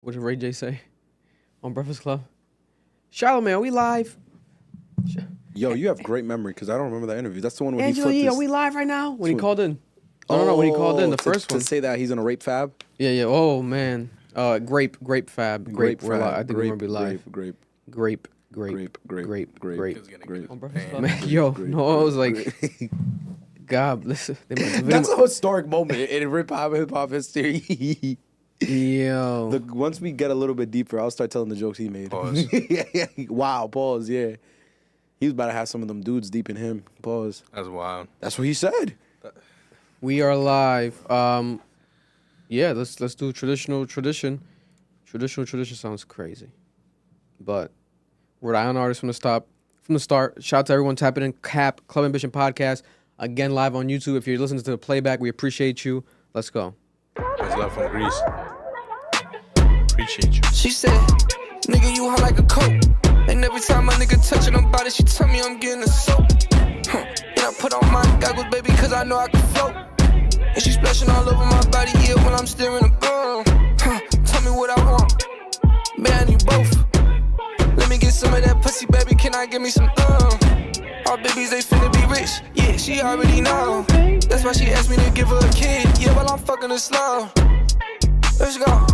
What did Ray J say on Breakfast Club? Charlamagne, are we live? Yo, you have great memory because I don't remember that interview. That's the one when Angela he Yee, flipped are we his... live right now? When he called in. No, when he called in, the first one. To say that he's in a rape fab? Yeah. Oh, man. Grape fab. Grape. Fab. I think we're going to be live. Grape. Grape. On Breakfast Club. Man, yo, no, I was like, God, listen. That's a historic moment in hip hop history. Yo. Once we get a little bit deeper, I'll start telling the jokes he made. Pause. Yeah. Wow, pause, yeah. He was about to have some of them dudes deep in him. Pause. That's wild. That's what he said. We are live. Yeah, let's do traditional tradition. Traditional tradition sounds crazy, but Rhode Island artists from the start. Shout out to everyone tapping in Cap Club Ambition podcast again live on YouTube. If you're listening to the playback, we appreciate you. Let's go. Much love from Greece. Appreciate you. She said, nigga, you hot like a coat. And every time my nigga touching her body, she tell me I'm getting a soap. And I put on my goggles, baby, cause I know I can float. And she splashing all over my body, yeah, when I'm staring at tell me what I want. Man, I need both. Let me get some of that pussy, baby, can I get me some All babies, they finna be rich. Yeah, she already know. That's why she asked me to give her a kid. Yeah, while I'm fucking her slow. Let's go.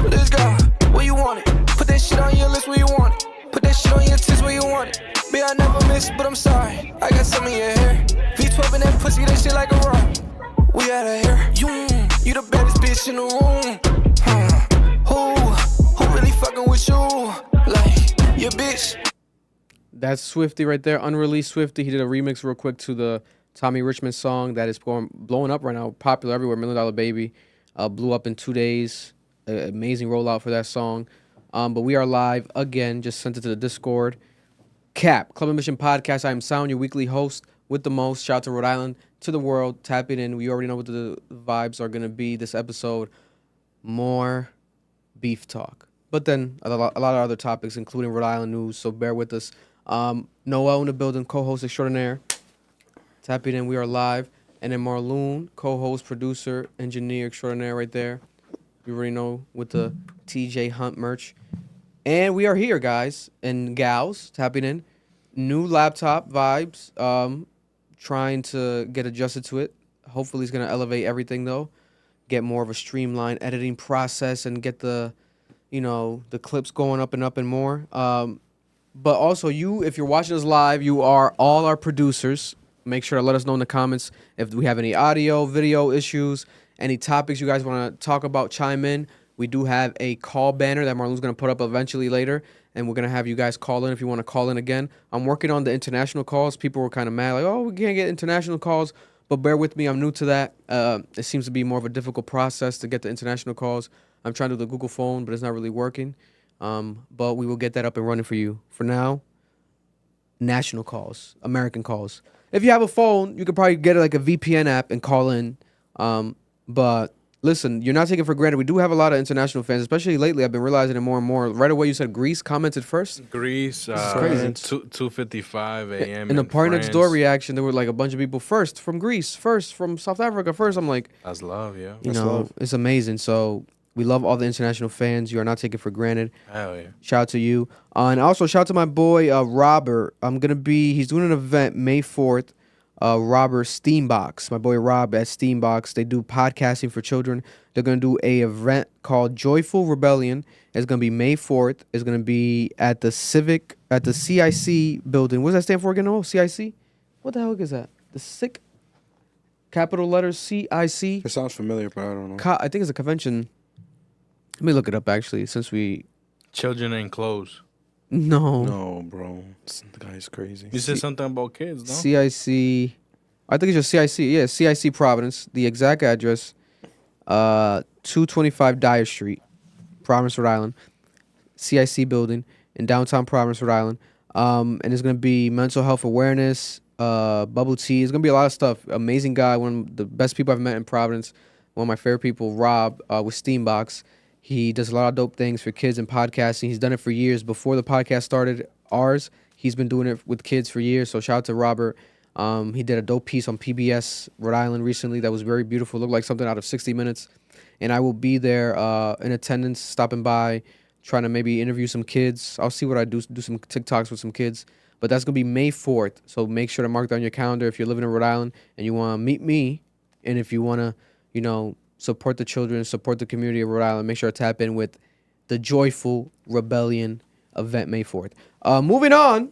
Let's go. Where you want it? Put that shit on your list where you want it. Put that shit on your tits where you want it. Babe, I never miss, but I'm sorry. I got some of your hair. V12 in that pussy, that shit like a rock. We out of here. You the baddest bitch in the room. Who really fucking with you? Like, your bitch. That's Swifty right there, unreleased Swifty. He did a remix real quick to the Tommy Richmond song that is blowing up right now, popular everywhere. $1 Million Baby blew up in 2 days. Amazing rollout for that song. But we are live again. Just sent it to the Discord. Cap Club Ambition podcast. I am Sound, your weekly host with the most. Shout out to Rhode Island, to the world. Tap it in. We already know what the vibes are gonna be this episode. More beef talk, but then a lot of other topics, including Rhode Island news. So bear with us. Noel in the building, co-host extraordinaire. Tap it in. We are live. And then Marloon, co-host, producer, engineer extraordinaire, right there. You already know with the TJ Hunt merch. And we are here, guys and gals, tapping in. New laptop vibes. Trying to get adjusted to it. Hopefully it's going to elevate everything, though. Get more of a streamlined editing process and get the clips going up and more. But also, if you're watching us live, you are all our producers. Make sure to let us know in the comments if we have any audio, video issues, any topics you guys want to talk about, chime in. We do have a call banner that Marlone's going to put up eventually later, and we're going to have you guys call in if you want to call in again. I'm working on the international calls. People were kind of mad, like, oh, we can't get international calls, but bear with me. I'm new to that. It seems to be more of a difficult process to get the international calls. I'm trying to do the Google phone, but it's not really working. But we will get that up and running for you. For now, national calls, American calls. If you have a phone, you could probably get like a VPN app and call in. But listen, you're not taking for granted. We do have a lot of international fans, especially lately. I've been realizing it more and more. Right away, you said Greece commented first. Greece, crazy. 2:55 a.m. In the Party France. Next Door reaction, there were like a bunch of people first from Greece, first from South Africa, first. I'm like, That's love, yeah. It's amazing. So we love all the international fans. You are not taken for granted. Hell yeah. Shout out to you. And also shout out to my boy, Robert. He's doing an event May 4th. Robert Steambox, my boy Rob at Steambox. They do podcasting for children. They're going to do a event called Joyful Rebellion. It's going to be May 4th. It's going to be at the CIC building. What does that stand for again? Oh, CIC? What the heck is that? The SIC? Capital letters CIC? It sounds familiar, but I don't know. I think it's a convention. Let me look it up, actually, since we... Children ain't clothes. No, bro. The guy's crazy. You said something about kids, no? CIC. I think it's just CIC. Yeah, CIC Providence. The exact address, 225 Dyer Street, Providence, Rhode Island. CIC building in downtown Providence, Rhode Island. And it's going to be mental health awareness, bubble tea. It's going to be a lot of stuff. Amazing guy. One of the best people I've met in Providence. One of my favorite people, Rob, with Steambox. He does a lot of dope things for kids and podcasting. He's done it for years. Before the podcast started, ours, he's been doing it with kids for years. So shout out to Robert. He did a dope piece on PBS Rhode Island recently that was very beautiful. Looked like something out of 60 Minutes. and I will be there in attendance, stopping by, trying to maybe interview some kids. I'll see what I do some TikToks with some kids. But that's gonna be May 4th. So make sure to mark down your calendar if you're living in Rhode Island and you want to meet me, and if you want to, support the children, support the community of Rhode Island. Make sure to tap in with the Joyful Rebellion event May 4th. Moving on,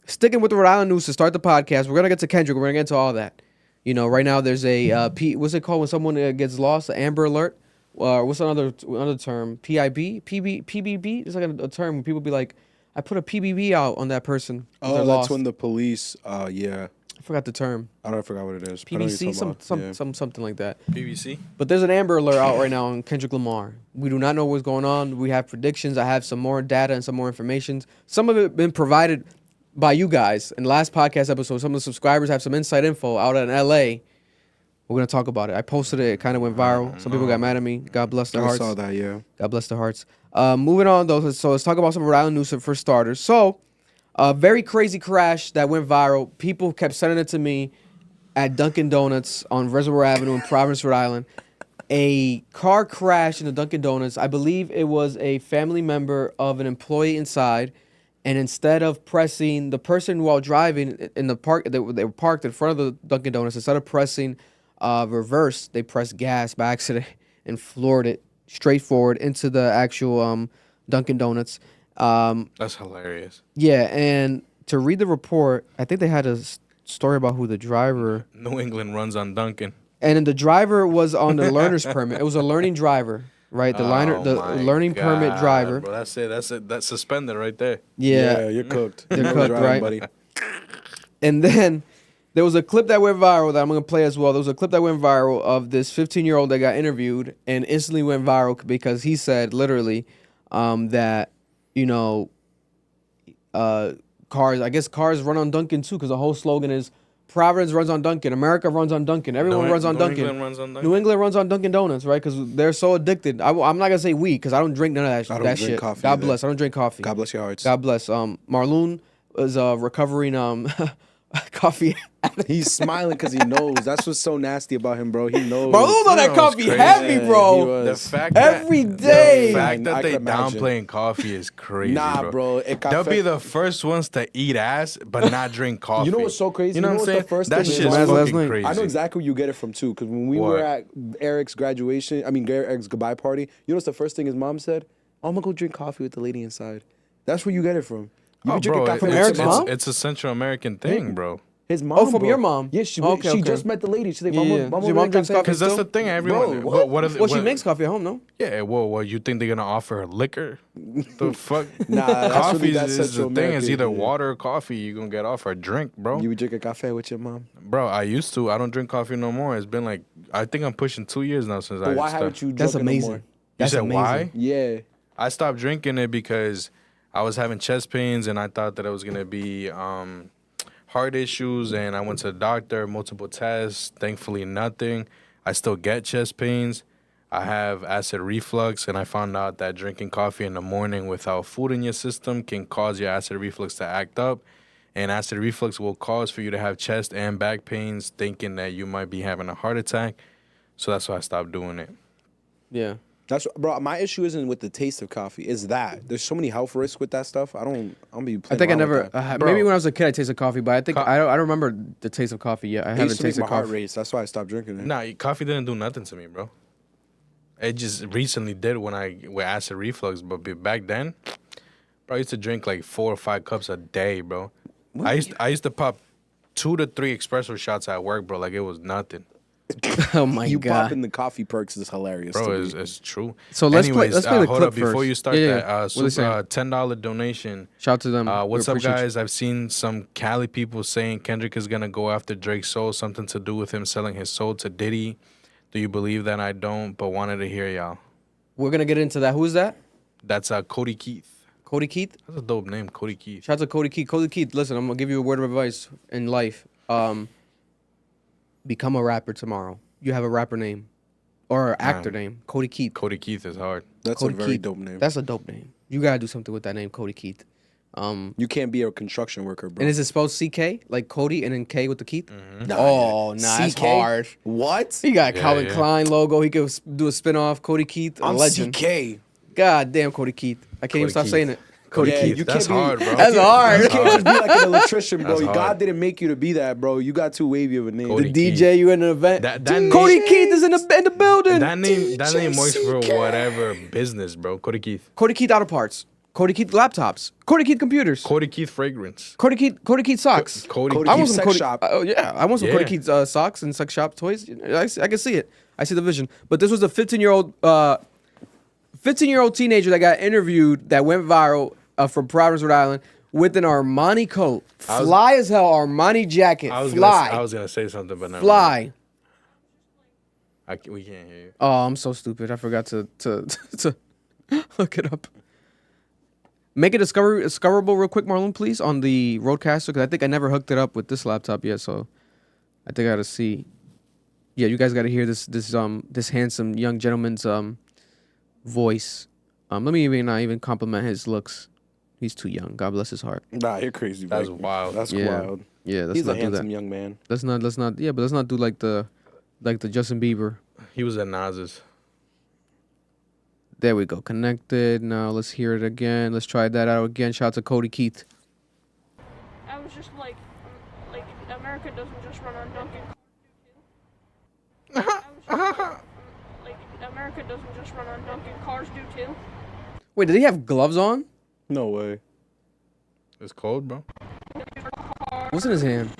sticking with the Rhode Island news to start the podcast. We're gonna get to Kendrick. We're gonna get into all that. Right now there's a what's it called when someone gets lost? An Amber Alert. What's another term? PIB, PBB. It's like a term when people be like, I put a PBB out on that person. Oh, that's lost. when the police. Yeah. I forgot the term. I forgot what it is. PBC, something like that. PVC. But there's an Amber Alert out right now on Kendrick Lamar. We do not know what's going on. We have predictions. I have some more data and some more information. Some of it been provided by you guys in the last podcast episode. Some of the subscribers have some inside info out in LA. We're gonna talk about it. I posted it. It kind of went viral. Some people got mad at me. God bless their hearts. I saw that. Yeah. God bless their hearts. Moving on though. So let's talk about some Rhode Island news for starters. So, a very crazy crash that went viral. People kept sending it to me at Dunkin' Donuts on Reservoir Avenue in Providence, Rhode Island. A car crashed in the Dunkin' Donuts. I believe it was a family member of an employee inside. And instead of pressing the person while driving in the park, they were parked in front of the Dunkin' Donuts. Instead of pressing reverse, they pressed gas by accident and floored it straight forward into the actual Dunkin' Donuts. That's hilarious. Yeah, and to read the report, I think they had a story about who the driver. New England runs on Duncan. And then the driver was on the learner's permit. It was a learning driver, right? The learning permit driver. Bro, that's it. That's suspended right there. Yeah, You're cooked. They're cooked, right? Buddy. And then there was a clip that went viral that I'm going to play as well. There was a clip that went viral of this 15-year-old that got interviewed and instantly went viral because he said literally that, cars run on Dunkin' too, because the whole slogan is Providence runs on Dunkin', America runs on Dunkin', everyone runs on Dunkin'. New England runs on Dunkin'. New England runs on Dunkin' Donuts, right? Because they're so addicted. I'm not going to say we, because I don't drink none of that, I don't that drink shit. coffee God either. bless. I don't drink coffee. God bless your hearts. God bless. Marloon is a recovering coffee addict. He's smiling because he knows. That's what's so nasty about him, bro. He knows. Marloon's on that was coffee crazy. heavy, Yeah, bro. he The was. fact Every that, day. The fact I that they could imagine. downplaying coffee is crazy. Nah, bro. They'll be the first ones to eat ass, but not drink coffee. You know what's so crazy? You know what I'm what's saying? the first That thing is? shit's Last fucking night. crazy. I know exactly where you get it from too. Because when we What? were at Eric's Eric's goodbye party, you know what's the first thing his mom said? I'm gonna go drink coffee with the lady inside. That's where you get it from. You Oh, be drinking bro, coffee with Eric's your mom? it's a Central American thing, bro. His mom. Oh, from bro. your mom? Yeah, she Okay. just met the lady. She's like, Yeah, Mama, yeah. Mama, Your mom drinks coffee? Because that's the thing. Everyone. Bro, what are they, Well, she what- makes coffee at home, no? Yeah. Well, you think they're gonna offer her liquor? The fuck. Nah, that's Coffee really that is the Central thing. It's American, either yeah. water or coffee. You gonna get off or drink, bro. You be drinking cafe with your mom. Bro, I used to. I don't drink coffee no more. It's been like I think I'm pushing 2 years now since I But why stopped. haven't you drunk That's it no amazing. more? You That's said amazing. why? Yeah. I stopped drinking it because I was having chest pains and I thought that it was gonna be heart issues, and I went to the doctor, multiple tests. Thankfully, nothing. I still get chest pains. I have acid reflux, and I found out that drinking coffee in the morning without food in your system can cause your acid reflux to act up. And acid reflux will cause for you to have chest and back pains, thinking that you might be having a heart attack. So that's why I stopped doing it. Yeah. That's bro. My issue isn't with the taste of coffee. It's that there's so many health risks with that stuff. I don't be. I think I playing around never. with that. Bro. Maybe when I was a kid, I tasted coffee, but I think I don't remember the taste of coffee yet. I It haven't used to make tasted my heart coffee. race. That's why I stopped drinking it. Nah, coffee didn't do nothing to me, bro. It just recently did when I with acid reflux, but back then, bro, I used to drink like 4 or 5 cups a day, bro. I used to pop 2 to 3 espresso shots at work, bro, like it was nothing. Oh my You god. popping the coffee perks is hilarious. Bro, to me. it's true. So let's play- Anyways, let's play the hold clip up before first. you start Yeah, yeah. that. What are they saying? $10 donation. Shout out to them. What's We up, appreciate you. guys? I've seen some Cali people saying Kendrick is gonna go after Drake's soul, something to do with him selling his soul to Diddy. Do you believe that? I don't, but wanted to hear y'all. We're gonna get into that. Who's that? That's Cody Keith. Cody Keith. That's a dope name, Cody Keith. Shout out to Cody Keith. Cody Keith, listen, I'm gonna give you a word of advice in life. Become a rapper tomorrow. You have a rapper name or an actor name. Cody Keith. Cody Keith is hard. That's Cody a very Keith. dope name. That's a dope name. You gotta do something with that name, Cody Keith. You can't be a construction worker, bro. And is it spelled CK like Cody and then K with the Keith? Nah, Oh, nah, that's CK? hard. What? He got Yeah, Calvin yeah. Klein logo. He could do a spinoff. Cody Keith, a I'm legend. CK. God damn, Cody Keith. I can't even Cody stop Keith. saying it. Cody Yeah, Keith. you That's can't be- hard, bro. That's hard. You can't just be like an electrician, bro. That's hard. God didn't make you to be that, bro. You got too wavy of a name. Cody The Keith. DJ, you in an event. That Cody name- Keith is in the building. That name works for CK. whatever business, bro. Cody Keith. Cody Keith auto parts. Cody Keith laptops. Cody Keith computers. Cody Keith fragrance. Cody Keith socks. Cody Cody I Keith want some sex Cody. shop. Oh yeah, I want some Yeah. Cody Keith socks and sex shop toys. I can see it. I see the vision. But this was a 15-year-old teenager that got interviewed that went viral from Providence, Rhode Island, with an Armani coat, fly as hell Armani jacket, I was fly, gonna say something, but never fly. mind. We can't hear you. Oh, I'm so stupid. I forgot to look it up. Make it discoverable real quick, Marlon, please, on the Roadcaster, because I think I never hooked it up with this laptop yet, so I think I gotta see. Yeah, you guys gotta hear this handsome young gentleman's voice. Let me not even compliment his looks. He's too young. God bless his heart. Nah, you're crazy, bro. That's wild. That's Yeah. wild. Yeah, let's He's a not do handsome that. young man. Let's not. Yeah, but let's not do like the Justin Bieber. He was at Nas's. There we go. Connected. Now let's hear it again. Let's try that out again. Shout out to Cody Keith. I was just like America doesn't just run on Dunkin'. I was just like America doesn't just run on Dunkin'. Cars do too. Wait, did he have gloves on? No way. It's cold, bro. What's in his hand?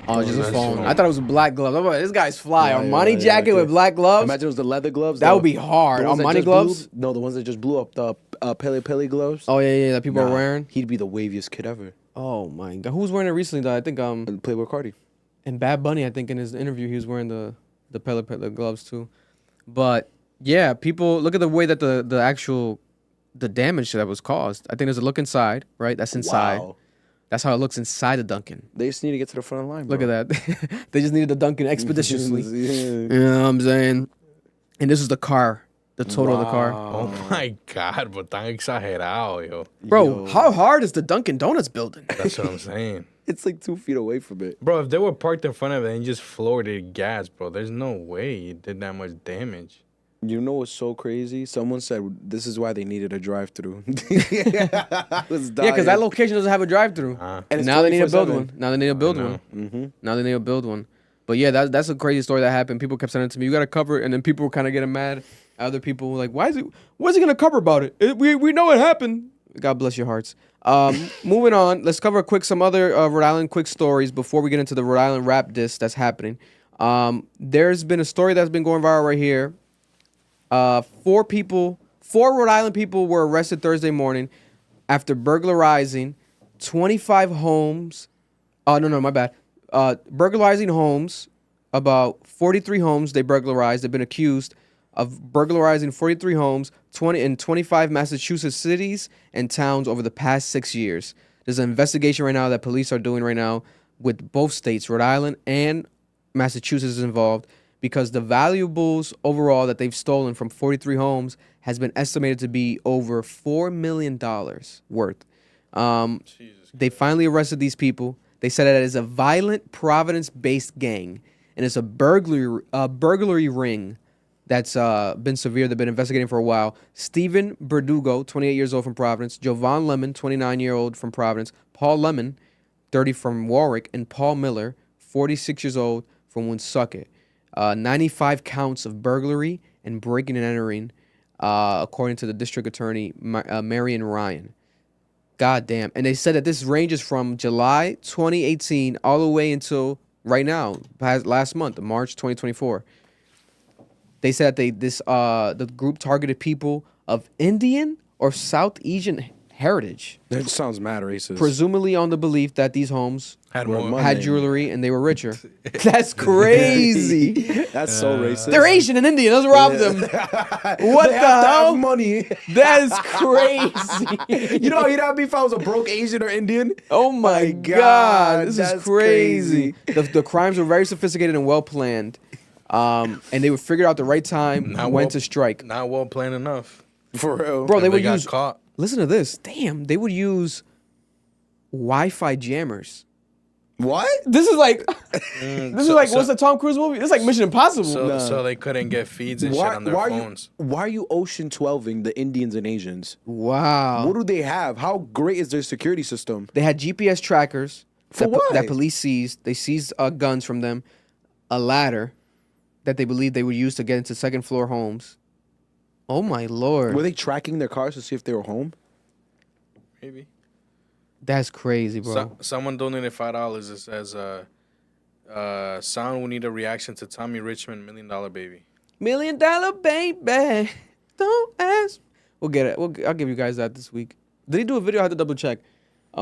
Oh, just a that's phone. phone. I thought it was a black glove. I'm like, this guy's fly. Yeah, Armani yeah, jacket yeah. with black gloves. Imagine it was the leather gloves. That would be hard. the ones that Armani just gloves. blew- no, the ones that just blew up the Pele gloves. Oh yeah, that people Nah, are wearing. He'd be the waviest kid ever. Oh my god, who was wearing it recently though? I think And Playboy Cardi. and Bad Bunny. I think in his interview he was wearing the Pele gloves too. But yeah, people look at the way that the damage that was caused. I think there's a look inside, right? That's inside. Wow. That's how it looks inside the Dunkin'. They just need to get to the front line, bro. Look at that. They just needed the Dunkin' expeditiously. Yeah. You know what I'm saying? And this is the car, the total of the car. Oh my God, but tan exagerado, yo. Bro, Yo. how hard is the Dunkin' Donuts building? That's what I'm saying. It's like 2 feet away from it. Bro, if they were parked in front of it and you just floored it gas, bro, there's no way you did that much damage. You know what's so crazy? Someone said this is why they needed a drive-through. I was dying. Yeah, because that location doesn't have a drive-through. Uh, And it's Now they need to build 24/7. one. Now they need to build know. one. Mm-hmm. Now they need to build one. But yeah, that's a crazy story that happened. People kept sending it to me. You got to cover it, and then people were kind of getting mad. Other people were like, "Why is he gonna cover about it? We know it happened." God bless your hearts. Moving on, let's cover some other Rhode Island quick stories before we get into the Rhode Island rap diss that's happening. There's been a story that's been going viral right here. 4 Rhode Island people were arrested Thursday morning after burglarizing 25 homes. No, my bad. Burglarizing homes, about 43 homes they burglarized. They've been accused of burglarizing 43 homes, 20 in 25 Massachusetts cities and towns over the past 6 years. There's an investigation right now that police are doing right now with both states, Rhode Island and Massachusetts is involved, because the valuables overall that they've stolen from 43 homes has been estimated to be over $4 million worth. They finally arrested these people. They said that it is a violent Providence-based gang, and it's a burglary ring that's been severe. They've been investigating for a while. Stephen Berdugo, 28 years old from Providence. Jovan Lemon, 29-year-old from Providence. Paul Lemon, 30 from Warwick. And Paul Miller, 46 years old from Woonsocket. 95 counts of burglary and breaking and entering, according to the district attorney, Marion Ryan. God damn. And they said that this ranges from July 2018 all the way until right now, last month, March 2024. They said that the group targeted people of Indian or South Asian heritage, That sounds mad racist. presumably on the belief that these homes had Were more. money. had jewelry and they were richer. That's crazy. That's so racist. They're Asian and Indian. Let's rob them. What They the have to have hell? money. That is crazy. You know how you'd have me if I was a broke Asian or Indian? Oh my My God, God, this is that's crazy. The crimes were very sophisticated and well planned, and they were figured out the right time when to strike. Not well planned enough. For real. Bro, And they would got use. caught. Listen to this. Damn, they would use Wi-Fi jammers. What? This is like, what's the Tom Cruise movie? This is like Mission Impossible. So they couldn't get feeds and shit on their phones. Why are you ocean 12ing the Indians and Asians? Wow. What do they have? How great is their security system? They had GPS trackers. For what? That police seized. They seized guns from them, a ladder that they believed they would use to get into second floor homes. Oh my Lord. Were they tracking their cars to see if they were home? Maybe. That's crazy, bro. Someone donated $5. It says, "Sound, we need a reaction to Tommy Richmond, $1 Million Baby." $1 Million Baby. Don't ask. We'll get it. I'll give you guys that this week. Did he do a video? I had to double check.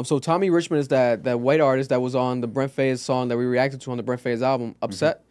So Tommy Richmond is that white artist that was on the Brent Faiyaz song that we reacted to on the Brent Faiyaz album, Upset.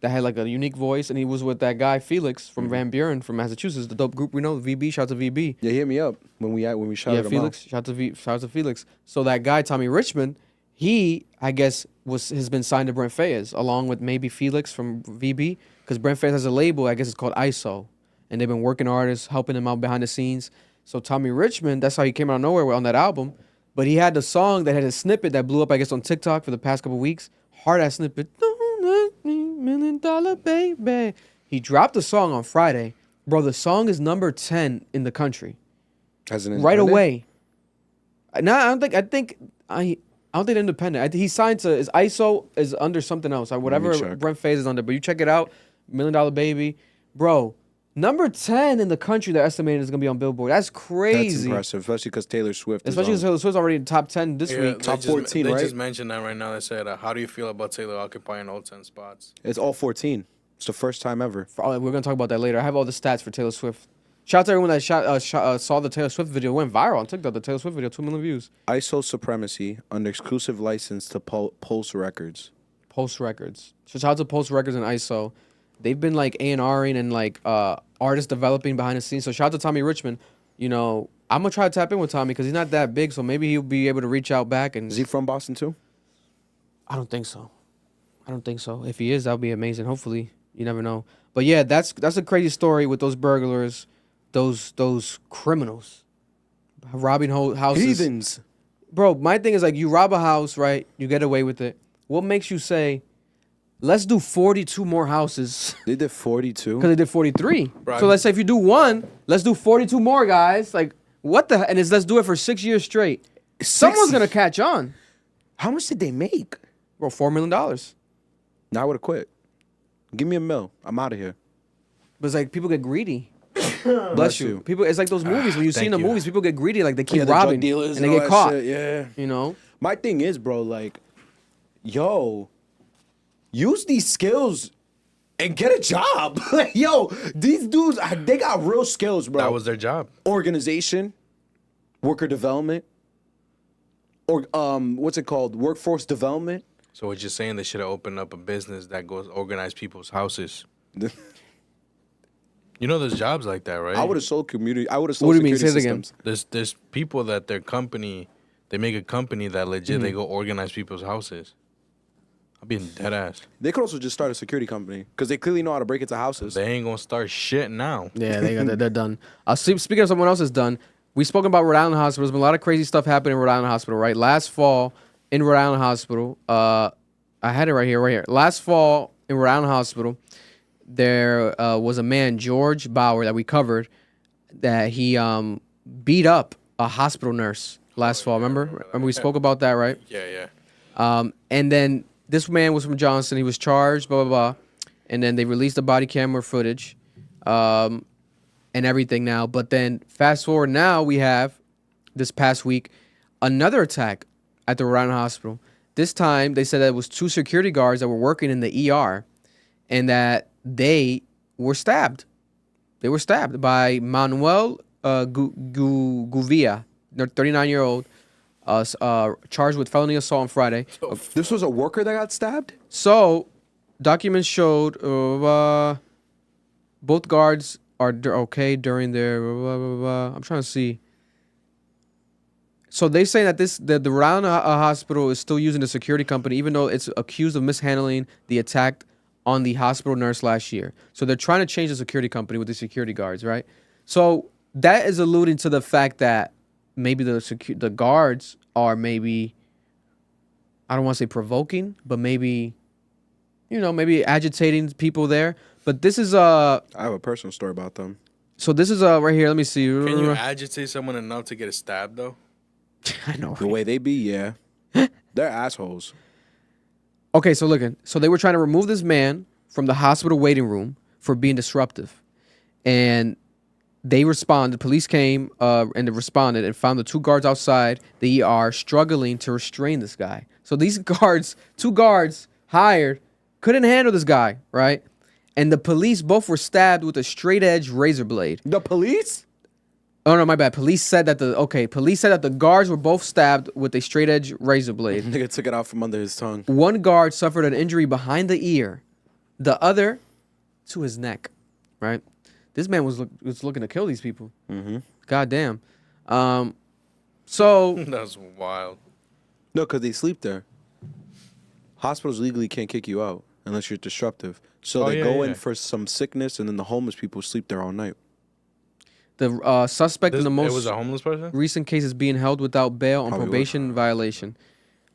That had like a unique voice, and he was with that guy Felix from Van Buren from Massachusetts, the dope group we know, VB. Shout out to VB. Yeah, hit me up when we shouted him Felix. out. Shout out to Felix. So that guy Tommy Richmond, he I guess has been signed to Brent Faiyaz along with maybe Felix from VB, because Brent Faiyaz has a label. I guess it's called ISO, and they've been working artists, helping him out behind the scenes. So Tommy Richmond, that's how he came out of nowhere on that album. But he had the song that had a snippet that blew up, I guess, on TikTok for the past couple weeks. Hard ass snippet. Don't let me, $1 Million Baby. He dropped the song on Friday. Bro, the song is number 10 in the country. Right away. No, I don't think independent. He signed to his ISO is under something else. Or whatever Brent Faiyaz is under. But you check it out. $1 Million Baby. Bro, number 10 in the country they're estimating is going to be on Billboard. That's crazy. That's impressive, especially because Taylor Swift Especially because Taylor Swift's already in top 10 this week. Top 14, they right? They just mentioned that right now. They said, how do you feel about Taylor occupying all 10 spots? It's all 14. It's the first time ever. We're going to talk about that later. I have all the stats for Taylor Swift. Shout out to everyone that saw the Taylor Swift video. It went viral on TikTok. The Taylor Swift video, 2 million views. ISO Supremacy under exclusive license to Pulse Records. Pulse Records. So shout out to Pulse Records and ISO. They've been like A&Ring and like artists developing behind the scenes. So shout out to Tommy Richmond. You know, I'm going to try to tap in with Tommy because he's not that big. So maybe he'll be able to reach out back. And is he from Boston too? I don't think so. If he is, that would be amazing. Hopefully. You never know. But yeah, that's a crazy story with those burglars, those criminals robbing houses. Heathens. Bro, my thing is like you rob a house, right? You get away with it. What makes you say, let's do 42 more houses? They did 42? Because they did 43. Right. So let's say if you do one, let's do 42 more, guys. Like, what the... And let's do it for 6 years straight. Someone's going to catch on. How much did they make? Bro, $4 million. Now I would have quit. Give me $1 million. I'm out of here. But it's like people get greedy. Bless you. People, it's like those movies when you see in the movies, people get greedy, like they keep robbing dealers and they get caught. Shit, yeah. You know? My thing is, bro, like, yo, use these skills and get a job. Like, yo, these dudes, they got real skills, bro. That was their job. Organization, worker development, or what's it called? Workforce development. So what you're saying, they should have opened up a business that goes organize people's houses. You know, there's jobs like that, right? I would have sold community. I would have sold What do you mean? security Say it again. systems. There's people that their company, they make a company that legit they go organize people's houses. I'm being dead ass. They could also just start a security company because they clearly know how to break into houses. They ain't gonna start shit now. Yeah, they're done. Speaking of someone else is done, we spoke about Rhode Island Hospital. There's been a lot of crazy stuff happening in Rhode Island Hospital, right? Last fall in Rhode Island Hospital, I had it right here. Last fall in Rhode Island Hospital, there was a man, George Bauer, that we covered, that he beat up a hospital nurse last fall. Remember we spoke about that, right? Yeah. And then this man was from Johnson. He was charged, blah, blah, blah. And then they released the body camera footage and everything now. But then fast forward now, we have, this past week, another attack at the Rhode Island Hospital. This time, they said that it was 2 security guards that were working in the ER and that they were stabbed. They were stabbed by Manuel Guvia, 39-year-old, charged with felony assault on Friday. This was a worker that got stabbed? So, documents showed both guards are okay during their... I'm trying to see. So they say that the Rhode Island hospital is still using the security company, even though it's accused of mishandling the attack on the hospital nurse last year. So they're trying to change the security company with the security guards, right? So that is alluding to the fact that maybe the guards are maybe, I don't want to say provoking, but maybe, maybe agitating people there. But this is I have a personal story about them. So this is right here. Let me see. Can you agitate someone enough to get a stab though? I know. The way they be, yeah. They're assholes. Okay, so look. So they were trying to remove this man from the hospital waiting room for being disruptive. And they responded. Police came and they responded and found the 2 guards outside the ER struggling to restrain this guy. So these guards, 2 guards hired, couldn't handle this guy, right? And the police both were stabbed with a straight edge razor blade. The police? Oh no, my bad. Police said that the guards were both stabbed with a straight edge razor blade. Nigga took it out from under his tongue. One guard suffered an injury behind the ear, the other to his neck. Right? This man was looking to kill these people. Mm-hmm. God damn. So That's wild. No, because they sleep there. Hospitals legally can't kick you out unless you're disruptive. So they go in for some sickness, and then the homeless people sleep there all night. the suspect in the It most was a homeless person? recent case is being held without bail on Probably probation violation.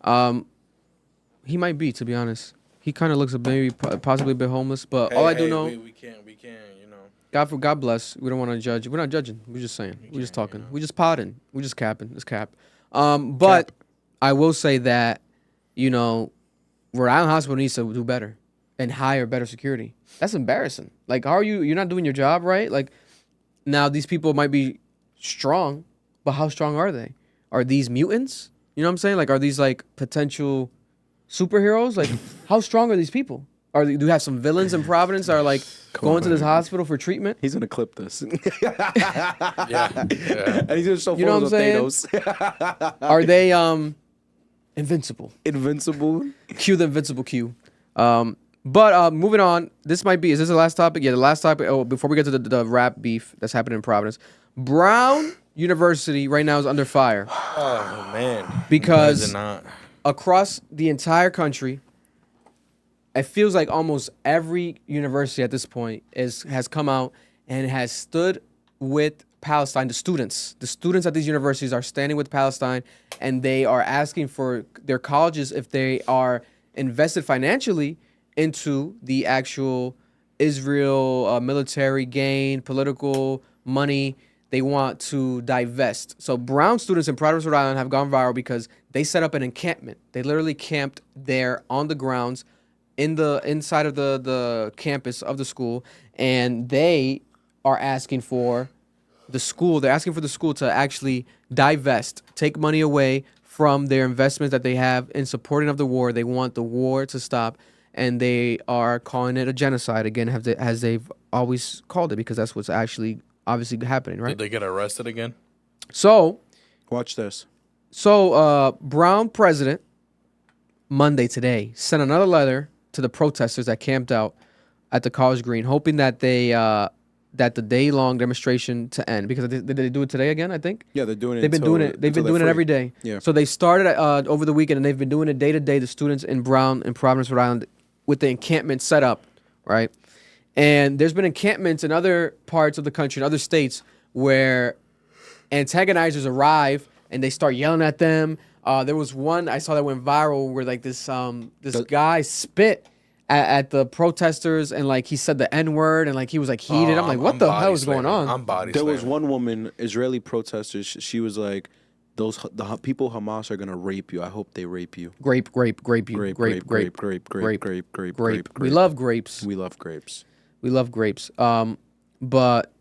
He might be, to be honest. He kind of looks maybe possibly a bit homeless, but all I do know, we can't, you know. God bless. We don't want to judge. We're not judging. We're just saying. We're just talking. you know. We're just potting. We're just capping. It's cap. But I will say that, Rhode Island Hospital needs to do better and hire better security. That's embarrassing. Like, how are you? You're not doing your job right. Like, now these people might be strong, but how strong are they? Are these mutants? You know what I'm saying? Like, are these like potential superheroes? Like, how strong are these people? Do you have some villains in Providence that are like going to this hospital for treatment? He's gonna clip this. Yeah. And he's gonna show You know photos what I'm of Thanos. Are they invincible? Invincible. Cue the invincible Q. But moving on, is this the last topic? Yeah, the last topic. Oh, before we get to the rap beef that's happening in Providence, Brown University right now is under fire Oh man. because Why is it not? across the entire country, it feels like almost every university at this point has come out and has stood with Palestine. The students at these universities are standing with Palestine, and they are asking for their colleges, if they are invested financially into the actual Israel military gain, political money, they want to divest. So Brown students in Providence, Rhode Island have gone viral because they set up an encampment. They literally camped there on the grounds inside of the campus of the school, and they are asking for the school to actually divest, take money away from their investments that they have in supporting of the war. They want the war to stop, and they are calling it a genocide again, as they've always called it, because that's what's actually obviously happening, right? Did they get arrested again? So Watch this. Brown president Monday today sent another letter to the protesters that camped out at the College Green, hoping that that the day-long demonstration to end, because did they do it today again? I think. Yeah, they're doing it. They've been doing it. They've been doing it every day. Yeah. So they started over the weekend, and they've been doing it day to day. The students in Brown and Providence, Rhode Island, with the encampment set up, right? And there's been encampments in other parts of the country, in other states, where antagonizers arrive and they start yelling at them. There was one I saw that went viral where like this guy spit at the protesters, and like he said the N-word, and like he was like heated. I'm like, what the hell is going on? There was one woman, Israeli protesters. She was like, the people Hamas are gonna rape you. I hope they rape you. Grape you. Grape. We love grapes. We love grapes. We love grapes. But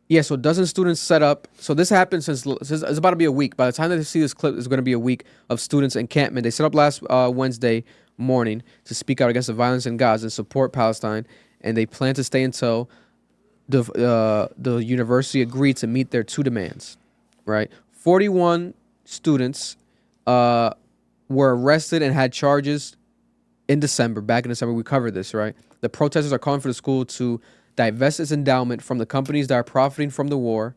yeah, so dozen students set up. So this happened since it's about to be a week. By the time that they see this clip, it's going to be a week of students encampment. They set up last Wednesday morning to speak out against the violence in Gaza and support Palestine, and they plan to stay until the university agreed to meet their 2 demands. Right, 41 students were arrested and had charges in December. Back in December, we covered this. Right, the protesters are calling for the school to divest its endowment from the companies that are profiting from the war,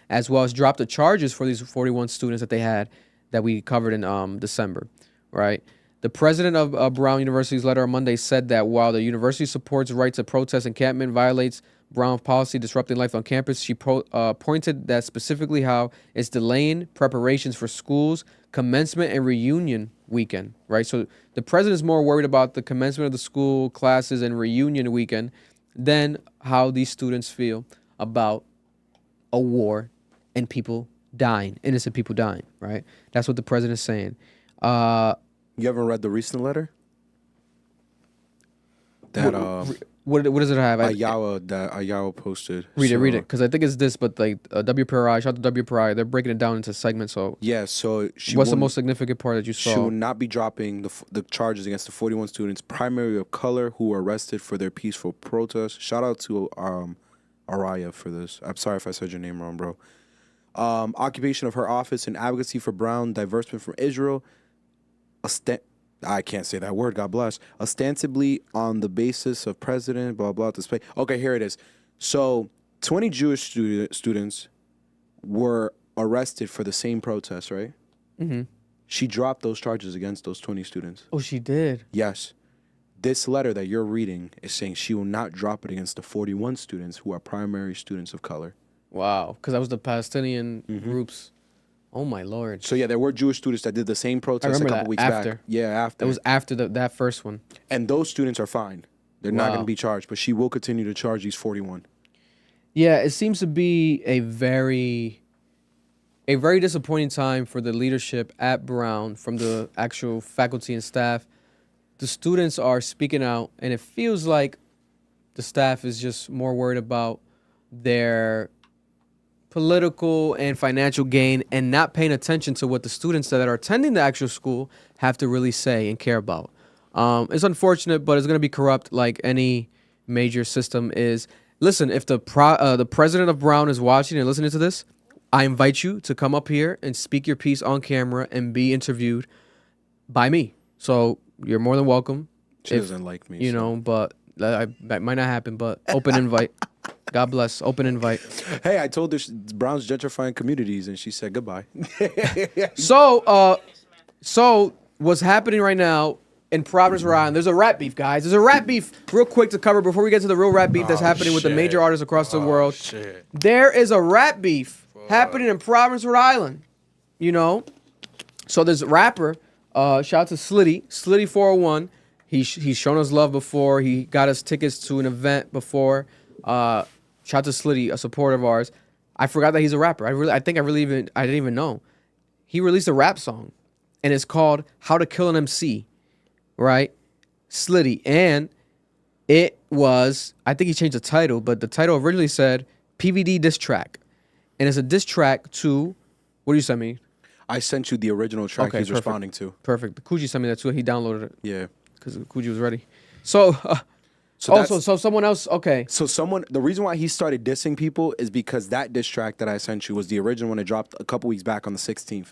as well as drop the charges for these 41 students that they had that we covered in December. Right. The president of Brown University's letter on Monday said that while the university supports rights to protest, encampment violates Brown policy disrupting life on campus. She pointed that specifically how it's delaying preparations for schools commencement and reunion weekend, right? So the president's more worried about the commencement of the school classes and reunion weekend than how these students feel about a war and people dying, innocent people dying, right? That's what the president's saying. You haven't read the recent letter? That What does it have? Ayawa posted. Read it, because I think it's this, but like WPRI, shout out to WPRI, they're breaking it down into segments. So yeah, so what's the most significant part that you saw? She will not be dropping the charges against the 41 students, primarily of color, who were arrested for their peaceful protest. Shout out to Araya for this. I'm sorry if I said your name wrong, bro. Occupation of her office and advocacy for Brown, divestment from Israel. I can't say that word, God bless. Ostensibly on the basis of president, blah, blah, display. Okay, here it is. So 20 Jewish students were arrested for the same protest, right? Mm-hmm. She dropped those charges against those 20 students. Oh, she did? Yes. This letter that you're reading is saying she will not drop it against the 41 students who are primary students of color. Wow, because that was the Palestinian groups. Oh, my Lord. So, yeah, there were Jewish students that did the same protest a couple weeks back. Yeah, after. It was after that first one. And those students are fine. They're not going to be charged, but she will continue to charge these 41. Yeah, it seems to be a very disappointing time for the leadership at Brown, from the actual faculty and staff. The students are speaking out, and it feels like the staff is just more worried about their political and financial gain and not paying attention to what the students that are attending the actual school have to really say and care about. It's unfortunate, but it's going to be corrupt like any major system is. Listen, if the president of Brown is watching and listening to this, I invite you to come up here and speak your piece on camera and be interviewed by me. So you're more than welcome. She doesn't like me. You know, but that might not happen, but open invite. God bless. Open invite. Hey, I told her Brown's gentrifying communities, and she said goodbye. So what's happening right now in Providence, Rhode Island, there's a rap beef, guys. There's a rap beef real quick to cover before we get to the real rap beef that's happening with the major artists across the world. Shit. There is a rap beef happening in Providence, Rhode Island. You know? So there's a rapper, shout out to Slitty 401. He's shown us love before. He got us tickets to an event before. Shout out to Slitty, a supporter of ours. I forgot that he's a rapper. I didn't even know. He released a rap song, and it's called "How to Kill an MC," right? Slitty, and it was, I think he changed the title, but the title originally said "PVD Diss Track," and it's a diss track to, what do you send me? I sent you the original track he's responding to. Perfect. The Koogi sent me that too. He downloaded it. Yeah, because Koogi was ready. So someone else. Okay. So the reason why he started dissing people is because that diss track that I sent you was the original one that dropped a couple weeks back on the 16th,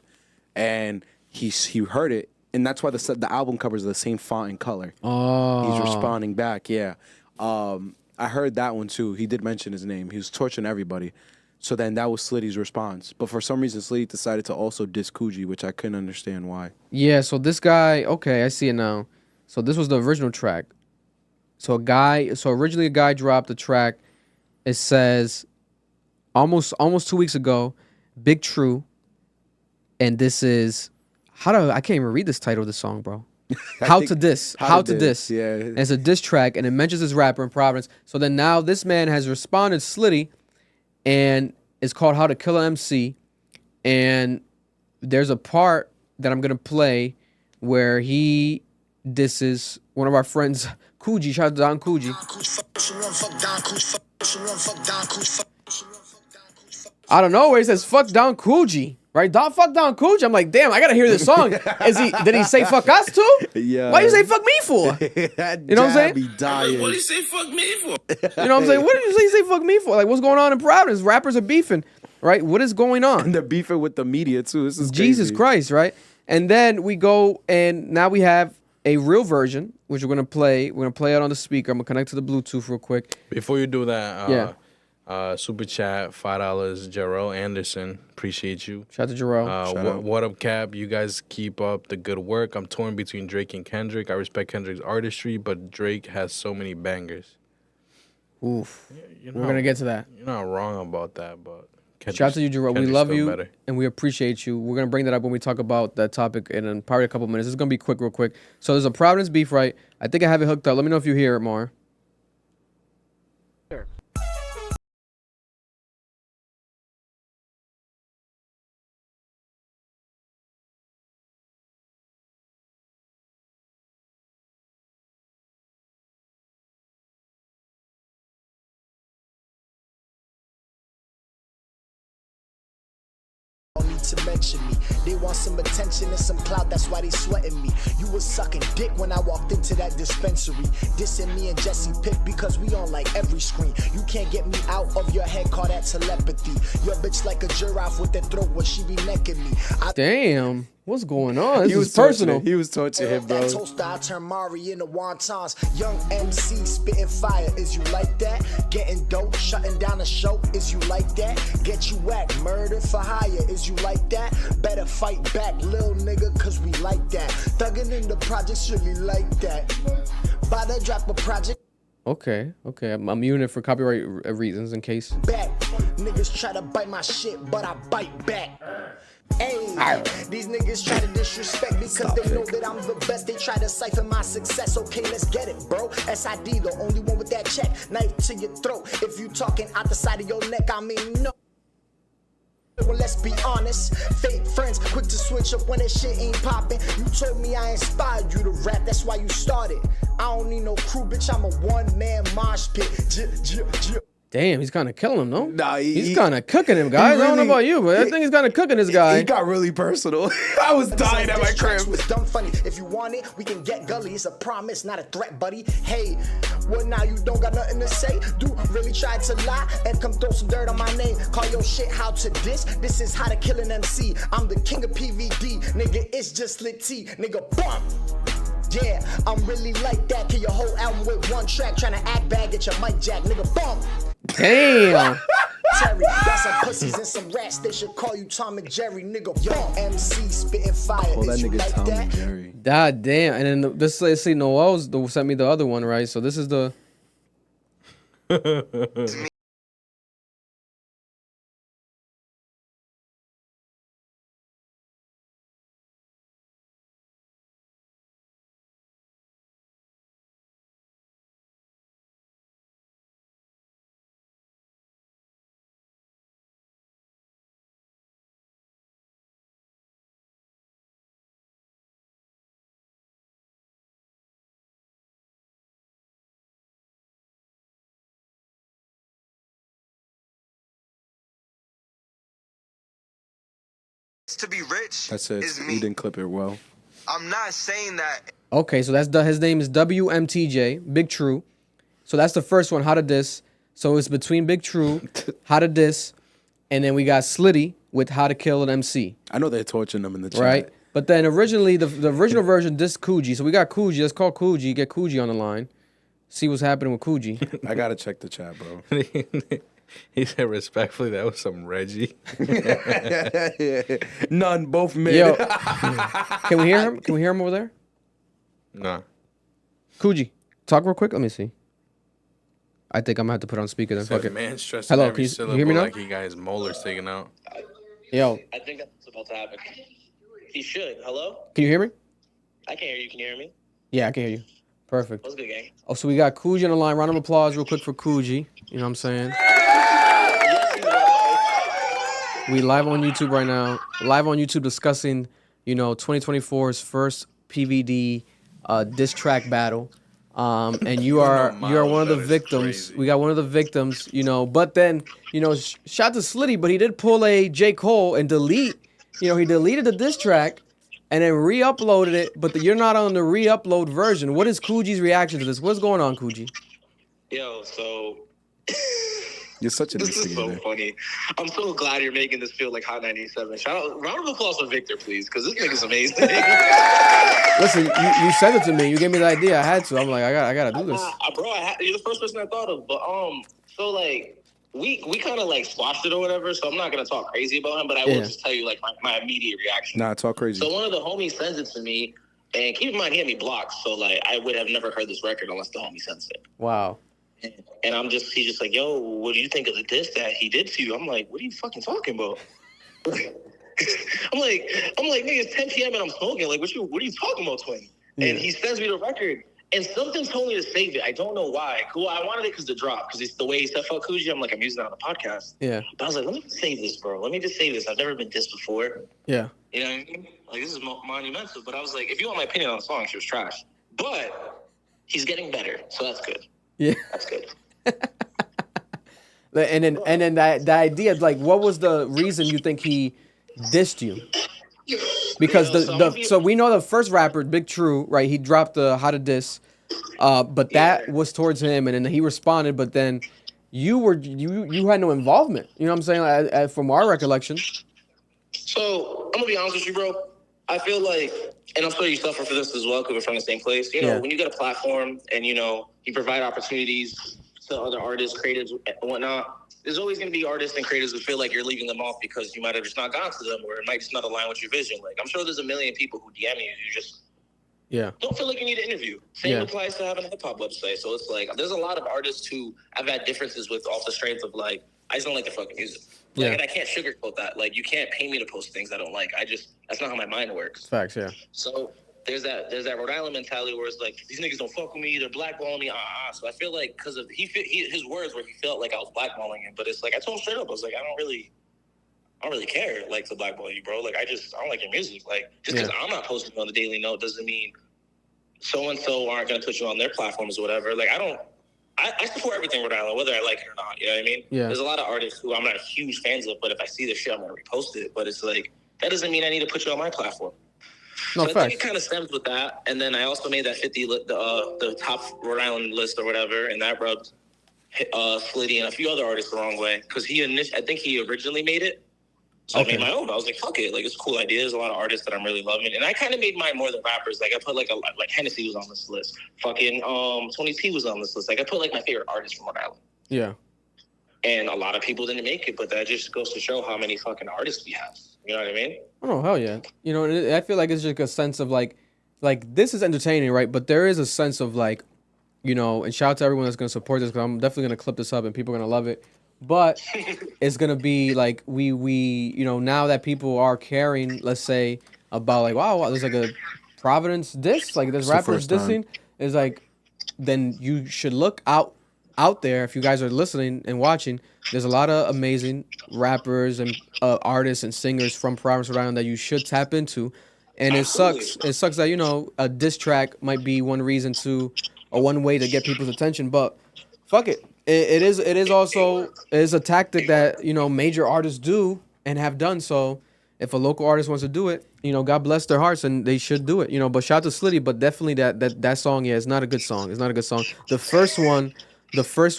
and he heard it, and that's why the album covers the same font and color. Oh. He's responding back. Yeah. I heard that one too. He did mention his name. He was torching everybody. So then that was Slitty's response. But for some reason, Slitty decided to also diss Koogi, which I couldn't understand why. Yeah. So this guy. Okay, I see it now. So this was the original track. So originally a guy dropped a track. It says almost 2 weeks ago, Big True. And this is I can't even read this title of the song, bro. How to diss. Yeah. And it's a diss track, and it mentions this rapper in Providence. So then now this man has responded, Slitty, and it's called How to Kill an MC. And there's a part that I'm gonna play where he disses one of our friends, Koogi. Shout out to Don Koogi. I don't know where he says fuck Don Koogi, right? Fuck Don Koogi. I'm like, damn, I gotta hear this song. Did he say fuck us too? Yeah. Why you say fuck me for? You know what I'm saying? Be dying. What did he say fuck me for? You know what I'm saying? What did you say fuck me for? Like, what's going on in Providence? Rappers are beefing, right? What is going on? And they're beefing with the media too. This is Jesus crazy. Christ, right? And then we go, and now we have a real version, which we're gonna play. We're gonna play it on the speaker. I'm gonna connect to the Bluetooth real quick. Before you do that, Yeah. Super chat, $5, Jarrell Anderson. Appreciate you. Shout out to Jarrell. What up, Cap? You guys keep up the good work. I'm torn between Drake and Kendrick. I respect Kendrick's artistry, but Drake has so many bangers. Oof. You're We're gonna get to that. You're not wrong about that, but Shout out to you, Jarrell. We Kendrick's love still you better. and we appreciate you. We're gonna bring that up when we talk about that topic in probably a couple minutes. It's gonna be quick, real quick. So there's a Providence beef, right? I think I have it hooked up. Let me know if you hear it, Mar. Don't need to mention me. They want some attention and some clout, that's why they sweating me. You was sucking dick when I walked into that dispensary. Dissing me and Jesse Pick because we on like every screen. You can't get me out of your head, call that telepathy. Your bitch like a giraffe with that throat when she be necking me. Damn. What's going on? This is torching personal. it. He was torching him, bro. That toaster, I turn Mari into wontons. Young MC spitting fire, is you like that? Getting dope, shutting down a show, is you like that? Get you whacked, murder for hire, is you like that? Better fight back, lil nigga, cause we like that. Thugging in the projects really like that. By the drop a project. Okay. I'm muting it for copyright reasons in case. Back. Niggas try to bite my shit, but I bite back. Hey, these niggas try to disrespect me because they know that I'm the best. They try to siphon my success. Okay, let's get it, bro. SID, the only one with that check. Knife to your throat. If you talking out the side of your neck, I mean, no. Well, let's be honest. Fake friends, quick to switch up when that shit ain't popping. You told me I inspired you to rap, that's why you started. I don't need no crew, bitch. I'm a one-man mosh pit. Damn, he's kind of killing him, no? Nah, he's kind of cooking him, guys. I don't know about you, but I think he's kind of cooking this guy. He got really personal. I was dying at my crib. Was dumb funny. If you want it, we can get gully. It's a promise, not a threat, buddy. Hey, well now you don't got nothing to say. Do really try to lie and come throw some dirt on my name. Call your shit how to diss. This is how to kill an MC. I'm the king of PVD, nigga. It's just lit T, nigga. Bump. Yeah, I'm really like that. Kill your whole album with one track. Trying to act bad, get your mic jack, nigga. Bump. Damn. Terry, got some pussies and some rats. They should call you Tom and Jerry, nigga. Yo, MC spitting fire. Call that Is you nigga like Tom that? and Jerry. God damn. And then this, let's see, Noel's sent me the other one, right? So this is the. To be rich That's it. is You me. didn't clip it well. I'm not saying that. Okay, so that's his name is WMTJ, Big True. So that's the first one, How to Diss. So it's between Big True, How to Diss, and then we got Slitty with How to Kill an MC, I know they're torching them in the chat. right? But then originally, the original version dissed Koogi. So we got Koogi. Let's call Koogi, get Koogi on the line. See what's happening with Koogi. I gotta check the chat, bro. He said respectfully, that was some Reggie. None, both mid. Yo, can we hear him? Can we hear him over there? Nah. Koogi, talk real quick. Let me see. I think I'm gonna have to put on speaker then. Fuck Said it. man stressing Hello, every can you syllable hear me now? like he got his molars taken out. Yo, I think that's what's about to happen. He should. Hello? can you hear me? I can hear you. Can you hear me? Yeah, I can hear you. Perfect. What's good, gang? Oh, so we got Koogi on the line. Round of applause real quick for Koogi. You know what I'm saying? Yes, he's right. We live on YouTube right now. Live on YouTube discussing, 2024's first PVD diss track battle. And you are one of the That is victims. crazy. We got one of the victims, but then, shout to Slitty, but he did pull a J. Cole and delete, he deleted the diss track and then re-uploaded it, but you're not on the re-upload version. What is Koogi's reaction to this? What's going on, Koogi? Yo, so You're such an this is so instigator. funny. I'm so glad you're making this feel like Hot 97. Shout out, round of applause for Victor, please, because this nigga's amazing. Listen, you sent it to me. You gave me the idea. I had to. I'm like, I gotta do this. Bro, you're the first person I thought of. But so like we kind of like squashed it or whatever. So I'm not gonna talk crazy about him, but I will just tell you like my immediate reaction. Nah, talk crazy. So one of the homies sends it to me, and keep in mind he had me blocked. So like I would have never heard this record unless the homie sends it. Wow. And he's just like, yo, what do you think of the diss that he did to you? I'm like, what are you fucking talking about? I'm like, nigga, it's 10 p.m. and I'm smoking. Like, what are you talking about, twin? Yeah. And he sends me the record, and something told me to save it. I don't know why. Cool, I wanted it because the drop, because it's the way he said fuck Koogi. I'm like, I'm using it on the podcast. Yeah. But I was like, let me just save this, bro. Let me just save this. I've never been dissed before. Yeah. You know what I mean? Like, this is monumental. But I was like, if you want my opinion on the song, she was trash. But he's getting better, so that's good. Yeah. That's good. And then the idea, like, what was the reason you think he dissed you? Because so we know the first rapper, Big True, right? He dropped the How to Diss, but that was towards him, and then he responded. But then you had no involvement. You know what I'm saying? From our recollection. So I'm gonna be honest with you, bro. I feel like, and I'm sure you suffer for this as well because we're from the same place. You know, when you get a platform and you provide opportunities to other artists, creatives, and whatnot, there's always going to be artists and creators who feel like you're leaving them off because you might have just not gone to them, or it might just not align with your vision. Like, I'm sure there's a million people who DM you just don't feel like you need an interview. Same applies to having a hip-hop website. So it's like, there's a lot of artists who I've had differences with off the strength of, like, I just don't like the fucking music. Like, and I can't sugarcoat that. Like, you can't pay me to post things I don't like. That's not how my mind works. Facts, yeah. So there's that Rhode Island mentality where it's like, these niggas don't fuck with me, they're blackballing me, So I feel like because of his words where he felt like I was blackballing him, but it's like I told him straight up, I was like, I don't really care, like, to blackball you, bro. Like, I don't like your music. Like, just because I'm not posting on the Daily Note doesn't mean so and so aren't gonna put you on their platforms or whatever. Like, I support everything Rhode Island, whether I like it or not. You know what I mean? Yeah. There's a lot of artists who I'm not huge fans of, but if I see this shit, I'm gonna repost it. But it's like, that doesn't mean I need to put you on my platform. No, so I think it kind of stems with that. And then I also made that 50 the top Rhode Island list or whatever, and that rubbed Slitty and a few other artists the wrong way because I think he originally made it. So I made my own. I was like, fuck it, like, it's a cool idea. There's a lot of artists that I'm really loving, and I kind of made mine more than rappers. Like, I put like Hennessy was on this list. Fucking 20T was on this list. Like, I put like my favorite artists from Rhode Island. Yeah. And a lot of people didn't make it, but that just goes to show how many fucking artists we have. You know what I mean? Oh, hell yeah. You know, I feel like it's just a sense of like this is entertaining, right? But there is a sense of like, and shout out to everyone that's going to support this because I'm definitely going to clip this up and people are going to love it. But it's going to be like we now that people are caring, let's say, about like, wow, there's like a Providence diss, like there's rappers dissing. It's like, then you should look out there, if you guys are listening and watching, there's a lot of amazing rappers and artists and singers from Providence, Rhode Island that you should tap into. And it sucks that, a diss track might be one reason or one way to get people's attention, but fuck it. It is a tactic that, major artists do and have done. So if a local artist wants to do it, God bless their hearts and they should do it, but shout out to Slitty, but definitely that song, it's not a good song. It's not a good song. The first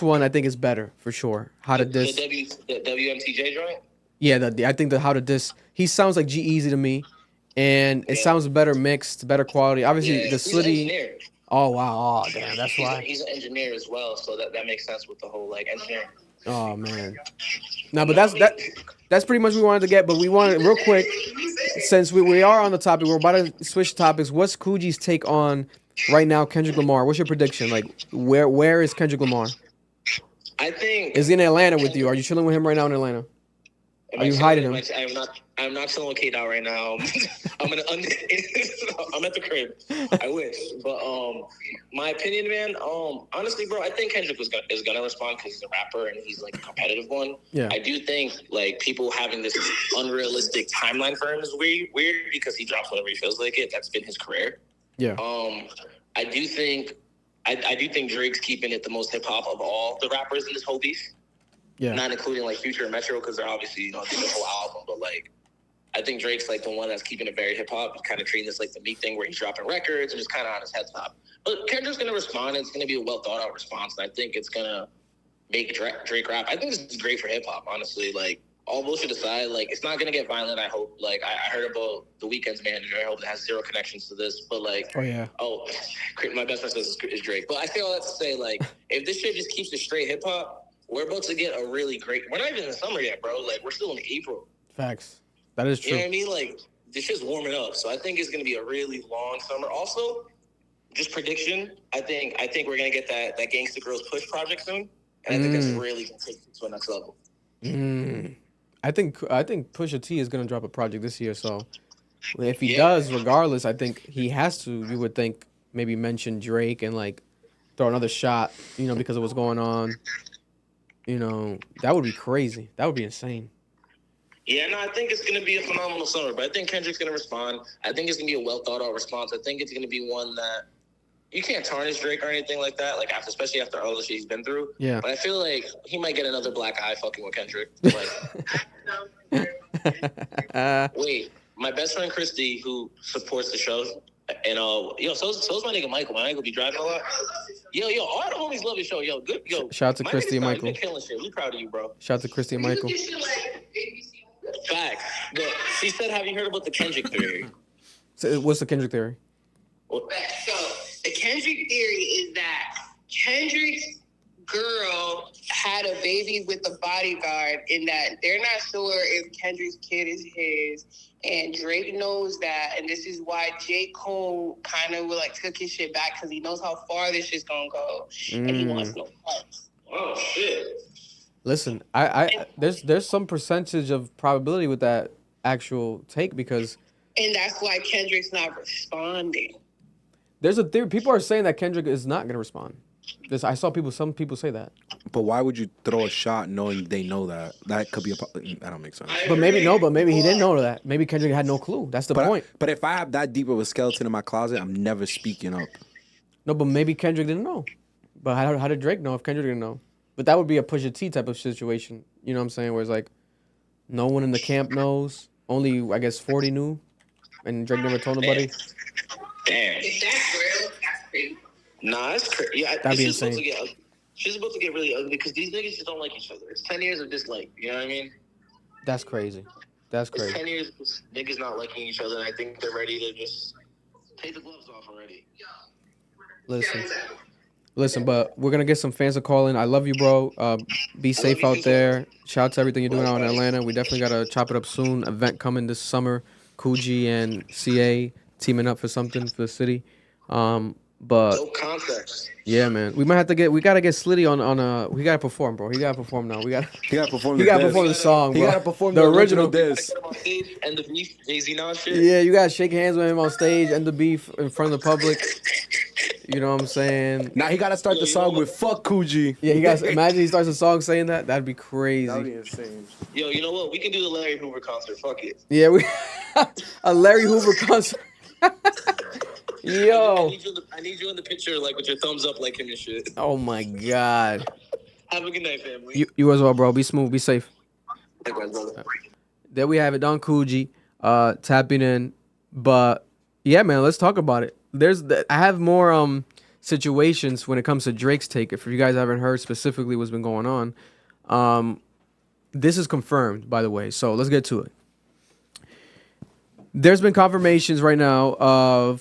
one I think is better for sure. How to Diss. The WMTJ joint? Yeah, I think the How to Diss. He sounds like G-Eazy to me, and it sounds better mixed, better quality. Obviously, the Slitty. Oh wow! Oh damn, that's why. He's an engineer as well, so that makes sense with the whole like engineering. Oh man. No, but that's pretty much what we wanted to get. But we wanted real quick, since we are on the topic, we're about to switch topics. What's Koogi's take on right now Kendrick Lamar? What's your prediction? Like, where is Kendrick Lamar? I think is he in Atlanta with you? Are you chilling with him right now in Atlanta? Are you hiding him? I'm not chilling with K Dot right now. I'm at the crib. I wish, but my opinion, man. Honestly, bro, I think Kendrick is gonna respond because he's a rapper and he's like a competitive one. Yeah. I do think like people having this unrealistic timeline for him is weird because he drops whenever he feels like it. That's been his career. Yeah. I do think Drake's keeping it the most hip hop of all the rappers in this whole beef. Yeah. Not including like Future and Metro because they're obviously doing the whole album, but like I think Drake's like the one that's keeping it very hip hop, kind of treating this like the Meek thing where he's dropping records and just kind of on his head top. But Kendrick's gonna respond. It's gonna be a well thought out response, and I think it's gonna make Drake rap. I think this is great for hip hop, honestly. Like all bullshit aside, like it's not gonna get violent. I hope. Like I heard about the Weeknd's manager. I hope it has zero connections to this. But like, my best friend says is Drake. But I say all that to say, like, if this shit just keeps it straight hip hop, we're about to get a really great. We're not even in the summer yet, bro. Like we're still in April. Facts. That is true. You know what I mean? Like this shit's warming up, so I think it's gonna be a really long summer. Also, just prediction. I think we're gonna get that Gangsta Girls Push project soon, and I think that's really gonna take it to the next level. I think Pusha T is gonna drop a project this year. So if he does, regardless, I think he has to. You would think maybe mention Drake and like throw another shot, because of what's going on. That would be crazy. That would be insane. Yeah, no, I think it's going to be a phenomenal summer, but I think Kendrick's going to respond. I think it's going to be a well-thought-out response. I think it's going to be one that you can't tarnish Drake or anything like that, like especially after all the shit he's been through. Yeah. But I feel like he might get another black eye fucking with Kendrick. Like, wait, my best friend Christy, who supports the show, and so's my nigga Michael. My nigga be driving a lot. Yo, all the homies love the show. Yo, good. Yo, shout out to Christy and Michael. You've been killing shit. We proud of you, bro. Shout out to Christy and Michael. Facts. She said, "Have you heard about the Kendrick theory?" So what's the Kendrick theory? So the Kendrick theory is that Kendrick's girl had a baby with a bodyguard, and that they're not sure if Kendrick's kid is his, and Drake knows that, and this is why J. Cole kind of took his shit back because he knows how far this shit's gonna go, and he wants no parts. Oh shit. Listen, I there's some percentage of probability with that actual take because, and that's why Kendrick's not responding. There's a theory. People are saying that Kendrick is not gonna respond. I saw some people say that. But why would you throw a shot knowing they know that? That could be that don't make sense. But maybe he didn't know that. Maybe Kendrick had no clue. That's the point. But if I have that deep of a skeleton in my closet, I'm never speaking up. No, but maybe Kendrick didn't know. But how did Drake know if Kendrick didn't know? But that would be a Pusha T type of situation. You know what I'm saying? Where it's like, no one in the camp knows. Only, I guess, 40 knew. And Drake never told nobody. Damn. If that's real, that's crazy. Nah, that's crazy. Yeah, that'd be insane. She's about to get really ugly because these niggas just don't like each other. It's 10 years of dislike. You know what I mean? That's crazy. That's crazy. It's 10 years of niggas not liking each other, and I think they're ready to just take the gloves off already. Listen, but we're going to get some fans to call in. I love you, bro. Be safe out there. Shout out to everything you're doing out in Atlanta. We definitely got to chop it up soon. Event coming this summer. Koogi and CA teaming up for something for the city. But no context. Yeah, man. We gotta get Slitty on we gotta perform, bro. He gotta perform now. He gotta perform the song, bro. He gotta perform the original diss. And the beef, Jay-Z now shit. Yeah, you gotta shake hands with him on stage, end the beef in front of the public. You know what I'm saying? Now he gotta start the song with "Fuck Koogi." Yeah, you guys imagine he starts a song saying that. That'd be crazy. That'd be insane. Yo, you know what? We can do the Larry Hoover concert. Fuck it. Yeah, a Larry Hoover concert. Yo, I need you in the picture, like with your thumbs up, like him and shit. Oh my God. Have a good night, family. You as well, bro. Be smooth. Be safe. Likewise, brother. There we have it. Don Koogi, tapping in. But yeah, man, let's talk about it. I have more situations when it comes to Drake's take. If you guys haven't heard specifically what's been going on, this is confirmed, by the way. So let's get to it. There's been confirmations right now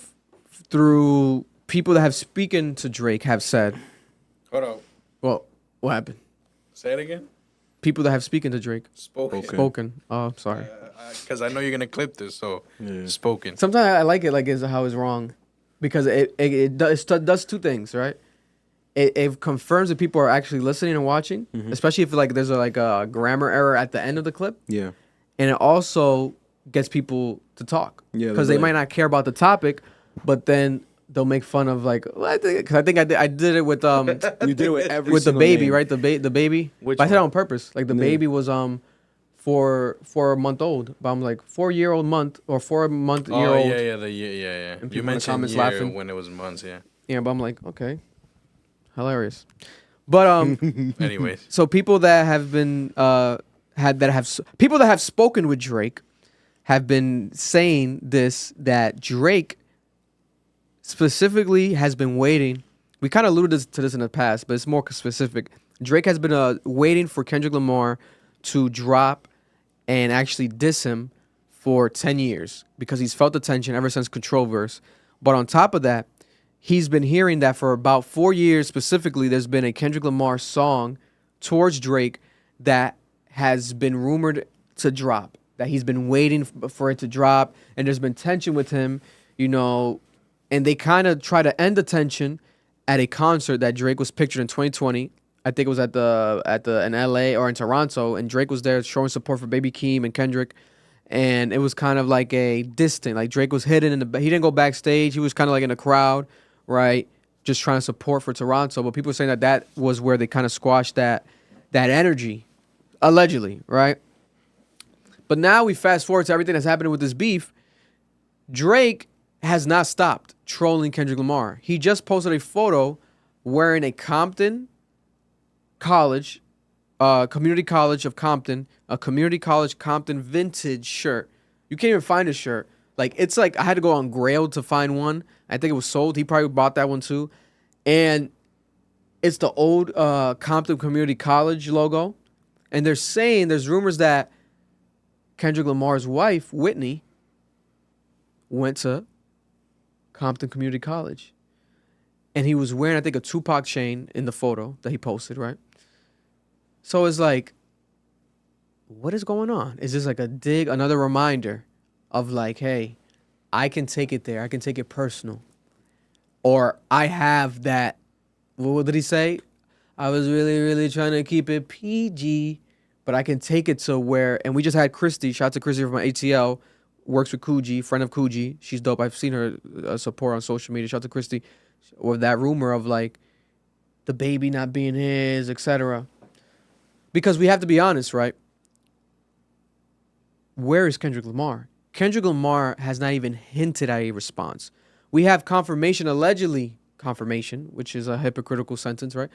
through people that have spoken to Drake have said. Hold on. Well, what happened? Say it again. People that have spoken to Drake. Spoken. Oh, sorry. Because I know you're gonna clip this, so spoken. Sometimes I like it like how it's wrong, because it does two things, right? It confirms that people are actually listening and watching, especially if there's a grammar error at the end of the clip. Yeah. And it also gets people to talk. Yeah. Because they might not care about the topic, but then they'll make fun of because I think I did it with you did it with every with the baby name. Right, the baby. But I said it on purpose. Like the baby was 4-month-old, but I'm like 4-year-old month or 4-month-year-old. Yeah. And You mentioned comments year laughing when it was months, yeah. Yeah, but I'm like, okay, hilarious. But anyways, so people that have been people that have spoken with Drake have been saying that Drake specifically has been waiting. We kind of alluded to this in the past, but it's more specific. Drake has been waiting for Kendrick Lamar to drop and actually diss him for 10 years because he's felt the tension ever since Controlverse. But on top of that, he's been hearing that for about 4 years specifically, there's been a Kendrick Lamar song towards Drake that has been rumored to drop, that he's been waiting for it to drop, and there's been tension with him, and they kind of try to end the tension at a concert that Drake was pictured in 2020. I think it was at the in LA or in Toronto, and Drake was there showing support for Baby Keem and Kendrick, and it was kind of like a distant, like Drake was hidden in the, he didn't go backstage, he was kind of like in the crowd, right, just trying to support for Toronto. But people are saying that was where they kind of squashed that energy, allegedly, right? But now we fast forward to everything that's happening with this beef. Drake has not stopped trolling Kendrick Lamar. He just posted a photo wearing a Compton College, Community College of Compton, a Community College Compton vintage shirt. You can't even find a shirt. Like, it's like I had to go on Grail to find one. I think it was sold. He probably bought that one too. And it's the old Compton Community College logo. And they're saying, there's rumors that Kendrick Lamar's wife, Whitney, went to Compton Community College. And he was wearing, I think, a Tupac chain in the photo that he posted, right? So it's like, what is going on? Is this like a dig, another reminder of like, hey, I can take it there. I can take it personal. Or I have that, what did he say? I was really, really trying to keep it PG, but I can take it to where, and we just had Christy, shout out to Christy from ATL, works with Koogi, friend of Koogi. She's dope. I've seen her support on social media. Shout out to Christy. With that rumor of like the baby not being his, etc. Because we have to be honest, right? Where is Kendrick Lamar? Kendrick Lamar has not even hinted at a response. We have confirmation, allegedly confirmation, which is a hypocritical sentence, right?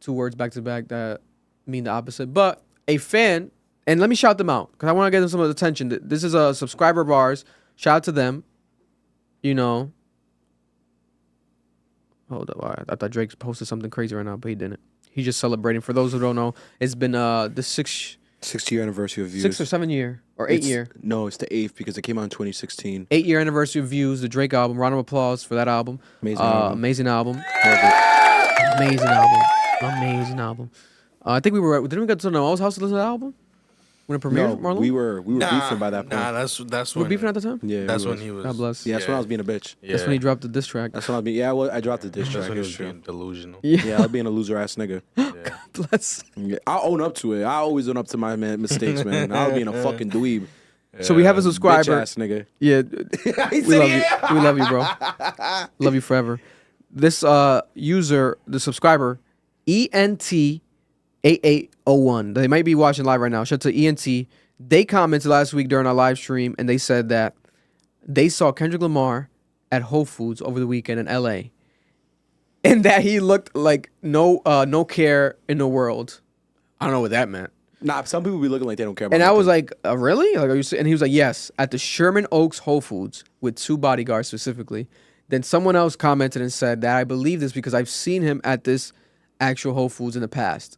2 words back to back that mean the opposite. But a fan, and let me shout them out because I want to get them some attention. This is a subscriber of ours. Shout out to them. You know. Hold up. I thought Drake posted something crazy right now, but he didn't. He's just celebrating. For those who don't know, it's been the 6th year anniversary of Views. 6th or 7th year or 8th year. No, it's the 8th because it came out in 2016. 8-year anniversary of Views, the Drake album. Round of applause for that album. Amazing album. Amazing album. Love it. Amazing album. I think didn't we go to Noel's house to listen to the album when it premiered? No, Marlon? we were beefing by that point. Nah, that's We when were beefing at the time. Yeah, that's when he was. God bless. Yeah, that's when I was being a bitch. Yeah. That's when he dropped the diss track. That's when I was being. Yeah, well, I dropped the diss track. That's when It he was was true. being delusional. Yeah, I was being a loser ass nigga. Yeah. Bless. Yeah, I own up to it. I always own up to my mistakes, man. I was being a fucking dweeb. So we have a subscriber. Bitch ass nigga. Yeah, He we said, love yeah. you. We love you, bro. Love you forever. This user, the subscriber, ENT8801. They might be watching live right now. Shout out to ENT. They commented last week during our live stream, and they said that they saw Kendrick Lamar at Whole Foods over the weekend in LA, and that he looked like no care in the world. I don't know what that meant. Nah, some people be looking like they don't care about And I nothing. was like, really? Like, are you? And he was like, yes, at the Sherman Oaks Whole Foods with 2 bodyguards specifically. Then someone else commented and said that I believe this because I've seen him at this actual Whole Foods in the past.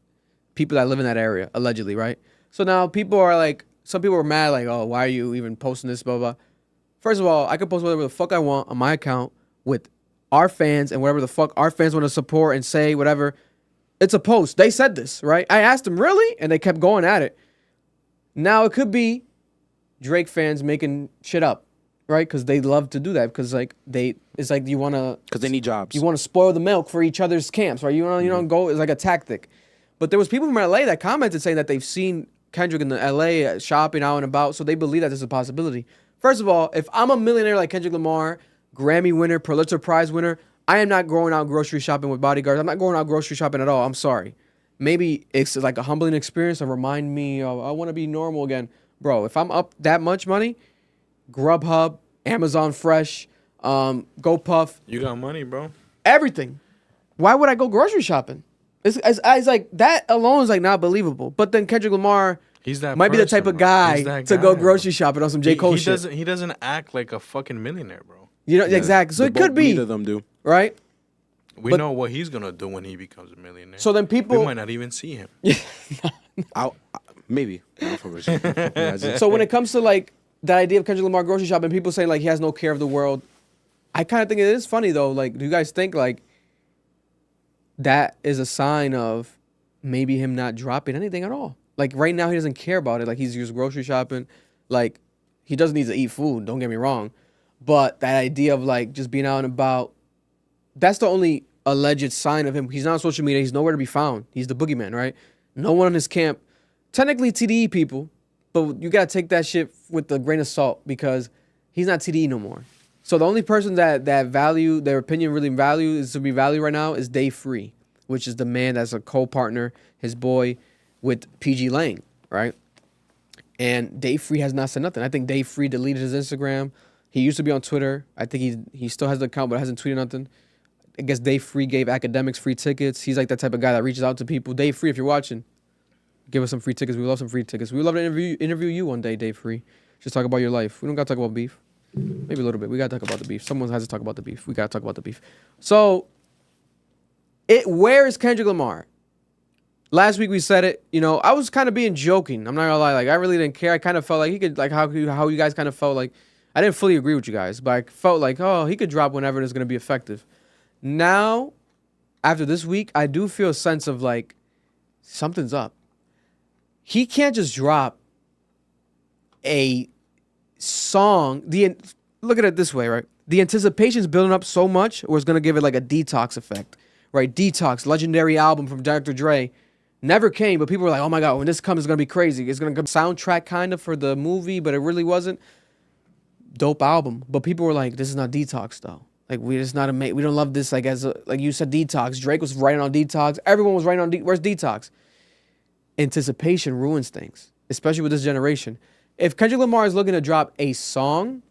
People that live in that area, allegedly, right? So now people are like, some people are mad, like, oh, why are you even posting this, blah, blah. First of all, I can post whatever the fuck I want on my account with our fans and whatever the fuck our fans want to support and say, whatever. It's a post. They said this, right? I asked them, really? And they kept going at it. Now it could be Drake fans making shit up, right? Because they love to do that. Because like it's like you want to, because they need jobs. you want to spoil the milk for each other's camps, right? You don't go. It's like a tactic. But there was people from LA that commented saying that they've seen Kendrick in the LA shopping out and about, so they believe that this is a possibility. First of all, if I'm a millionaire like Kendrick Lamar, Grammy winner, Pulitzer Prize winner, I am not going out grocery shopping with bodyguards. I'm not going out grocery shopping at all. I'm sorry. Maybe it's like a humbling experience to remind me, oh, I want to be normal again. Bro, if I'm up that much money, Grubhub, Amazon Fresh, GoPuff. You got money, bro. Everything. Why would I go grocery shopping? It's like that alone is like not believable. But then Kendrick Lamar might be the type of guy to go grocery shopping on some J. Cole shit. He doesn't act like a fucking millionaire, bro. You know, exactly. So it could be. Neither of them do. Right? We know what he's gonna do when he becomes a millionaire. So then people we might not even see him. Maybe. So when it comes to like that idea of Kendrick Lamar grocery shopping, people say like he has no care of the world. I kind of think it is funny though. Like, do you guys think like that is a sign of maybe him not dropping anything at all? Like right now he doesn't care about it. Like he's just grocery shopping. Like he doesn't need to eat food. Don't get me wrong. But that idea of like just being out and about, that's the only alleged sign of him. He's not on social media. He's nowhere to be found. He's the boogeyman, right? No one in his camp. Technically TDE people, but you got to take that shit with a grain of salt because he's not TDE no more. So the only person that value, their opinion really is to be valued right now is Dave Free, which is the man that's a co-partner, his boy, with PG Lang, right? And Dave Free has not said nothing. I think Dave Free deleted his Instagram. He used to be on Twitter. I think he still has the account, but hasn't tweeted nothing. I guess Dave Free gave academics free tickets. He's like that type of guy that reaches out to people. Dave Free, if you're watching, give us some free tickets. We love some free tickets. We would love to interview you one day, Dave Free. Just talk about your life. We don't got to talk about beef. Maybe a little bit. We got to talk about the beef. Someone has to talk about the beef. We got to talk about the beef. So, where is Kendrick Lamar? Last week we said it. You know, I was kind of being joking. I'm not gonna lie. Like, I really didn't care. I kind of felt like he could, like, how you guys kind of felt like. I didn't fully agree with you guys, but I felt like, oh, he could drop whenever it's gonna be effective. Now, after this week, I do feel a sense of like something's up. He can't just drop a song. Look at it this way, right? The anticipation's building up so much, or it's gonna give it like a detox effect, right? Detox, legendary album from Dr. Dre, never came, but people were like, "Oh my god, when this comes, it's gonna be crazy." It's gonna come soundtrack kind of for the movie, but it really wasn't. Dope album, but people were like, "This is not Detox though. Like, we don't love this. Like like you said, Detox. Drake was writing on Detox. Everyone was writing on where's Detox? Anticipation ruins things, especially with this generation. If Kendrick Lamar is looking to drop a song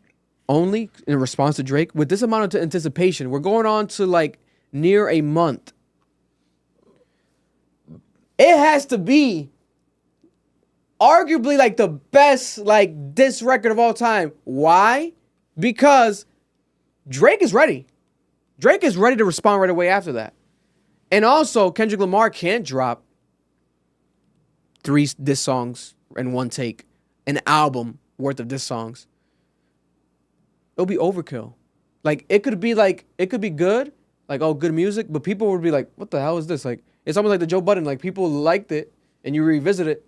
only in response to Drake, with this amount of anticipation, we're going on to like near a month. It has to be arguably like the best like diss record of all time. Why? Because Drake is ready. Drake is ready to respond right away after that. And also, Kendrick Lamar can't drop 3 diss songs in one take, an album worth of diss songs. It'll be overkill. Like, it could be good, like, oh, good music, but people would be like, what the hell is this? Like, it's almost like the Joe Budden, like, people liked it, and you revisit it,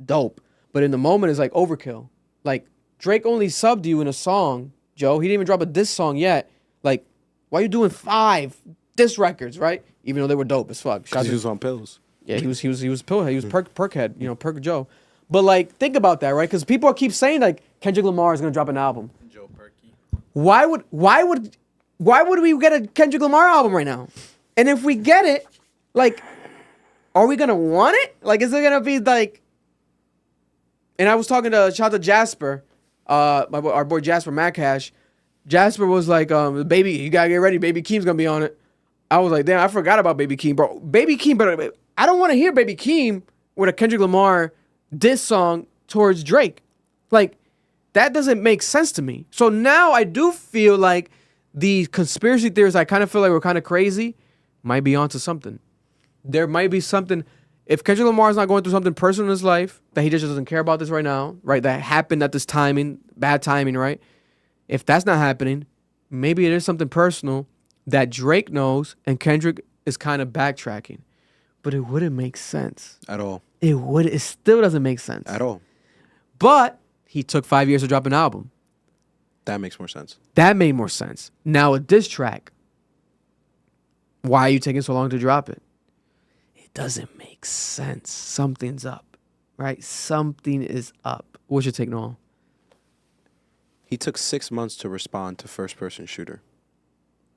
dope. But in the moment, it's like overkill. Like, Drake only subbed you in a song, Joe. He didn't even drop a diss song yet. Like, why are you doing 5 diss records, right? Even though they were dope as fuck. Because he was on pills. Yeah, he was pillhead. He was perkhead, you know, Perk Joe. But like, think about that, right? Because people keep saying like Kendrick Lamar is gonna drop an album. Joe Perky. Why would we get a Kendrick Lamar album right now? And if we get it, like, are we gonna want it? Like, is it gonna be like? And I was talking to shout out to Jasper, our boy Jasper Maccash. Jasper was like, baby, you gotta get ready. Baby Keem's gonna be on it. I was like, damn, I forgot about Baby Keem, bro. Baby Keem, but I don't want to hear Baby Keem with a Kendrick Lamar diss song towards Drake. Like, that doesn't make sense to me. So now I do feel like the conspiracy theorists, I kind of feel like we're kind of crazy, might be onto something. There might be something. If Kendrick Lamar is not going through something personal in his life, that he just doesn't care about this right now, right? That happened at this timing, bad timing, right? If that's not happening, maybe it is something personal that Drake knows and Kendrick is kind of backtracking. But it wouldn't make sense. At all. It still doesn't make sense. At all. But he took 5 years to drop an album. That makes more sense. That made more sense. Now a diss track. Why are you taking so long to drop it? It doesn't make sense. Something's up, right? Something is up. What's your take, Noel? He took 6 months to respond to first-person shooter.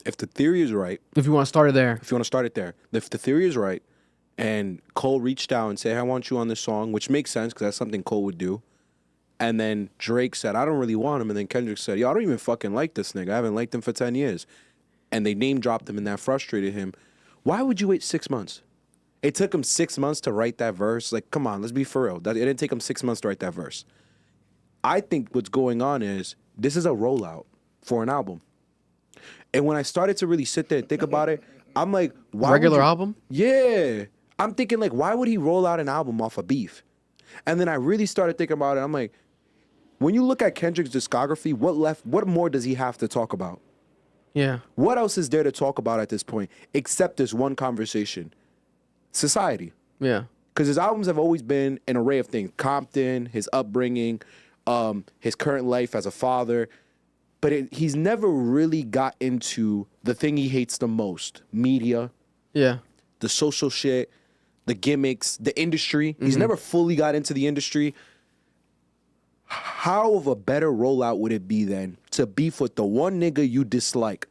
If the theory is right... If you want to start it there. If you want to start it there. If the theory is right, and Cole reached out and said, hey, I want you on this song, which makes sense because that's something Cole would do. And then Drake said, I don't really want him. And then Kendrick said, yo, I don't even fucking like this nigga. I haven't liked him for 10 years. And they name-dropped him and that frustrated him. Why would you wait 6 months? It took him 6 months to write that verse. Like, come on, let's be for real. It didn't take him 6 months to write that verse. I think what's going on is this is a rollout for an album. And when I started to really sit there and think about it, I'm like, why regular album? Yeah. I'm thinking like, why would he roll out an album off of beef? And then I really started thinking about it. I'm like, when you look at Kendrick's discography, what more does he have to talk about? Yeah. What else is there to talk about at this point except this one conversation? Society. Yeah. Because his albums have always been an array of things. Compton, his upbringing, his current life as a father. but he's never really got into the thing he hates the most: media, Yeah. the social shit, the gimmicks, the industry. He's never fully got into the industry. How of a better rollout would it be then to beef with the one nigga you dislike,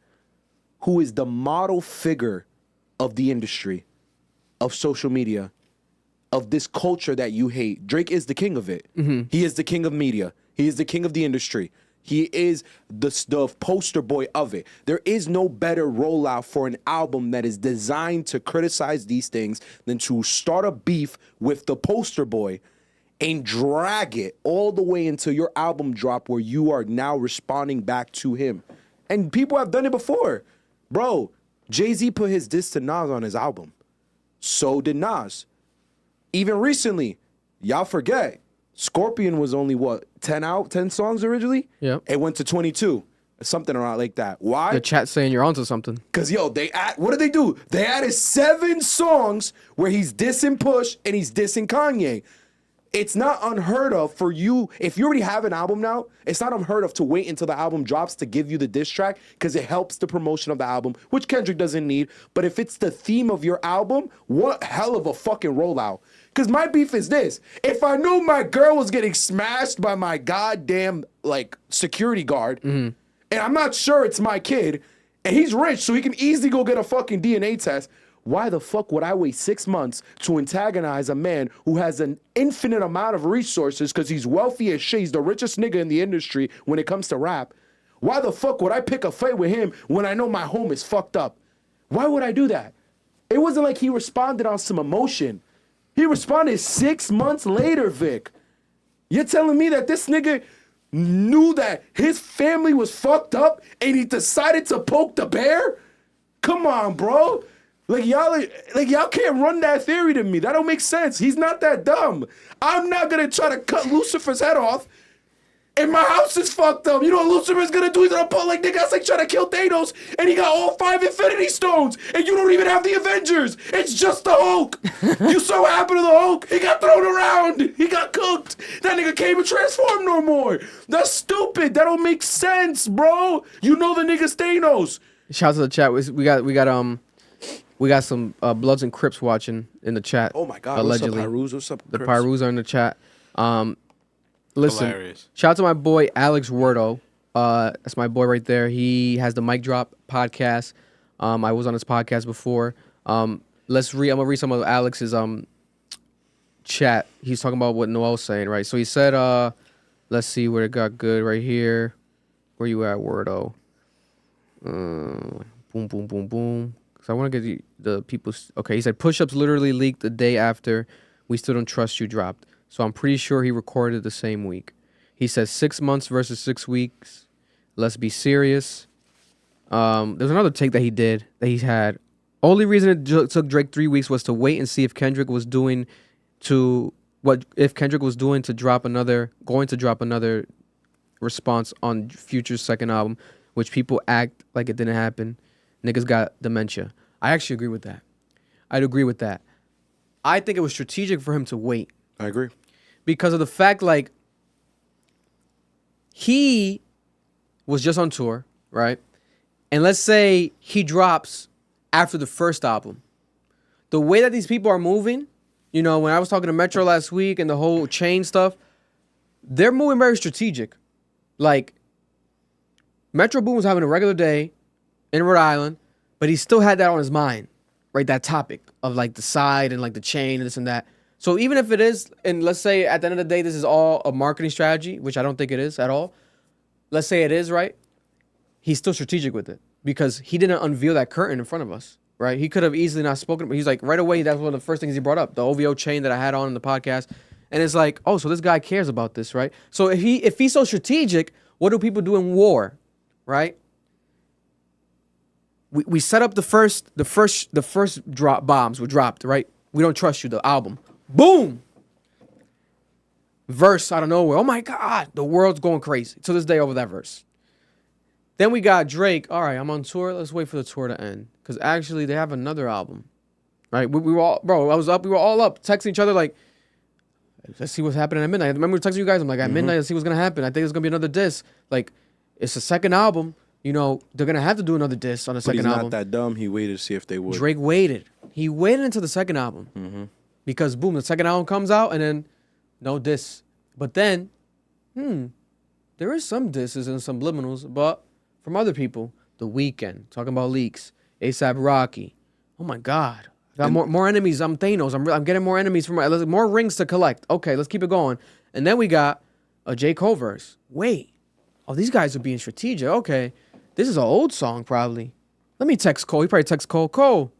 who is the model figure of the industry, of social media, of this culture that you hate? Drake is the king of it. He is the king of media. He is the king of the industry. He is the poster boy of it. There is no better rollout for an album that is designed to criticize these things than to start a beef with the poster boy and drag it all the way into your album drop where you are now responding back to him. And people have done it before. Bro, Jay-Z put his diss to Nas on his album. So did Nas. Even recently, y'all forget, Scorpion was only, 10 songs originally? Yeah. It went to 22. Something around like that. Why? The chat saying you're onto something. Because, what did they do? They added 7 songs where he's dissing Push and he's dissing Kanye. It's not unheard of for you, if you already have an album now, it's not unheard of to wait until the album drops to give you the diss track because it helps the promotion of the album, which Kendrick doesn't need. But if it's the theme of your album, what hell of a fucking rollout. Because my beef is this. If I knew my girl was getting smashed by my goddamn, security guard, and I'm not sure it's my kid, and he's rich, so he can easily go get a fucking DNA test, why the fuck would I wait 6 months to antagonize a man who has an infinite amount of resources because he's wealthy as shit? He's the richest nigga in the industry when it comes to rap. Why the fuck would I pick a fight with him when I know my home is fucked up? Why would I do that? It wasn't like he responded on some emotion. He responded 6 months later, Vic. You're telling me that this nigga knew that his family was fucked up and he decided to poke the bear? Come on, bro. Y'all can't run that theory to me. That don't make sense. He's not that dumb. I'm not gonna try to cut Lucifer's head off, and my house is fucked up. You know what Lucifer's gonna do? He's gonna pull nigga, that's like trying to kill Thanos, and he got all 5 Infinity Stones, and you don't even have the Avengers. It's just the Hulk. You saw what happened to the Hulk? He got thrown around. He got cooked. That nigga can't even transform no more. That's stupid. That don't make sense, bro. You know the nigga's Thanos. Shout out to the chat. We got some Bloods and Crips watching in the chat. Oh my God! Allegedly. What's up, Pyrus? What's up, The Crips? Pyrus are in the chat. Listen, Hilarious. shout out to my boy Alex Werdo. That's my boy right there. He has the Mic Drop podcast. I was on his podcast before. I'm gonna read some of Alex's chat. He's talking about what Noel's saying, right? So he said, let's see where it got good right here. Where you at, Werdo? Boom, boom, boom, boom. So I want to get the people's... Okay, he said, push-ups literally leaked the day after We Still Don't Trust You dropped. So I'm pretty sure he recorded the same week. He says 6 months versus 6 weeks. Let's be serious. There's another take that he did, that he had. Only reason it took Drake 3 weeks was to wait and see if Kendrick was doing to drop another response on Future's second album, which people act like it didn't happen. Niggas got dementia. I actually agree with that. I'd agree with that. I think it was strategic for him to wait. I agree. Because of the fact, he was just on tour, right? And let's say he drops after the first album. The way that these people are moving, when I was talking to Metro last week and the whole chain stuff, they're moving very strategic. Metro Boom was having a regular day in Rhode Island, but he still had that on his mind, right? That topic of the side and the chain and this and that. So even if it is, and let's say at the end of the day, this is all a marketing strategy, which I don't think it is at all. Let's say it is, right? He's still strategic with it because he didn't unveil that curtain in front of us, right? He could have easily not spoken, but he's right away, that's one of the first things he brought up, the OVO chain that I had on in the podcast. And it's oh, so this guy cares about this, right? So if he's so strategic, what do people do in war, right? We set up the first drop bombs were dropped, right? We Don't Trust You, the album. Boom! Verse out of nowhere. Oh my God, the world's going crazy to this day over that verse. Then we got Drake. All right, I'm on tour. Let's wait for the tour to end. Because actually, they have another album, right? We were all, bro, I was up. We were all up texting each other let's see what's happening at midnight. I remember texting you guys. I'm at midnight, let's see what's going to happen. I think there's going to be another diss. It's the second album. You know, they're gonna have to do another diss on the But second he's album. not that dumb. He waited to see if they would. Drake waited. He waited until the second album because boom, the second album comes out and then no diss. But then, there is some disses and some subliminals, but from other people. The Weeknd talking about leaks. A$AP Rocky. Oh my God, I got more enemies. I'm Thanos. I'm getting more enemies from more rings to collect. Okay, let's keep it going. And then we got a J. Cole verse. Wait, these guys are being strategic. Okay, this is an old song probably. Let me text Cole. He probably texts Cole. Cole,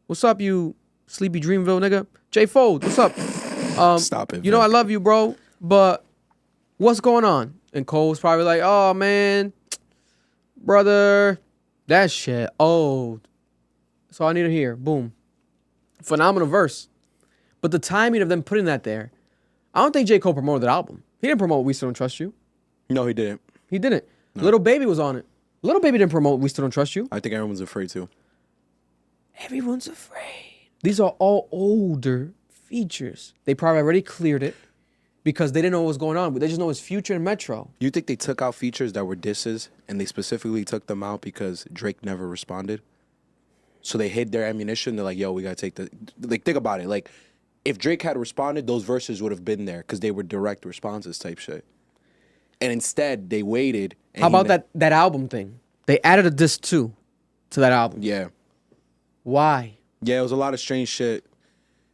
what's up, you sleepy Dreamville nigga? J. Fold, what's up? Stop it. You know I love you, bro, but what's going on? And Cole's probably like, oh man, brother, that shit old. That's all I need to hear. Boom. Phenomenal verse. But the timing of them putting that there, I don't think J. Cole promoted that album. He didn't promote We Still Don't Trust You. No, he didn't. He didn't. No. Little Baby was on it. Little Baby didn't promote We Still Don't Trust You. I think everyone's afraid to. Everyone's afraid. These are all older features. They probably already cleared it because they didn't know what was going on. But they just know it's Future and Metro. You think they took out features that were disses and they specifically took them out because Drake never responded? So they hid their ammunition. They're like, yo, we got to take the... Like, think about it. Like, if Drake had responded, those verses would have been there because they were direct responses type shit. And instead, they waited. And how about that album thing? They added a disc too to that album. Yeah. Why? Yeah, it was a lot of strange shit.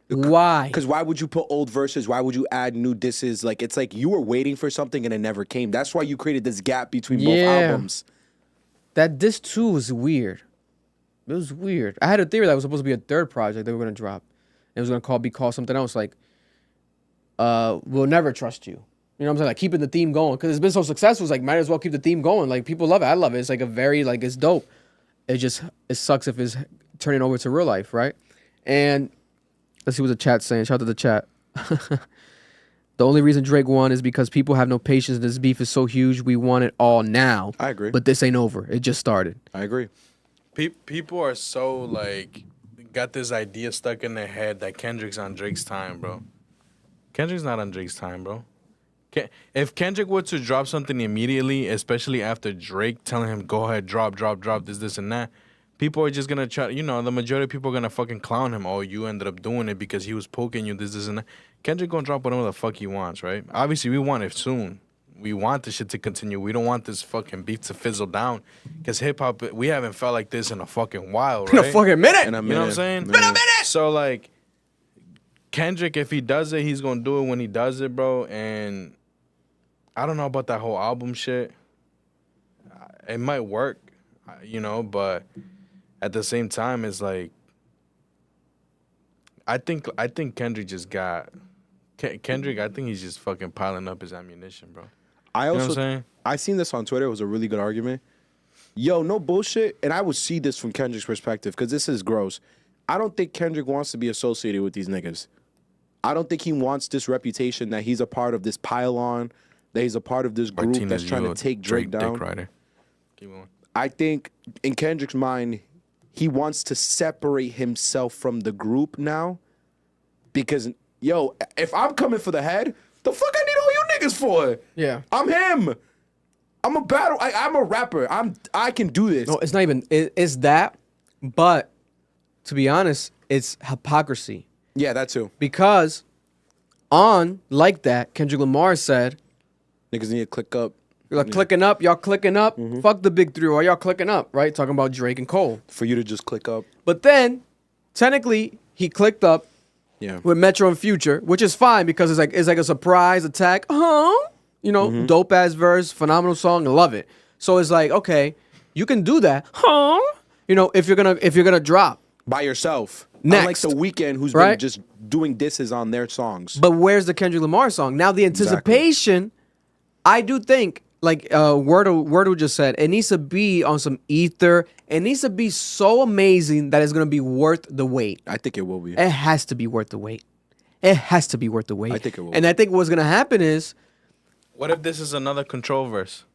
Why? Because why would you put old verses? Why would you add new disses? Like, it's like you were waiting for something and it never came. That's why you created this gap between both albums. That disc 2 was weird. It was weird. I had a theory that was supposed to be a third project they were going to drop. It was going to be called something else, like, We'll Never Trust You. You know what I'm saying? Like, keeping the theme going. Because it's been so successful, it's like, might as well keep the theme going. Like, people love it. I love it. It's like a very, like, it's dope. It sucks if it's turning over to real life, right? And let's see what the chat's saying. Shout out to the chat. The only reason Drake won is because people have no patience. This beef is so huge. We want it all now. I agree. But this ain't over. It just started. I agree. People are so, like, got this idea stuck in their head that Kendrick's on Drake's time, bro. Kendrick's not on Drake's time, bro. If Kendrick were to drop something immediately, especially after Drake telling him, go ahead, drop this, and that, people are just going to try, you know, the majority of people are going to fucking clown him. Oh, you ended up doing it because he was poking you, this, and that. Kendrick going to drop whatever the fuck he wants, right? Obviously, we want it soon. We want this shit to continue. We don't want this fucking beef to fizzle down. Because hip-hop, we haven't felt like this in a fucking while, right? In a fucking minute. You know what I'm saying? Been a minute. So, like, Kendrick, if he does it, he's going to do it when he does it, bro. And I don't know about that whole album shit. It might work, you know, but at the same time, it's like, I think Kendrick just got... Kendrick, I think he's just fucking piling up his ammunition, bro. I You know also, what I'm saying? I seen this on Twitter. It was a really good argument. Yo, no bullshit. And I would see this from Kendrick's perspective because this is gross. I don't think Kendrick wants to be associated with these niggas. I don't think he wants this reputation that he's a part of this pile-on, that he's a part of this group Martinez, that's trying to take Drake down. Dick Rider. Keep going. I think in Kendrick's mind, he wants to separate himself from the group now because, yo, if I'm coming for the head, the fuck I need all you niggas for? Yeah. I'm him. I'm a battle. I'm a rapper. I can do this. No, it's not even. It's that, but to be honest, it's hypocrisy. Yeah, that too. Because like that, Kendrick Lamar said, Niggas need to click up. you're like clicking up, y'all clicking up. Fuck the big three, or y'all clicking up, right? Talking about Drake and Cole. For you to just click up. But then, technically, he clicked up Yeah. with Metro and Future, which is fine because it's like a surprise attack. You know, dope ass verse, phenomenal song, love it. So it's like, okay, you can do that. You know, if you're gonna drop. By yourself. Next. Unlike The Weeknd, who's Right? been just doing disses on their songs. But where's the Kendrick Lamar song? Now the anticipation, I do think, like Wordle just said, it needs to be on some ether. It needs to be so amazing that it's gonna be worth the wait. I think it will be. It has to be worth the wait. It has to be worth the wait. I think it will. And I think what's gonna happen is, What if this is another control verse?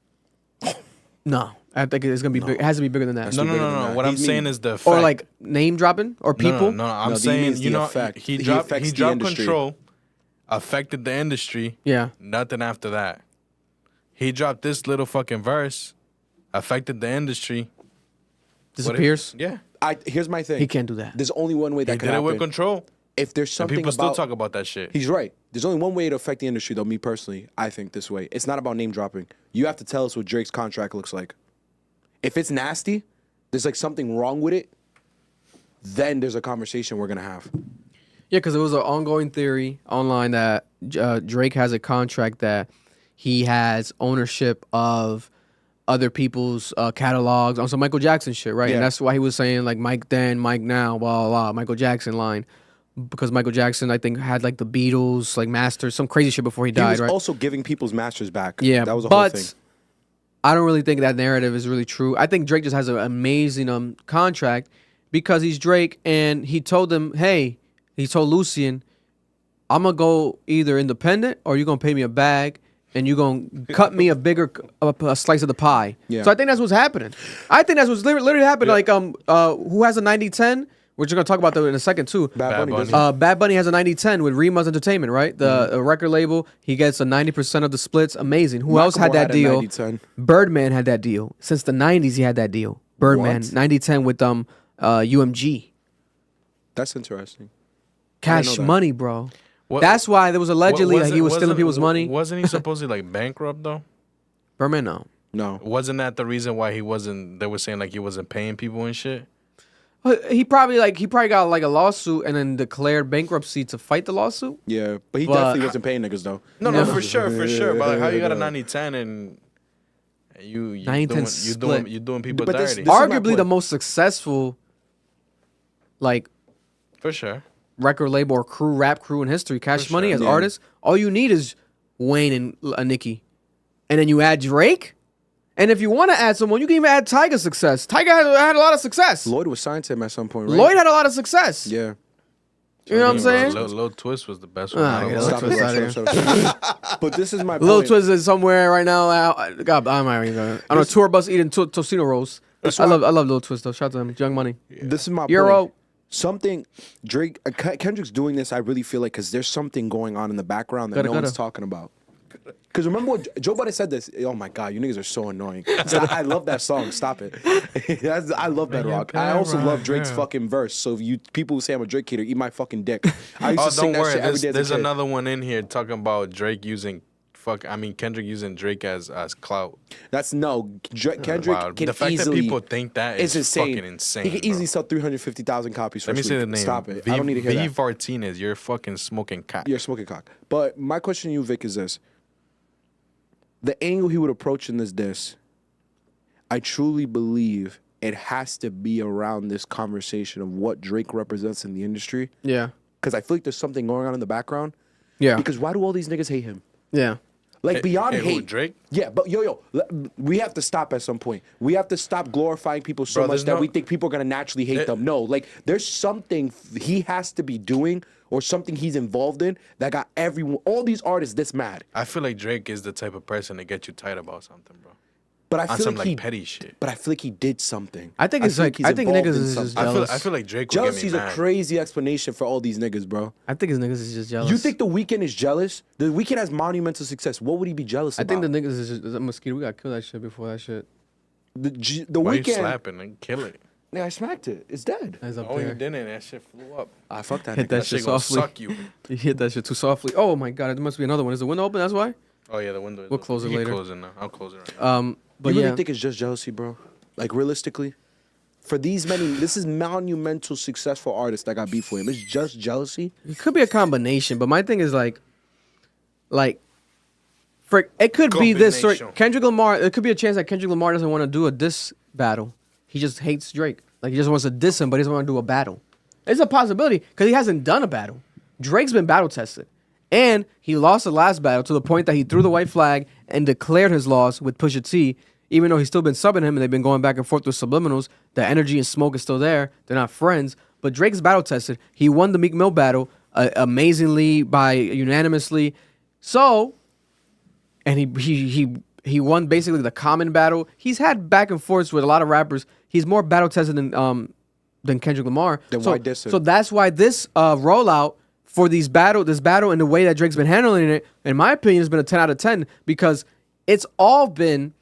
no, I think it's gonna be big. It has to be bigger than that. No. bigger than that. What I'm He's saying mean. is the effect. Or like name dropping or people. No. I'm No, he saying, means you the know, effect. he He dropped affects the Control, industry. affected the industry. Yeah. Nothing after that. He dropped this little fucking verse. affected the industry. Disappears. Yeah. Here's my thing. He can't do that. There's only one way that He can did it happen. with control. If there's And something people about, still talk about that shit. he's right. There's only one way to affect the industry, though. Me personally, I think this way. It's not about name dropping. You have to tell us what Drake's contract looks like. If it's nasty, there's like something wrong with it. Then there's a conversation we're gonna have. Yeah, because it was an ongoing theory online that Drake has a contract that he has ownership of other people's catalogs on some Michael Jackson shit, right? Yeah. And that's why he was saying like Mike then, Mike now, blah, blah, blah, Michael Jackson line. Because Michael Jackson, I think, had like the Beatles, like masters, some crazy shit before he He died, was right? also giving people's masters back. Yeah, that was a whole but thing. I don't really think that narrative is really true. I think Drake just has an amazing contract because he's Drake, and he told them, hey, he told Lucian, I'm gonna go either independent or you're gonna pay me a bag and you're gonna cut me a bigger a slice of the pie. Yeah. So I think that's what's happening. I think that's what's literally happening. Like who has a 90-10? We're just gonna talk about that in a second too. Bad Bunny. Bad Bunny has a 90-10 with Rima's Entertainment, right? The record label. He gets a 90% of the splits. Amazing. Who else had Macklemore that had a deal? 90-10. Birdman had that deal. Since the 90s, he had that deal. Birdman, What? 90-10 with UMG. That's interesting. Cash that. money, bro. What- That's why there was allegedly like he was stealing wasn't- people's money. Wasn't he supposedly like bankrupt though? Birdman, no. No. Wasn't that the reason why he wasn't? They were saying like he wasn't paying people and shit. He probably got like a lawsuit and then declared bankruptcy to fight the lawsuit. Yeah, but he But- definitely wasn't paying niggas though. No, for sure. But like, how you got a 90-10 and you 90-10 split. you doing people But this dirty? is my Arguably the point. most successful, like For sure. record label or rap crew in history. Cash For Money sure. as Yeah. artists. All you need is Wayne and Nicki, and then you add Drake. And if you want to add someone, you can even add Tyga's success. Tyga had a lot of success. Lloyd was signed to him at some point, right? Lloyd had a lot of success. Yeah. You know what I'm saying? Lil Twist was the best one. Ah, out of yeah, all. Lil Stop Twist it, outta bro. Shut up. But this is my Lil point. Twist is somewhere right now. God, I'm not even going. On a tour bus eating Tocino rolls. I love Lil Twist though. Shout out to him. Young Money. This is my Euro. point. Something Drake, Kendrick's doing this. I really feel like because there's something going on in the background that no one's talking about. Because remember what Joe Budden said this. Oh my God, you niggas are so annoying. I love that song. Stop it. I love that rock. I also love Drake's fucking verse. So if you people who say I'm a Drake hater, eat my fucking dick. I used Oh, to sing don't that worry. shit every day. There's as a kid. another one in here talking about Drake using Kendrick using Drake as clout. That's Kendrick Wow. can The fact easily. that people think that it's is insane. fucking insane. He can bro. easily sell 350,000 copies. Let me first say week. the name. Stop it. I don't need to hear V. that. Martinez, you're fucking smoking cock. You're smoking cock. But my question to you, Vic, is this. The angle he would approach in this, I truly believe it has to be around this conversation of what Drake represents in the industry. Yeah. Because I feel like there's something going on in the background. Yeah. Because why do all these niggas hate him? Yeah. Like beyond Hey, who, hate. Drake? Yeah, but we have to stop at some point. We have to stop glorifying people so Bro, much there's that no- we think people are gonna naturally hate them. No, like there's something he has to be doing or something he's involved in that got all these artists this mad. I feel like Drake is the type of person to get you tight about something, bro. But I On feel some like, petty shit. But I feel like he did something. I think it's feel like he's I think involved niggas in is something. just I jealous. feel like Drake would get me Jealousy is a mad. crazy explanation for all these niggas, bro. I think his niggas is just jealous. You think The Weeknd is jealous? The Weeknd has monumental success. What would he be jealous I about? think the niggas is just a mosquito. We gotta kill that shit before that shit. the Why you Weeknd. slapping and kill it? Yeah, I smacked it. It's dead. That's up Oh, you there. didn't. That shit flew up. I fucked that. Hit nigga. that That shit shit gonna softly. suck you. You hit that shit too softly. Oh my God, there must be another one. Is the window open? That's why. Oh yeah, the window. Is We'll open. close it You can later. Close it now. I'll close it right now. But you yeah, really think it's just jealousy, bro? Like realistically, for these many, this is monumental, successful artists that got beef with him. It's just jealousy. it could be a combination. But my thing is like, frick, it could be this. Sort Combination. Kendrick Lamar. It could be a chance that Kendrick Lamar doesn't want to do a diss battle. He just hates Drake. Like he just wants to diss him, but he doesn't want to do a battle. It's a possibility because he hasn't done a battle. Drake's been battle tested, and he lost the last battle to the point that he threw the white flag and declared his loss with Pusha T. Even though he's still been subbing him and they've been going back and forth with subliminals, the energy and smoke is still there. They're not friends. But Drake's battle tested. He won the Meek Mill battle amazingly by unanimously. So, and he won basically the Common battle. He's had back and forths with a lot of rappers. He's more battle tested than Kendrick Lamar. Then so, why diss him? So that's why this rollout for this battle and the way that Drake's been handling it, in my opinion, has been a 10 out of 10 because it's all been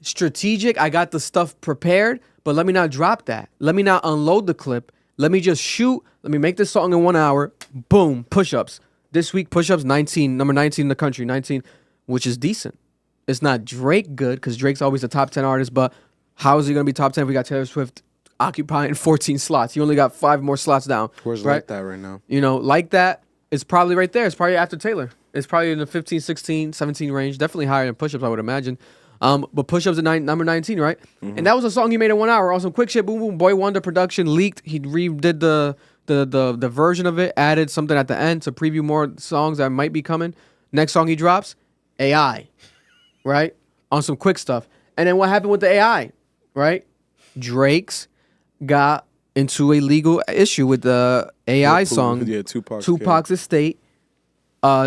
strategic. I got the stuff prepared, but let me not drop that. Let me not unload the clip. Let me just shoot. Let me make this song in 1 hour. Boom, push-ups. This week, push-ups, 19, number 19 in the country, 19, which is decent. It's not Drake good, because Drake's always a top 10 artist, but how is he going to be top 10 if we got Taylor Swift occupying 14 slots? He only got 5 more slots down. Where's right? Like That right now? You know, Like That is probably right there. It's probably after Taylor. It's probably in the 15, 16, 17 range. Definitely higher than push-ups, I would imagine. But push-ups at number 19, right? And that was a song he made in 1 hour. On some quick shit, boom, boom. Boy Wonder production leaked. He redid the version of it, added something at the end to preview more songs that might be coming. Next song he drops, AI, right? On some quick stuff. And then what happened with the AI, right? Drake's got into a legal issue with the AI song. Yeah, Tupac's estate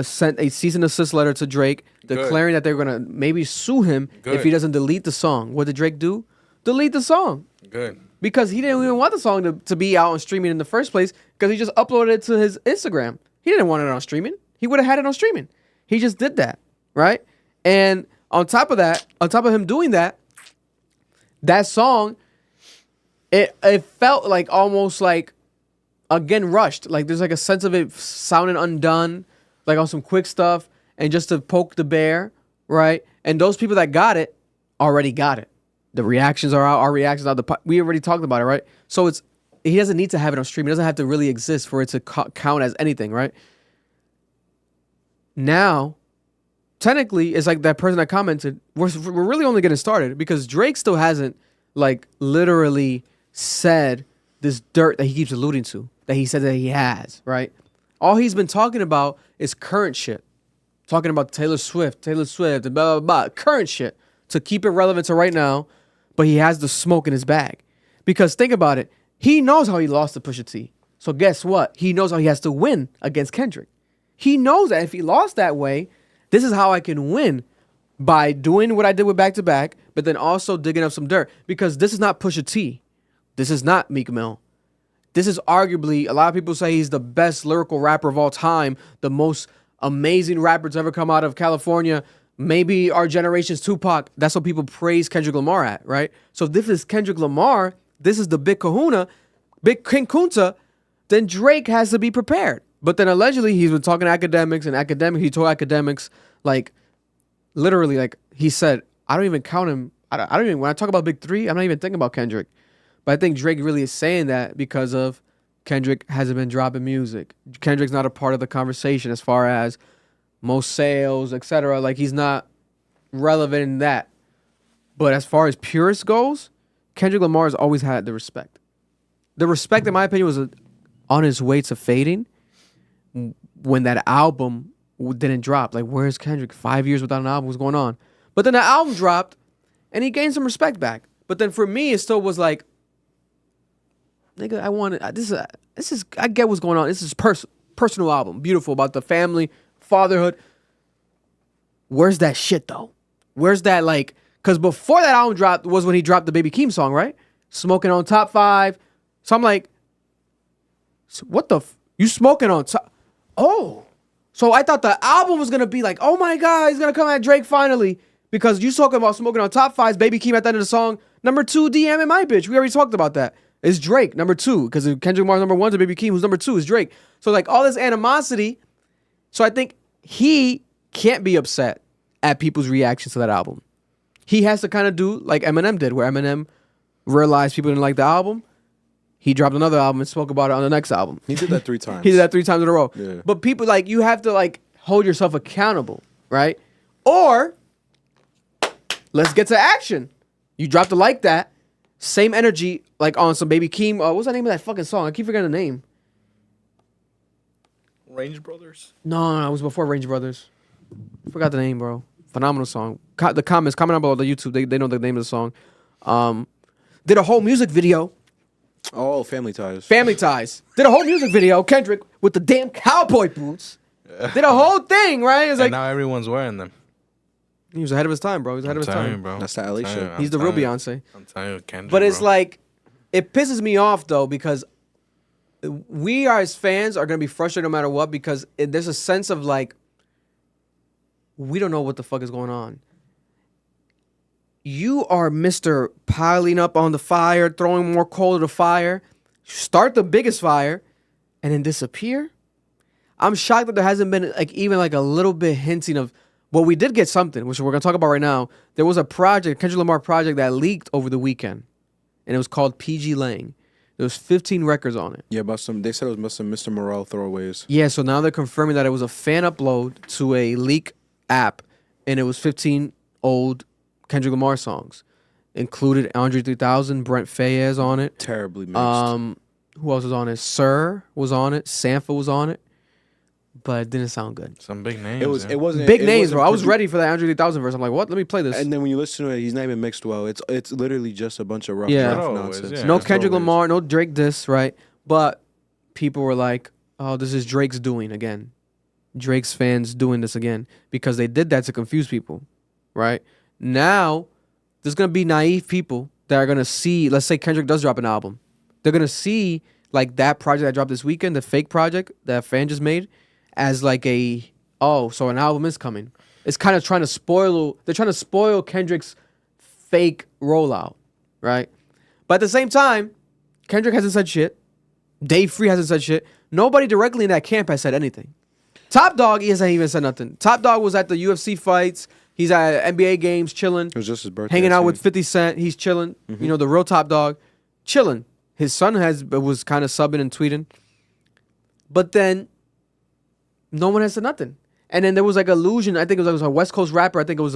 sent a cease and desist letter to Drake declaring that they're going to maybe sue him if he doesn't delete the song. What did Drake do? Delete the song. Good. Because he didn't even want the song to be out on streaming in the first place, because he just uploaded it to his Instagram. He didn't want it on streaming. He would have had it on streaming. He just did that, right? And on top of that, on top of him doing that, that song, it felt like almost like, again, rushed. Like there's like a sense of it sounding undone, like on some quick stuff, and just to poke the bear, right? And those people that got it already got it. The reactions are out. Our reactions are we already talked about it, right? So he doesn't need to have it on stream. It doesn't have to really exist for it to count as anything, right? Now, technically, it's like that person that commented, we're really only getting started, because Drake still hasn't like literally said this dirt that he keeps alluding to, that he said that he has, right? All he's been talking about is current shit. Talking about Taylor Swift, and blah, blah, blah, current shit to keep it relevant to right now, but he has the smoke in his bag. Because think about it, he knows how he lost to Pusha T. So guess what? He knows how he has to win against Kendrick. He knows that if he lost that way, this is how I can win, by doing what I did with Back to Back, but then also digging up some dirt. Because this is not Pusha T. This is not Meek Mill. This is arguably, a lot of people say he's the best lyrical rapper of all time, the most amazing rapper to ever come out of California, maybe our generation's Tupac. That's what people praise Kendrick Lamar at, right? So if this is Kendrick Lamar, this is the big kahuna, big King Kunta, then Drake has to be prepared. But then allegedly he's been talking to academics, and he told academics, like, literally, like, he said, I don't even count him. I don't even, when I talk about Big Three, I'm not even thinking about Kendrick. But I think Drake really is saying that because of Kendrick hasn't been dropping music. Kendrick's not a part of the conversation as far as most sales, etc. Like, he's not relevant in that. But as far as purist goes, Kendrick Lamar has always had the respect. The respect, in my opinion, was on his way to fading when that album didn't drop. Like, where's Kendrick? 5 years without an album, what's going on? But then the album dropped, and he gained some respect back. But then for me, it still was like, nigga, I want it. This is. I get what's going on. This is personal album, beautiful, about the family, fatherhood. Where's that shit though? Where's that, like? Because before that album dropped was when he dropped the Baby Keem song, right? Smoking on Top 5. So I'm like, what the? You smoking on top? Oh, so I thought the album was gonna be like, oh my god, he's gonna come at Drake finally, because you talking about smoking on Top 5's Baby Keem at the end of the song. Number 2, DM and my bitch. We already talked about that. It's Drake, number 2, because Kendrick Lamar's number 1 to Baby Keem, who's number 2 is Drake. So like all this animosity. So I think he can't be upset at people's reactions to that album. He has to kind of do like Eminem did, where Eminem realized people didn't like the album. He dropped another album and spoke about it on the next album. He did that 3 times. He did that 3 times in a row. Yeah. But people, like, you have to like hold yourself accountable, right? Or let's get to action. You dropped the Like That. Same energy, like on some Baby Keem. What's the name of that fucking song? I keep forgetting the name. Range Brothers? No, it was before Range Brothers. Forgot the name, bro. Phenomenal song. The comments, comment down below the YouTube. They know the name of the song. Did a whole music video. Oh, Family Ties. Family Ties. Did a whole music video. Kendrick with the damn cowboy boots. Did a whole thing, right? It's And like now everyone's wearing them. he was ahead of his time, bro. He was ahead of his time. Bro. That's the LA shit. He's the real Beyonce. I'm telling you, Kendrick. But it's bro. like, it pisses me off though, because we as fans are gonna be frustrated no matter what, because there's a sense of like, we don't know what the fuck is going on. you are Mr. Piling up on the fire, throwing more coal to the fire, start the biggest fire, and then disappear. I'm shocked that there hasn't been even a little bit hinting of. Well, we did get something, which we're gonna talk about right now. There was a project, Kendrick Lamar project, that leaked over the weekend, and it was called PG Lang. There was 15 records on it. Yeah, but they said it was some Mr. Morale throwaways. Yeah, so now they're confirming that it was a fan upload to a leak app, and it was 15 old Kendrick Lamar songs. Included Andre 3000, Brent Faiyaz on it. Terribly mixed. Who else was on it? Sir was on it. Sampha was on it. But it didn't sound good. Some big names. It wasn't big it names, wasn't bro. I was ready for that Andre 3000 verse. I'm like, what? Let me play this. And then when you listen to it, he's not even mixed well. It's literally just a bunch of rough Yeah. draft Always, nonsense. yeah. No it's Kendrick always- Lamar, no Drake diss, right? But people were like, oh, this is Drake's doing again. Drake's fans doing this again. Because they did that to confuse people, right? Now, there's going to be naive people that are going to see, let's say Kendrick does drop an album. They're going to see that project that dropped this weekend, the fake project that a fan just made, as so an album is coming. It's kind of trying to spoil Kendrick's fake rollout, right? But at the same time, Kendrick hasn't said shit. Dave Free hasn't said shit. Nobody directly in that camp has said anything. Top Dog, he hasn't even said nothing. Top Dog was at the UFC fights. He's at NBA games, chilling. It was just his birthday. Hanging out with 50 Cent. He's chilling. Mm-hmm. You know, the real Top Dog. Chilling. His son was kind of subbing and tweeting. But then, no one has said nothing. And then there was illusion. I think it was a West Coast rapper. I think it was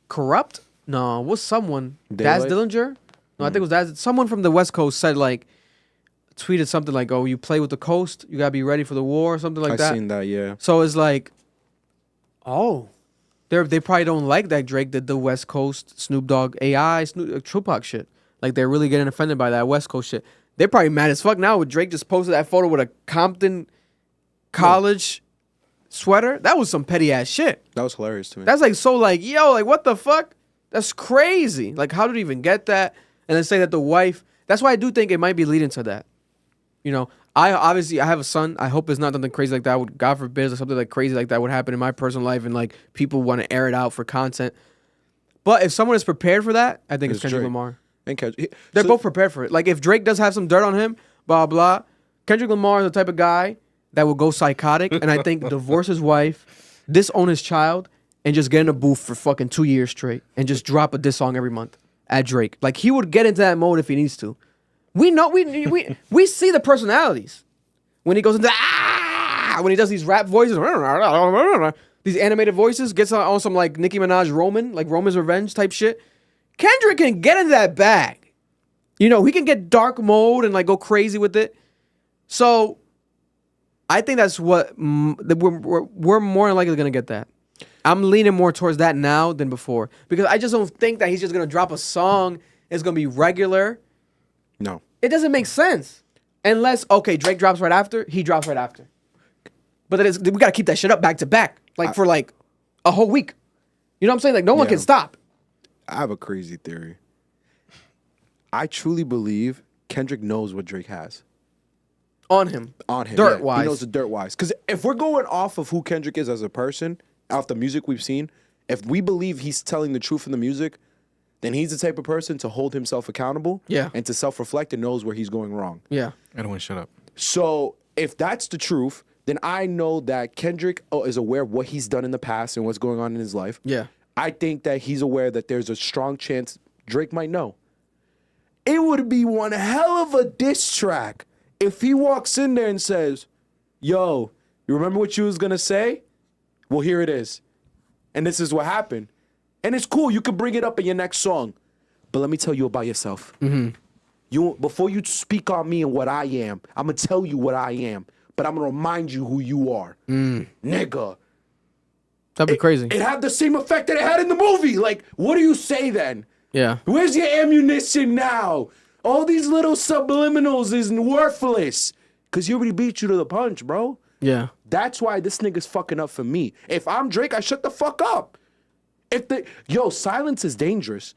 Corrupt? No, it was someone. Daz Daylight? Dillinger? No, I think it was Daz. Someone from the West Coast said tweeted something like, oh, you play with the coast, you gotta be ready for the war, or something like that. I seen that, yeah. So it's they probably don't like that Drake did the West Coast Snoop Dogg AI Tupac shit. They're really getting offended by that West Coast shit. They're probably mad as fuck now with Drake just posted that photo with a Compton college sweater. That was some petty ass shit. That was hilarious to me. That's what the fuck? That's crazy. How did he even get that? And then say that the wife. That's why I do think it might be leading to that. You know, I have a son. I hope it's not something crazy like that. God forbid, or something crazy like that would happen in my personal life, and people want to air it out for content. But if someone is prepared for that, I think it's Kendrick Drake. Lamar. And They're both prepared for it. If Drake does have some dirt on him, blah blah. Kendrick Lamar is the type of guy that will go psychotic, and I think divorce his wife, disown his child, and just get in a booth for fucking 2 years straight and just drop a diss song every month at Drake. He would get into that mode if he needs to. We know we see the personalities when he goes into when he does these rap voices, these animated voices, gets on some Nicki Minaj Roman's Revenge type shit. Kendrick can get into that bag. You know, he can get dark mode and go crazy with it. So I think that's what we're more than likely gonna get that. I'm leaning more towards that now than before because I just don't think that he's just gonna drop a song. It's gonna be regular. No. It doesn't make sense. Unless, Drake drops right after, he drops right after. But we got to keep that shit up back to back. For a whole week. You know what I'm saying? No one can stop. I have a crazy theory. I truly believe Kendrick knows what Drake has. On him. Dirt-wise. He knows the dirt-wise. Because if we're going off of who Kendrick is as a person, off the music we've seen, if we believe he's telling the truth in the music, then he's the type of person to hold himself accountable and to self-reflect and knows where he's going wrong. Yeah. Edwin, shut up. So if that's the truth, then I know that Kendrick is aware of what he's done in the past and what's going on in his life. Yeah. I think that he's aware that there's a strong chance Drake might know. It would be one hell of a diss track if he walks in there and says, yo, you remember what you was going to say? Well, here it is. And this is what happened. And it's cool. You can bring it up in your next song. But let me tell you about yourself. Mm-hmm. Before you speak on me and what I am, I'm going to tell you what I am. But I'm going to remind you who you are. Nigga. That'd be crazy. It had the same effect that it had in the movie. What do you say then? Yeah. Where's your ammunition now? All these little subliminals is worthless. Because he already beat you to the punch, bro. Yeah. That's why this nigga's fucking up for me. If I'm Drake, I shut the fuck up. Silence is dangerous.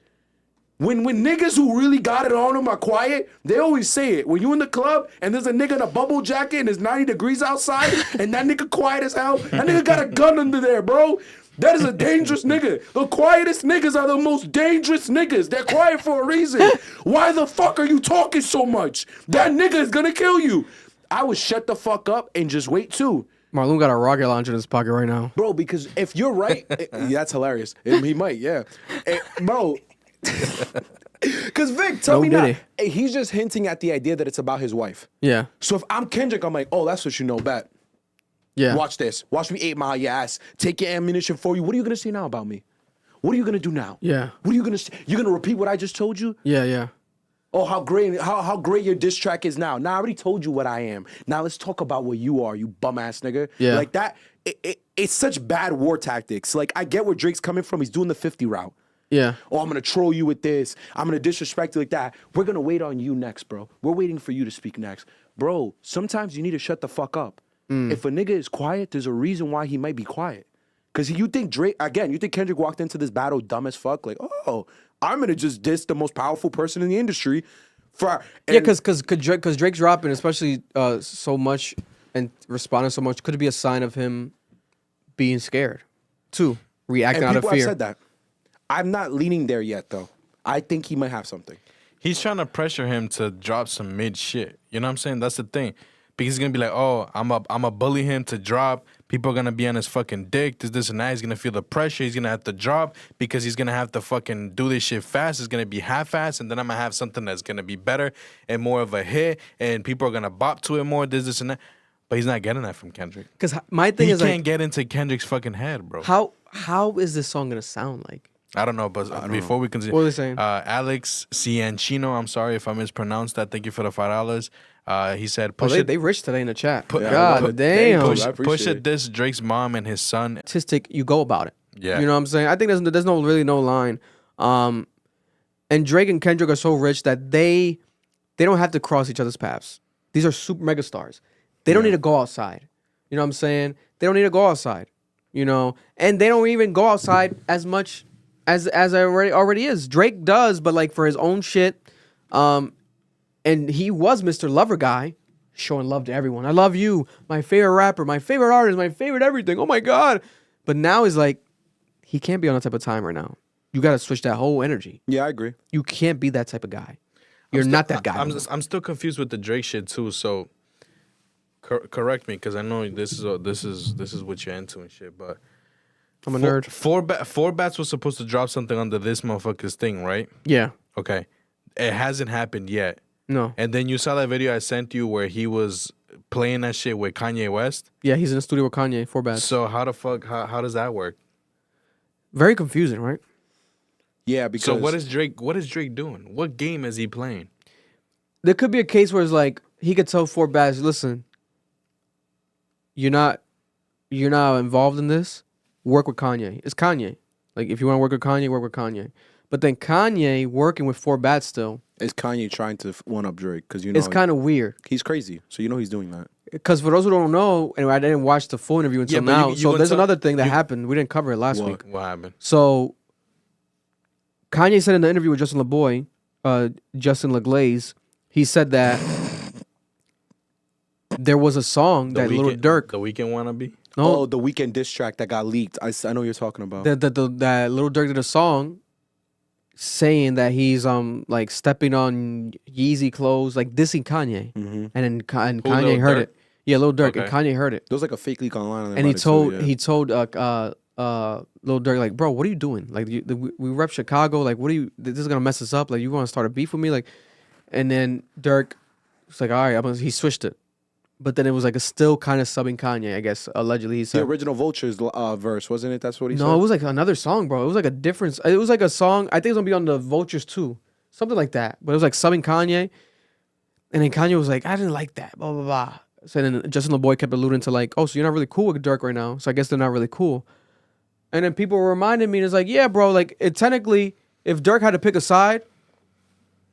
When niggas who really got it on them are quiet, they always say it. When you in the club and there's a nigga in a bubble jacket and it's 90 degrees outside and that nigga quiet as hell, that nigga got a gun under there, bro. That is a dangerous nigga. The quietest niggas are the most dangerous niggas. They're quiet for a reason. Why the fuck are you talking so much? That nigga is gonna kill you. I would shut the fuck up and just wait too. Marlon got a rocket launcher in his pocket right now. Bro, because if you're right, that's hilarious. He might, yeah. Bro. Because Vic, tell me now, he's just hinting at the idea that it's about his wife. Yeah. So if I'm Kendrick, I'm like, oh, that's what you know, bet. Yeah. Watch this. Watch me 8 Mile your ass. Take your ammunition for you. What are you going to say now about me? What are you going to do now? Yeah. What are you going to say? You're going to repeat what I just told you? Yeah, yeah. Oh, how great your diss track is now. Now, I already told you what I am. Now, let's talk about what you are, you bum-ass nigga. Yeah. Like that, it's such bad war tactics. Like, I get where Drake's coming from. He's doing the 50 route. Yeah. Oh, I'm going to troll you with this. I'm going to disrespect you like that. We're going to wait on you next, bro. We're waiting for you to speak next. Bro, sometimes you need to shut the fuck up. If a nigga is quiet, there's a reason why he might be quiet. Because you think you think Kendrick walked into this battle dumb as fuck? Like, oh, I'm going to just diss the most powerful person in the industry. Because Drake's dropping, especially so much and responding so much, could it be a sign of him being scared, too? Reacting out of fear. Have said that. I'm not leaning there yet, though. I think he might have something. He's trying to pressure him to drop some mid shit. You know what I'm saying? That's the thing. Because he's gonna be like, oh, I'm a bully him to drop. People are gonna be on his fucking dick. This and that. He's gonna feel the pressure. He's gonna have to drop because he's gonna have to fucking do this shit fast. It's gonna be half-assed, and then I'm gonna have something that's gonna be better and more of a hit, and people are gonna bop to it more. This and that. But he's not getting that from Kendrick. Because my thing is, he can't get into Kendrick's fucking head, bro. How is this song gonna sound like? I don't know, but before we continue, what are they saying? Alex Cianchino, I'm sorry if I mispronounced that. Thank you for the $5. He said, they rich today in the chat. God damn. Push it this Drake's mom and his son. Artistic, you go about it. Yeah. You know what I'm saying? I think there's no line. And Drake and Kendrick are so rich that they don't have to cross each other's paths. These are super mega stars. They don't need to go outside. You know what I'm saying? They don't need to go outside. You know? And they don't even go outside as much as already is. Drake does, but like for his own shit. And he was Mr. Lover Guy, showing love to everyone. I love you, my favorite rapper, my favorite artist, my favorite everything. Oh my God. But now he's like, he can't be on that type of time right now. You got to switch that whole energy. Yeah, I agree. You can't be that type of guy. You're not that guy. I'm still confused with the Drake shit too. So correct me, because I know this is what you're into and shit. But I'm a nerd. Four Bats was supposed to drop something under this motherfucker's thing, right? Yeah. Okay. It hasn't happened yet. No. And then you saw that video I sent you where he was playing that shit with Kanye West. Yeah, he's in the studio with Kanye. 4 Bats. So how the fuck? How does that work? Very confusing, right? Yeah, because so what is Drake doing? What game is he playing? There could be a case where it's like he could tell 4 Bats, listen, you're not involved in this. Work with Kanye. It's Kanye. Like if you want to work with Kanye, work with Kanye. But then Kanye working with 4 Bats still. Is Kanye trying to one up Drake? Because you know it's kind of weird. He's crazy, so you know he's doing that. Because for those who don't know, and I didn't watch the full interview until now, so there's another thing that happened. We didn't cover it last week. What happened? So Kanye said in the interview with Justin LaGlaze, he said that there was a song that Lil Durk, The Weeknd wannabe. No, the Weeknd diss track that got leaked. I know what you're talking about. That Lil Durk did a song saying that he's like stepping on Yeezy clothes, like dissing Kanye, and then Kanye heard it. Yeah, Lil Durk, and Kanye heard it. There was like a fake leak online, and he told Lil Durk, like, bro, what are you doing? Like, we rep Chicago. Like, what are you? This is gonna mess us up. Like, you want to start a beef with me? Like, and then Durk was like, all right, he switched it. But then it was like a still kind of subbing Kanye, I guess, allegedly. He said. The original Vultures verse, wasn't it? That's what he said? No, it was like another song, bro. It was like a different... It was like a song... I think it was going to be on the Vultures too. Something like that. But it was like subbing Kanye. And then Kanye was like, I didn't like that, blah, blah, blah. So then Justin LaBoy kept alluding to like, oh, so you're not really cool with Durk right now. So I guess they're not really cool. And then people were reminding me, and it's like, yeah, bro, like, technically, if Durk had to pick a side...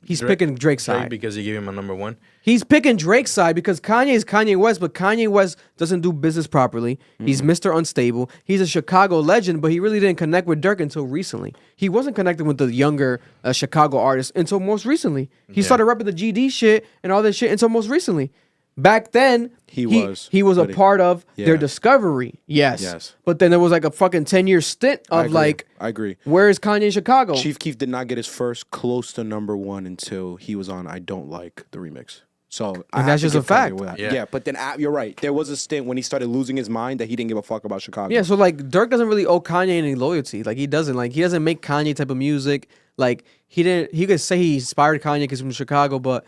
He's picking Drake's side. Because he gave him a number one? He's picking Drake's side because Kanye is Kanye West, but Kanye West doesn't do business properly. Mm-hmm. He's Mr. Unstable. He's a Chicago legend, but he really didn't connect with Durk until recently. He wasn't connecting with the younger Chicago artists until most recently. He started rapping the GD shit and all this shit until most recently. Back then, he was a but part of their yeah. discovery. Yes. Yes. But then there was like a fucking 10-year stint of I agree. where is Kanye in Chicago? Chief Keef did not get his first close to #1 until he was on I Don't Like the remix. So And that's just a fact. Yeah, but then you're right. There was a stint when he started losing his mind that he didn't give a fuck about Chicago. Yeah, so like Dirk doesn't really owe Kanye any loyalty. Like he doesn't make Kanye type of music. Like he could say he inspired Kanye because he's from Chicago, but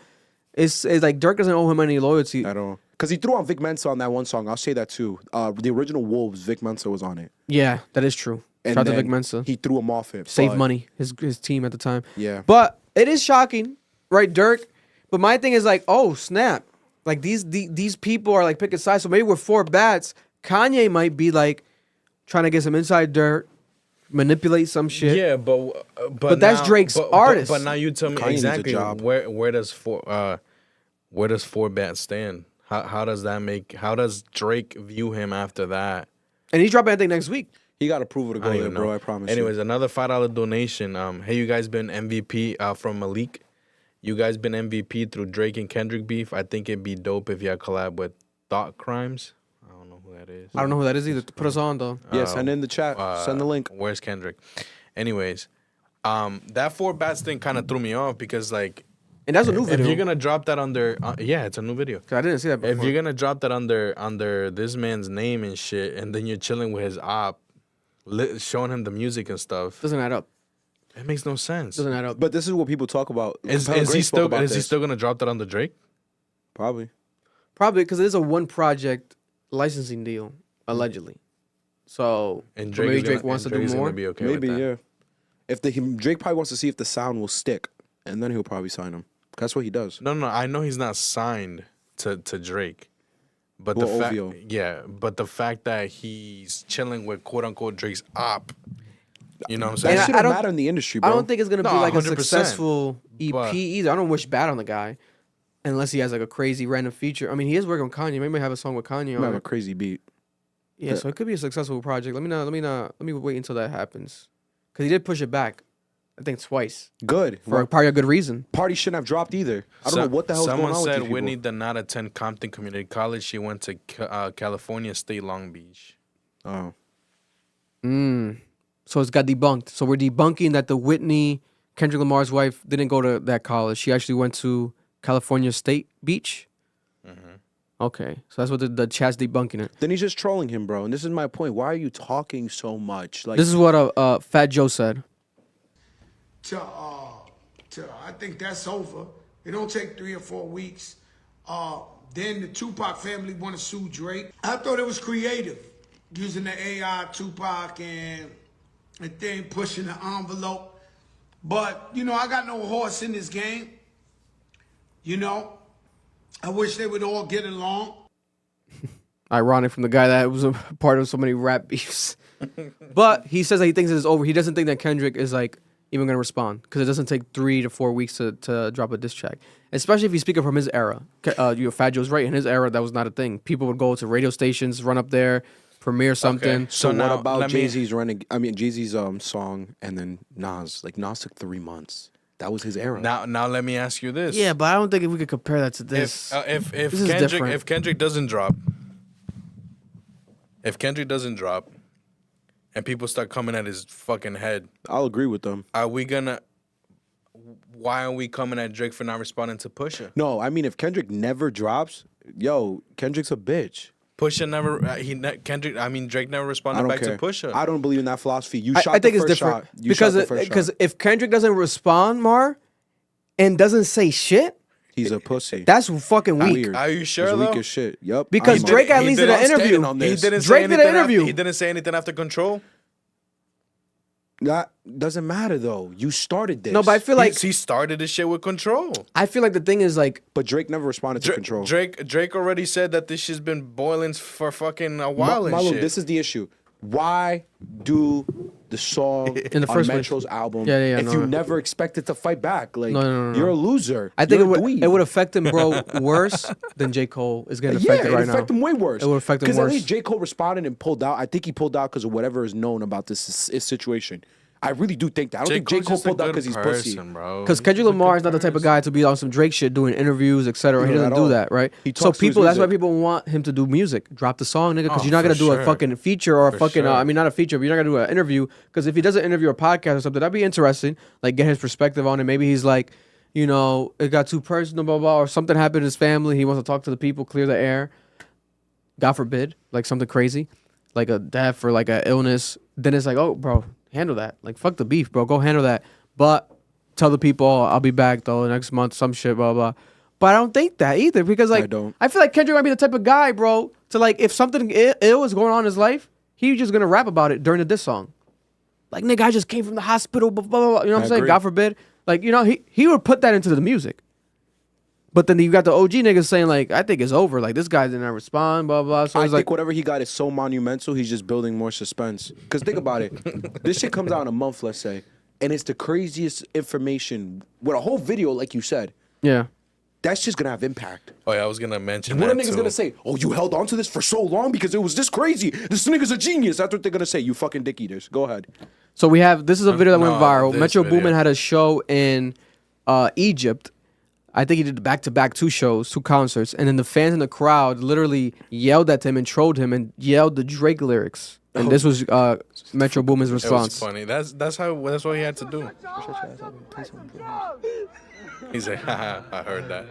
it's like Dirk doesn't owe him any loyalty. I don't. Because he threw on Vic Mensa on that one song. I'll say that too. The original Wolves, Vic Mensa was on it. Yeah, that is true. And Shout out to then Vic Mensa. He threw him off it. Save but- money. His team at the time. Yeah. But it is shocking, right, Dirk? But my thing is like, oh snap. Like these people are like picking sides. So maybe with 4 bats, Kanye might be like trying to get some inside dirt, manipulate some shit. Yeah, but that's now- Drake's artist. But now you tell me Kanye needs a exactly job. where does 4 bat stand? How does that make? How does Drake view him after that? And he's dropping anything next week. He got approval to I go don't there, even bro. know. I promise. Anyways, another $5 donation. Hey, you guys been MVP from Malik? You guys been MVP through Drake and Kendrick beef? I think it'd be dope if y'all collab with Thought Crimes. I don't know who that is. I don't know who that is either. Put us on though. Yeah, send in the chat. Send the link. Where's Kendrick? Anyways, that 4 bats thing kind of threw me off because like, And that's a new if video. you're gonna drop that under, yeah, it's a new video. 'Cause I didn't see that before. If you're gonna drop that under this man's name and shit, and then you're chilling with his op, showing him the music and stuff, Doesn't add up. it makes no sense. Doesn't add up. But this is what people talk about. Is Compelling he Grace spoke still about is he this. still gonna drop that under Drake? Probably. Probably because it is a one project licensing deal, allegedly. So And maybe is gonna- Drake wants and to do Drake's more. Gonna be okay Maybe, with that. yeah. If Drake probably wants to see if the sound will stick, and then he'll probably sign him. That's what he does. No, I know he's not signed to Drake, but Well, the OVO. but the fact that he's chilling with quote unquote Drake's op, you know what I'm saying? That I shouldn't don't- matter in the industry, bro. I don't think it's gonna No, be like a 100%, successful EP but- either. I don't wish bad on the guy, unless he has like a crazy random feature. I mean, he is working with Kanye. Maybe have a song with Kanye He on might have a it. crazy beat. Yeah, so it could be a successful project. Let me wait until that happens, because he did push it back, I think twice Good. for probably a good reason. Party shouldn't have dropped either. I don't know what the hell's going Someone on with said these Whitney people. did not attend Compton Community College. She went to California State Long Beach. Oh. So it's got debunked. So we're debunking that the Whitney, Kendrick Lamar's wife, didn't go to that college. She actually went to California State Beach. Okay, so that's what the chat's debunking it. Then he's just trolling him, bro. And this is my point. Why are you talking so much? Like This is what Fat Joe said. I think that's over. It don't take 3 or 4 weeks. Then the Tupac family want to sue Drake. I thought it was creative, using the AI Tupac and then pushing the envelope. But, you know, I got no horse in this game. You know, I wish they would all get along. Ironic from the guy that was a part of so many rap beefs. But he says that he thinks it is over. He doesn't think that Kendrick is like even going to respond because it doesn't take 3 to 4 weeks to drop a diss track. Especially if he's speaking from his era. Fat Joe's right. In his era, that was not a thing. People would go to radio stations, run up there, premiere something. Okay. So what now, about let me- Jay-Z's song and then Nas? Like Nas took 3 months. That was his era. Now let me ask you this. Yeah, but I don't think we could compare that to this. If This is Kendrick different. if Kendrick doesn't drop, and people start coming at his fucking head, I'll agree with them. why are we coming at Drake for not responding to Pusha? No, I mean if Kendrick never drops, Kendrick's a bitch. Drake never I responded don't back care. to Pusha. I don't believe in that philosophy. You I shot think the it's first different shot. You shot the first because shot. if Kendrick doesn't respond, Mar, and doesn't say shit, He's a pussy. that's fucking weak. Weird. Are you sure He's though? weak as shit. Yep. Because I'm- Drake at he least did an didn't- interview. on He this. didn't Drake say did an anything interview. He didn't say anything after Control. That doesn't matter though. You started this. No, but I feel like he started this shit with Control. the thing is like But Drake never responded to Control. Drake already said that this shit's been boiling for fucking a while and Malo, shit. this is the issue. Why do the song In the on first place. Metro's album Yeah, if no, you no. never expected to fight back? Like No. you're a loser. I think You're a dweeb. it would affect him, bro, worse than J. Cole is getting affected it right would now. affect him way worse. It would affect him Because at worse. least J. Cole responded and pulled out. I think he pulled out because of whatever is known about this situation. I really do think that. I don't think J. Cole just a pulled out good because he's pussy. person, bro. Because Kendrick Lamar is not the type of guy to be on some Drake shit doing interviews, etc. He No, doesn't at do all. that, right? He So talks to his people, that's why music. people want him to do music. Drop the song, nigga, because Oh, you're not for gonna do a sure. fucking feature or a For fucking. sure. I mean, not a feature, but you're not gonna do an interview. Because if he does an interview or podcast or something, that'd be interesting. Like get his perspective on it. Maybe he's like, you know, it got too personal, blah blah, or something happened in his family. He wants to talk to the people, clear the air. God forbid, like something crazy, like a death or like a illness. Then it's like, oh, bro, handle that. Like fuck the beef, bro. Go handle that. But tell the people, oh, I'll be back though next month, some shit, blah blah. But I don't think that either because like I don't. I feel like Kendrick might be the type of guy, bro, to like if something ill is going on in his life, he's just gonna rap about it during the diss song. Like nigga, I just came from the hospital, blah blah blah. You know what I'm saying? agree. God forbid. Like you know, he would put that into the music. But then you got the OG niggas saying like, I think it's over. Like this guy did not respond, blah blah. So I it's think like, whatever he got is so monumental, he's just building more suspense. Because think about it. This shit comes out in a month, let's say, and it's the craziest information with a whole video, like you said. yeah. That's just gonna have impact. Oh yeah, I was gonna mention What that are niggas too. gonna say? Oh, you held on to this for so long because it was this crazy. This nigga's a genius. That's what they're gonna say. You fucking dick eaters. Go ahead. So we have this is a video that went No, viral. this Metro video. Boomin had a show in Egypt. I think he did back-to-back 2 shows, 2 concerts, and then the fans in the crowd literally yelled at him and trolled him and yelled the Drake lyrics. And this was Metro Boomin's It was response. funny. That's what he had to do. He's like, haha, I heard that.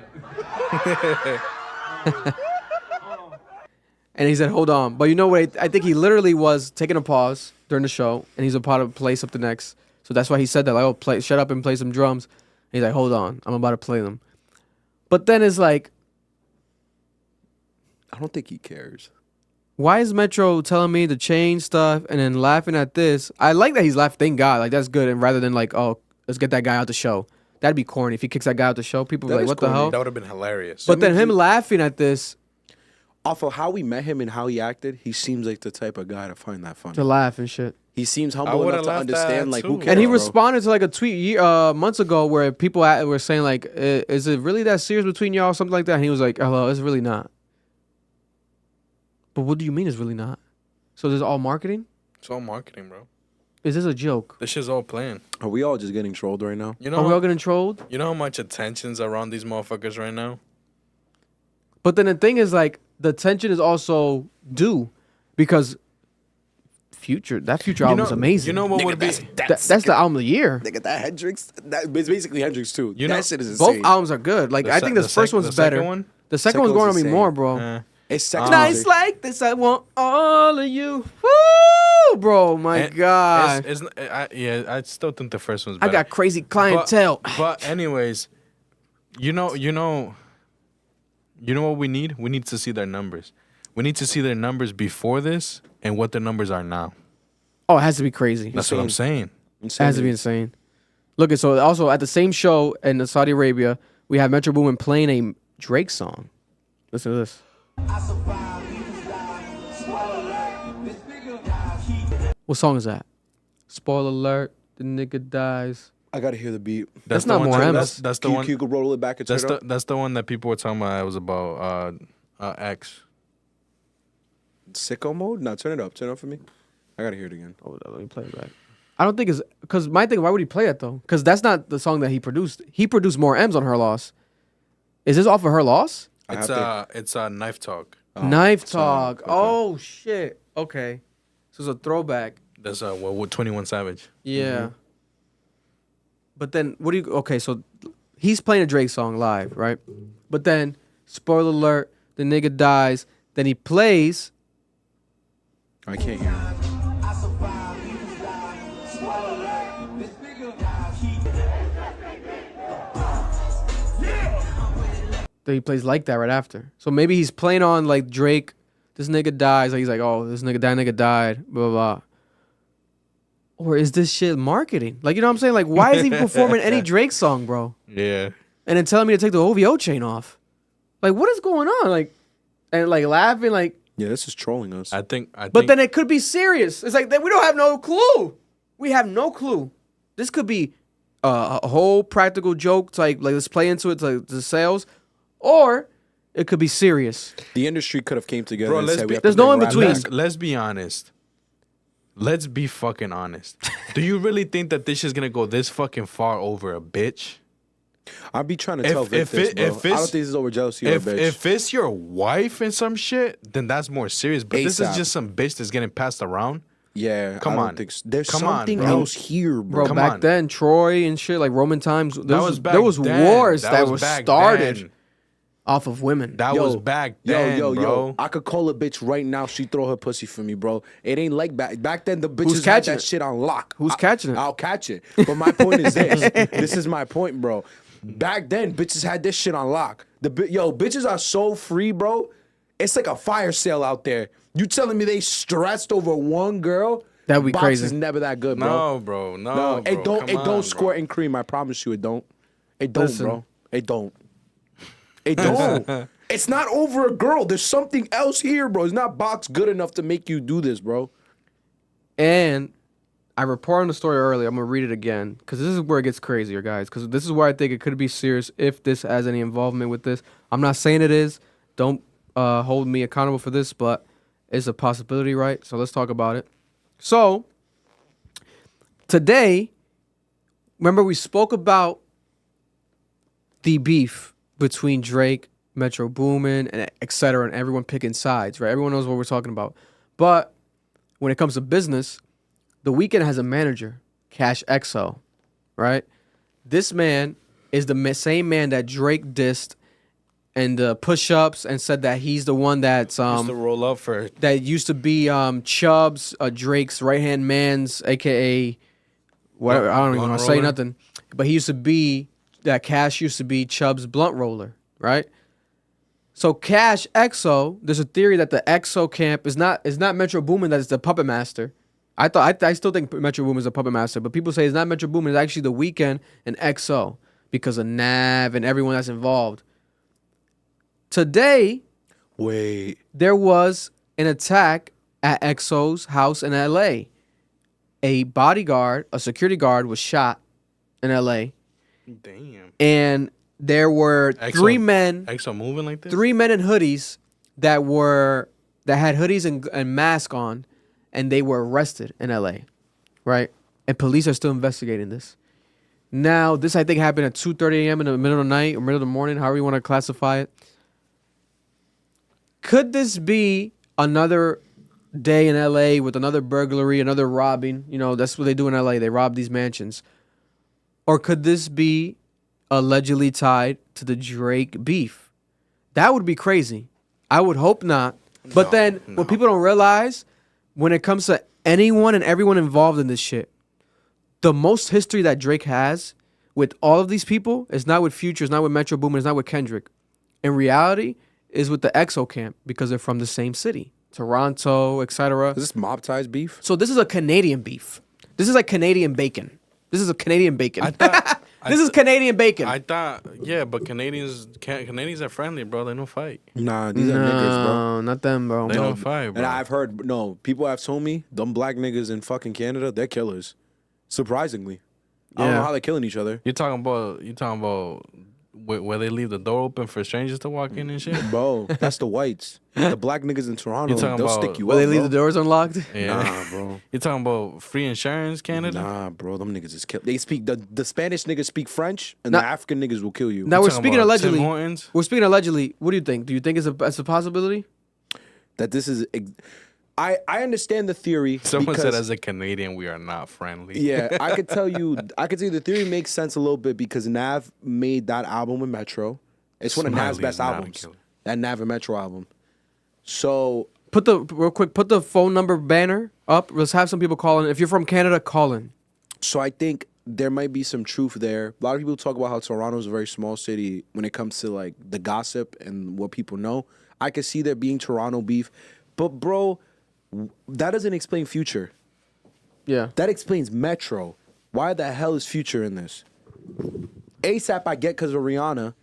And he said, "Hold on," but you know what? I think he literally was taking a pause during the show, and he's about to play something next. So that's why he said that, like, "Oh, shut up and play some drums." And he's like, "Hold on, I'm about to play them." But then it's like, I don't think he cares. why is Metro telling me to change stuff and then laughing at this? I like that he's laughing. Thank God, like that's good. And rather than like, oh, let's get that guy out the show. That'd be corny if he kicks that guy out the show. People be That like, is what the corny. hell? That would have been hilarious. But then him laughing at this Off of how we met him and how he acted, he seems like the type of guy to find that funny. to laugh and shit. He seems I humble would've enough to laughed at understand, that like, too. who cares, And he bro? responded to like a tweet months ago where people were saying like, "Is it really that serious between y'all?" Something like that. And he was like, "Hello, it's really not." But what do you mean it's really not? So this is all marketing? It's all marketing, bro. Is this a joke? This shit's all planned. Are we all just getting trolled right now? You Are we all know, getting trolled? you know how much attention's around these motherfuckers right now? But then the thing is like the tension is also due because Future album is amazing. You know what would be? That's the album of the year. Nigga, that Hendrix, it's basically Hendrix too. You that know, shit is Both insane. albums are good. Like The I se- think the this first sec- one's the second better. one? The second one's Second growing one's on me insane. more, bro. It's sex Nice music. like this, I want all of you. Woo, bro, my And God. I still think the first one's I better. got crazy clientele. But anyways, you know what we need? We need to see their numbers. We need to see their numbers before this and what their numbers are now. Oh, it has to be crazy. That's what I'm saying. It has to be insane. Look, so also at the same show in Saudi Arabia, we have Metro Boomin playing a Drake song. Listen to this. What song is that? Spoiler alert, the nigga dies. I gotta hear the beat. That's the not one more that- M's. That's the Can one. you go roll it back and turn That's it up? that's the one that people were talking about. It was about X. Sicko mode? No, turn it up. Turn it up for me. I gotta hear it again. Hold on, let me play it back. I don't think it's because my thing. Why would he play that though? Because that's not the song that he produced. He produced more M's on Her Loss. Is this off of Her Loss? I It's have to- it's Knife Talk. Knife song, Talk. okay. Oh shit. Okay, so it's a throwback. That's with 21 Savage. Yeah. But then what do you? Okay, so he's playing a Drake song live, right? But then spoiler alert, the nigga dies. Then he plays. I can't hear it. Then he plays like that right after. So maybe he's playing on like Drake. This nigga dies. Like he's like, oh, that nigga died. Blah blah. Blah. Or is this shit marketing? Like you know what I'm saying? Like why is he performing any Drake song, bro? Yeah. And then telling me to take the OVO chain off. Like what is going on? Like and like laughing like. Yeah, this is trolling us. I think. But then it could be serious. It's like we don't have no clue. We have no clue. This could be a whole practical joke to like let's play into it to the sales, or it could be serious. The industry could have came together Bro, and let's said be- we have there's to no bring in rap between. back. let's be honest. let's be fucking honest. Do you really think that this is gonna go this fucking far over a bitch? I'll be trying to tell Vic this, bro. I don't think this is over jealousy or a bitch. If it's your wife and some shit, then that's more serious. But this is just some bitch that's getting passed around. Yeah, come on. There's something else here, bro. Back then, Troy and shit, like Roman times, there was wars that were started off of women. That was back then, bro. I could call a bitch right now. She throw her pussy for me, bro. It ain't like back then. The bitches had that shit on lock. Who's catching it? I'll catch it. But my point is this. This is my point, bro. Back then, bitches had this shit on lock. Bitches are so free, bro. It's like a fire sale out there. You telling me they stressed over one girl? That'd be crazy. Box is never that good, bro. No, bro. No, it don't squirt and cream. I promise you, it don't. It don't, bro. It don't. It don't. It's not over a girl. There's something else here, bro. It's not box good enough to make you do this, bro. And I reported on the story earlier. I'm gonna read it again because this is where it gets crazier, guys. Because this is where I think it could be serious if this has any involvement with this. I'm not saying it is. Don't hold me accountable for this, but it's a possibility, right? So let's talk about it. So today, remember we spoke about the beef between Drake, Metro Boomin, and et cetera, and everyone picking sides, right? Everyone knows what we're talking about. But when it comes to business, The Weeknd has a manager, Cash XO, right? This man is the same man that Drake dissed and push-ups and said that he's the one that's used to roll up for that used to be Chubbs, Drake's right-hand man's, aka whatever. I don't even want to say nothing, but he used to be that. Cash used to be Chubbs' blunt roller, right? So Cash XO, there's a theory that the XO camp is not Metro Boomin, that is the puppet master. I still think Metro Boomin is a puppet master, but people say it's not Metro Boomin, it's actually The Weeknd and XO because of Nav and everyone that's involved. Today, there was an attack at XO's house in LA. A bodyguard, a security guard, was shot in LA. Damn. And there were three men. XO moving like this? 3 men in hoodies that had hoodies and masks on, and they were arrested in LA, right? And police are still investigating this. Now, this I think happened at 2:30 a.m. in the middle of the night or middle of the morning, however you want to classify it. Could this be another day in LA with another burglary, another robbing? You know, that's what they do in LA. They rob these mansions. Or could this be allegedly tied to the Drake beef? That would be crazy. I would hope not. But what people don't realize, when it comes to anyone and everyone involved in this shit, the most history that Drake has with all of these people is not with Future, it's not with Metro Boomin, it's not with Kendrick. In reality, is with the XO camp because they're from the same city, Toronto, etc. Is this mob ties beef? So this is a Canadian beef. This is like Canadian bacon. This is a Canadian bacon. This is Canadian bacon. I thought, yeah, but Canadians are friendly, bro. They don't fight. Nah, these are niggas, bro. No, not them, bro. They don't fight, bro. And I've heard, people have told me, them black niggas in fucking Canada, they're killers. Surprisingly. I don't know how they're killing each other. You talking about where they leave the door open for strangers to walk in and shit? Bro, that's the whites. The black niggas in Toronto, they'll stick you up, where they leave the doors unlocked? Yeah. Nah, bro. You talking about free insurance, Canada? Nah, bro. Them niggas is kill. They speak, the Spanish niggas speak French, and the African niggas will kill you. Now we're speaking allegedly. Tim Hortons? We're speaking allegedly. What do you think? Do you think it's a possibility? That this is... I understand the theory. Someone said as a Canadian, we are not friendly. Yeah, I could tell you the theory makes sense a little bit because Nav made that album with Metro. It's one of Nav's best albums. That Nav and Metro album. So real quick, put the phone number banner up. Let's have some people call in. If you're from Canada, call in. So I think there might be some truth there. A lot of people talk about how Toronto's a very small city when it comes to like the gossip and what people know. I could see there being Toronto beef. But bro, that doesn't explain Future. Yeah. That explains Metro. Why the hell is Future in this? ASAP I get because of Rihanna.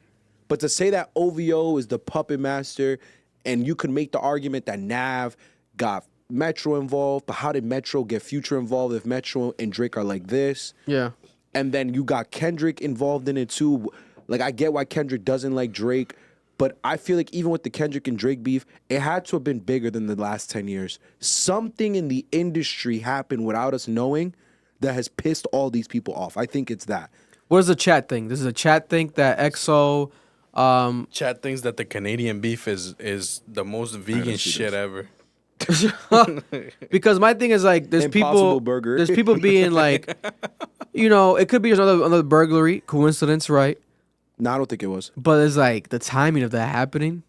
But to say that OVO is the puppet master and you could make the argument that Nav got Metro involved, but how did Metro get Future involved if Metro and Drake are like this? Yeah. And then you got Kendrick involved in it too. Like, I get why Kendrick doesn't like Drake, But I feel like even with the Kendrick and Drake beef, it had to have been bigger than the last 10 years. Something in the industry happened without us knowing that has pissed all these people off. I think it's that. What is the chat thing? This is a chat thing that EXO. Chat thinks that the Canadian beef is the most vegan shit ever. Because my thing is like there's Impossible Burger. there's people being like, it could be just another burglary coincidence, right? No, I don't think it was. But it's like the timing of that happening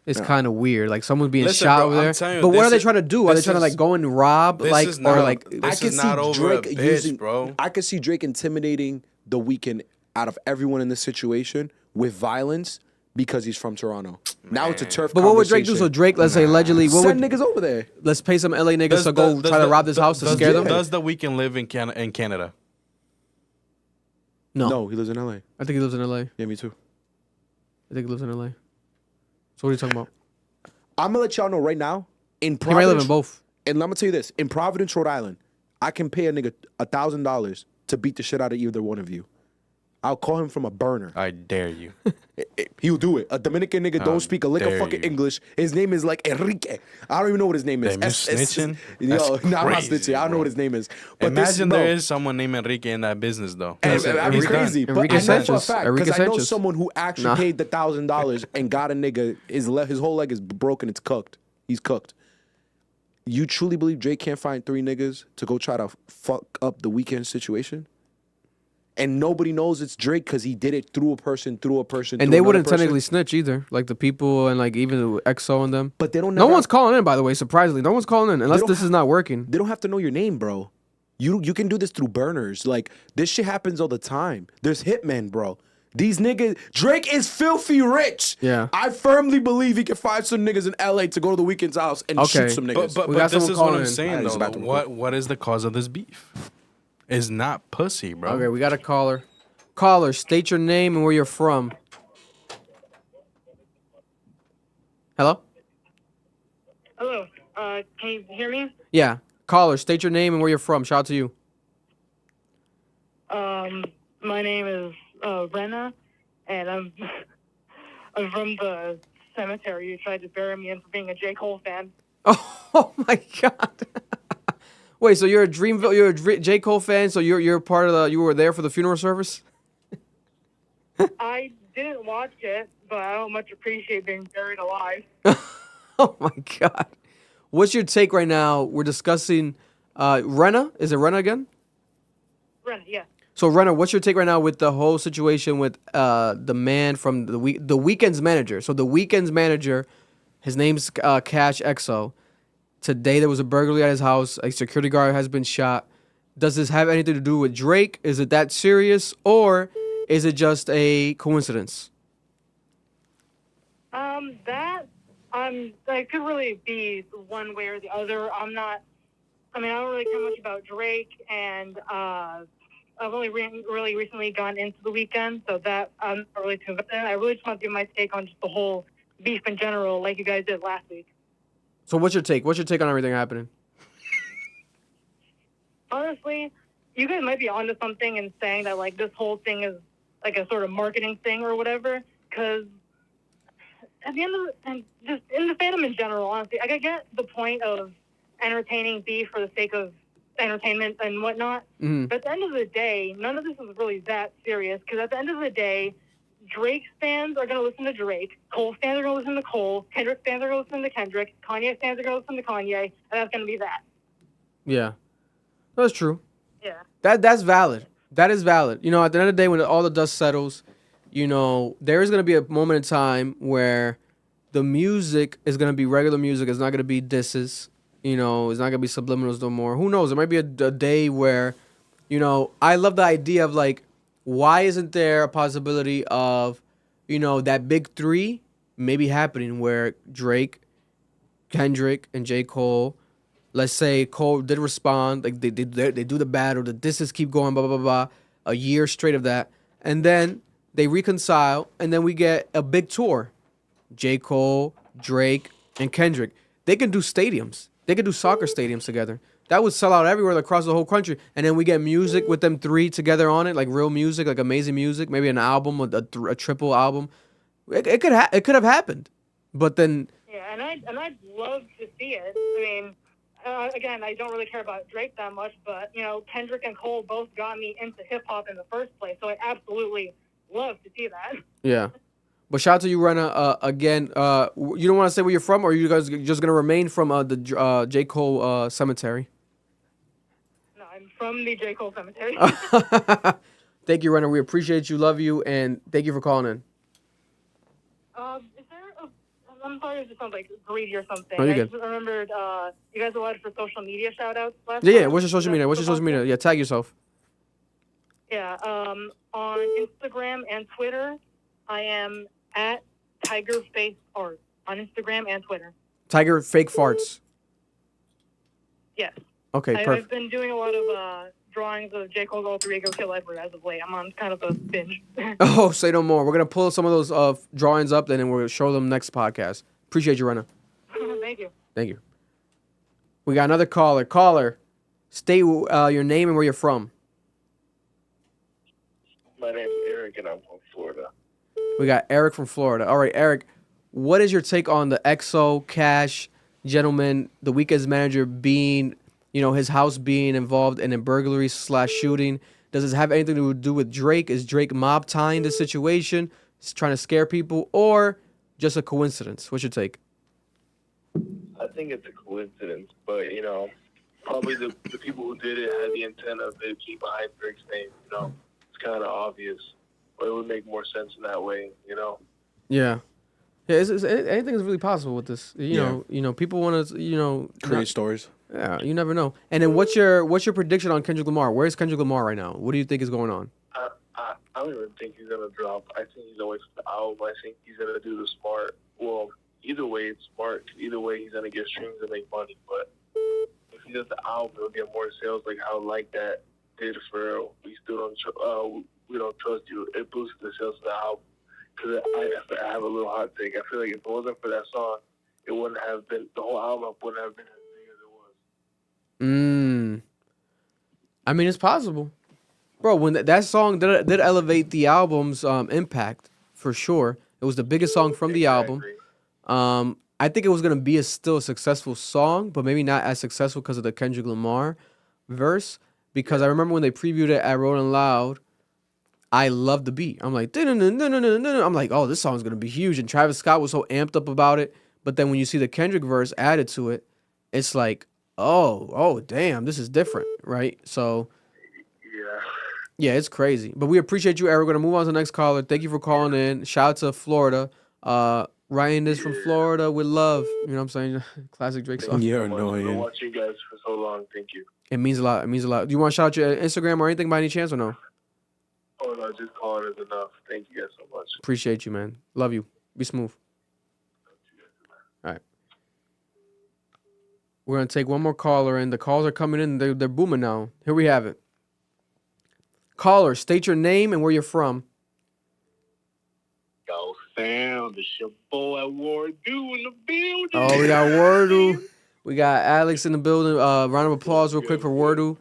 is kind of weird. Like someone's being Listen, shot bro, over I'm there. telling you, but what this are they is- trying to do? Are they this trying to is- like go and rob this like is or not- like? this I is not over a bitch, bro. I could see Drake intimidating The Weeknd out of everyone in this situation with violence because he's from Toronto. Now it's a turf. But what would Drake do? So Drake, let's say allegedly, what Send would niggas over there. let's pay some LA niggas to go try to rob this house to scare them? Does the Weeknd live in Canada? No, he lives in LA. I think he lives in LA. Yeah, me too. I think he lives in LA. So what are you talking about? I'm gonna let y'all know right now. In He might live Providence, in both. and I'm gonna tell you this: in Providence, Rhode Island, I can pay a nigga $1,000 to beat the shit out of either one of you. I'll call him from a burner. I dare you. He'll do it. A Dominican nigga don't speak a lick of dare fucking you. English. His name is like Enrique. I don't even know what his name is. Damn, you snitching? Yo, That's no, I'm not crazy, snitching. I don't know bro. what his name is. But Imagine this, there no. is someone named Enrique in that business, though. That'd be Enrique- crazy. But Enrique I know for a Sanchez. fact Enrique because I know Sanchez. someone who actually Nah. paid the $1,000 and got a nigga. His whole leg is broken. It's cooked. He's cooked. You truly believe Drake can't find 3 niggas to go try to fuck up the Weeknd situation? And nobody knows it's Drake because he did it through a person. And through they another wouldn't person. technically snitch either. Like the people and like even EXO and them. But they don't. No never one's calling in, by the way. Surprisingly, no one's calling in unless don't this is not working. They don't have to know your name, bro. You can do this through burners. Like this shit happens all the time. There's hitmen, bro. These niggas, Drake is filthy rich. Yeah. I firmly believe he can find some niggas in LA to go to the Weeknd's house and Okay. shoot some niggas. But We got this someone is what calling I'm in. saying, Alright, it's though. about to What is the cause of this beef? It's not pussy, bro. Okay, we got a caller. Caller, state your name and where you're from. Hello? Hello. Can you hear me? Yeah. Caller, state your name and where you're from. Shout out to you. My name is Rena, and I'm I'm from the cemetery. You tried to bury me in for being a J. Cole fan. Oh my God. Wait, so you're a J. Cole fan? So you're part of you were there for the funeral service? I didn't watch it, but I don't much appreciate being buried alive. Oh my God. What's your take right now? We're discussing Rena. Is it Rena again? Rena, yeah. So Rena, what's your take right now with the whole situation with the man from the Weeknd's manager? So the Weeknd's manager, his name's Cash EXO. Today there was a burglary at his house. A security guard has been shot. Does this have anything to do with Drake? Is it that serious, or is it just a coincidence? That could really be one way or the other. I don't really care much about Drake, and I've only really recently gone into the Weeknd, so that I'm not really too invested in. I really just want to give my take on just the whole beef in general, like you guys did last week. So what's your take? What's your take on everything happening? Honestly, you guys might be onto something in saying that like this whole thing is like a sort of marketing thing or whatever, because at the end of and just in the fandom in general, honestly, like I get the point of entertaining beef for the sake of entertainment and whatnot. Mm-hmm. But at the end of the day, none of this is really that serious, because at the end of the day, Drake fans are going to listen to Drake, Cole fans are going to listen to Cole, Kendrick fans are going to listen to Kendrick, Kanye fans are going to listen to Kanye, and that's going to be that. Yeah, that's true. Yeah. That's valid. That is valid. You know, at the end of the day, when all the dust settles, you know, there is going to be a moment in time where the music is going to be regular music. It's not going to be disses. You know, it's not going to be subliminals no more. Who knows? There might be a day where, you know, I love the idea of, like, why isn't there a possibility of, you know, that big three maybe happening where Drake, Kendrick, and J. Cole, let's say Cole did respond, like they do the battle, the disses keep going, blah, blah, blah, blah, a year straight of that. And then they reconcile, and then we get a big tour. J. Cole, Drake, and Kendrick. They can do stadiums. They can do soccer stadiums together. That would sell out everywhere across the whole country. And then we get music with them three together on it, like real music, like amazing music, maybe an album, a triple album. It could have happened, but then Yeah, and I'd love to see it. I mean, again, I don't really care about Drake that much, but Kendrick and Cole both got me into hip hop in the first place, so I absolutely love to see that. yeah. But shout out to you, Rena. Again, you don't want to say where you're from, or are you guys just gonna remain from the J. Cole cemetery? No, I'm from the J. Cole cemetery. Thank you, Rena. We appreciate you, love you, and thank you for calling in. Is there I'm sorry if it sounds like greedy or something. No, you're I good. just remembered you guys allowed for social media shout-outs last Yeah. time. What's your social media? What's your social media? Yeah, tag yourself. Yeah, on Instagram and Twitter, I am at TigerFaceArt on Instagram and Twitter. Tiger fake farts. Yes. Okay, I've perfect. been doing a lot of drawings of J. Cole's Alter Ego Kill Edward as of late. I'm on kind of a binge. Oh, say no more. We're gonna pull some of those drawings up, and then we're gonna show them next podcast. Appreciate you, Rena. Thank you. Thank you. We got another caller. Caller, state your name and where you're from. My name's Eric, and I'm from Florida. We got Eric from Florida. All right, Eric, what is your take on the XO Cash gentleman, the Weeknd's manager, being, his house being involved in a burglary / shooting? Does this have anything to do with Drake? Is Drake mob tying the situation, trying to scare people, or just a coincidence? What's your take? I think it's a coincidence, but, probably the people who did it had the intent of it keep behind Drake's name, It's kind of obvious, but it would make more sense in that way, Yeah. Yeah, anything is really possible with this. People want to, Create stories. Yeah, you never know. And then what's your prediction on Kendrick Lamar? Where's Kendrick Lamar right now? What do you think is going on? I don't even think he's going to drop. I think he's always the album. I think he's going to do the smart. Well, either way, it's smart. Either way, he's going to get streams and make money. But if he does the album, he'll get more sales like how Like That did for We Still Don't We Don't Trust You. It boosted the sales of the album. Because I have a little hot take. I feel like if it wasn't for that song, it wouldn't have been, the whole album wouldn't have been as big as it was. I mean, it's possible. Bro, when that song did elevate the album's impact, for sure. It was the biggest song from the album. I think it was going to be still a successful song, but maybe not as successful because of the Kendrick Lamar verse. Because I remember when they previewed it at Rolling Loud, I loved the beat. I'm like, I'm like, oh, this song's going to be huge. And Travis Scott was so amped up about it. But then when you see the Kendrick verse added to it, it's like, oh, damn, this is different, right? So, yeah, it's crazy. But we appreciate you, Eric. We're going to move on to the next caller. Thank you for calling in. Shout out to Florida. Ryan is from Florida with love. You know what I'm saying? Classic Drake song. You're I've been annoying. watching you guys for so long. Thank you. It means a lot. It means a lot. Do you want to shout out your Instagram or anything by any chance or no? Oh, no, just calling is enough. Thank you guys so much. Appreciate you, man. Love you. Be smooth. All right. We're going to take one more caller in. The calls are coming in. They're booming now. Here we have it. Caller, state your name and where you're from. Yo, Sam, it's your boy Wardu in the building. Oh, we got Wardu. We got Alex in the building. Round of applause real quick for Wardu. You know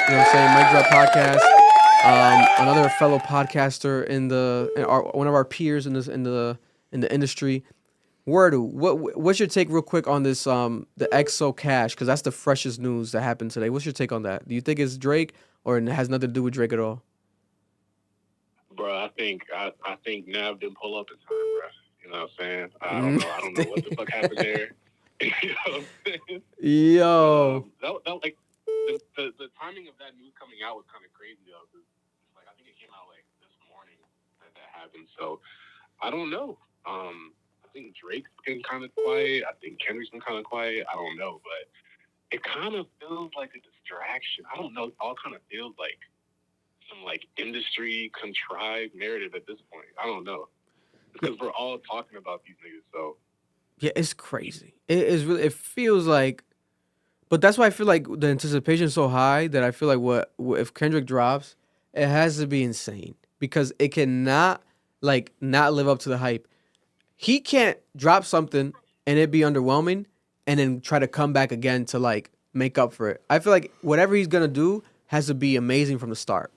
what I'm saying? Mic Drop Podcast. Another fellow podcaster in one of our peers in the industry. Wardu, what's your take real quick on this the XO Cash? Because that's the freshest news that happened today. What's your take on that? Do you think it's Drake or it has nothing to do with Drake at all? Bro, I think Nav didn't pull up in time, bro. You know what I'm saying? I don't know what the fuck happened there. You know what I'm saying? Yo. That like the timing of that news coming out was kind of crazy though. Cause, like I think it came out like this morning that happened. So I don't know. I think Drake's been kind of quiet. I think Kendrick's been kind of quiet. I don't know, but it kind of feels like a distraction. I don't know. It all kind of feels like some like industry contrived narrative at this point. I don't know because we're all talking about these niggas. So yeah, it's crazy. It is really. It feels like, but that's why I feel like the anticipation is so high that I feel like what if Kendrick drops, it has to be insane because it cannot not live up to the hype. He can't drop something and it be underwhelming and then try to come back again to make up for it. I feel like whatever he's gonna do has to be amazing from the start.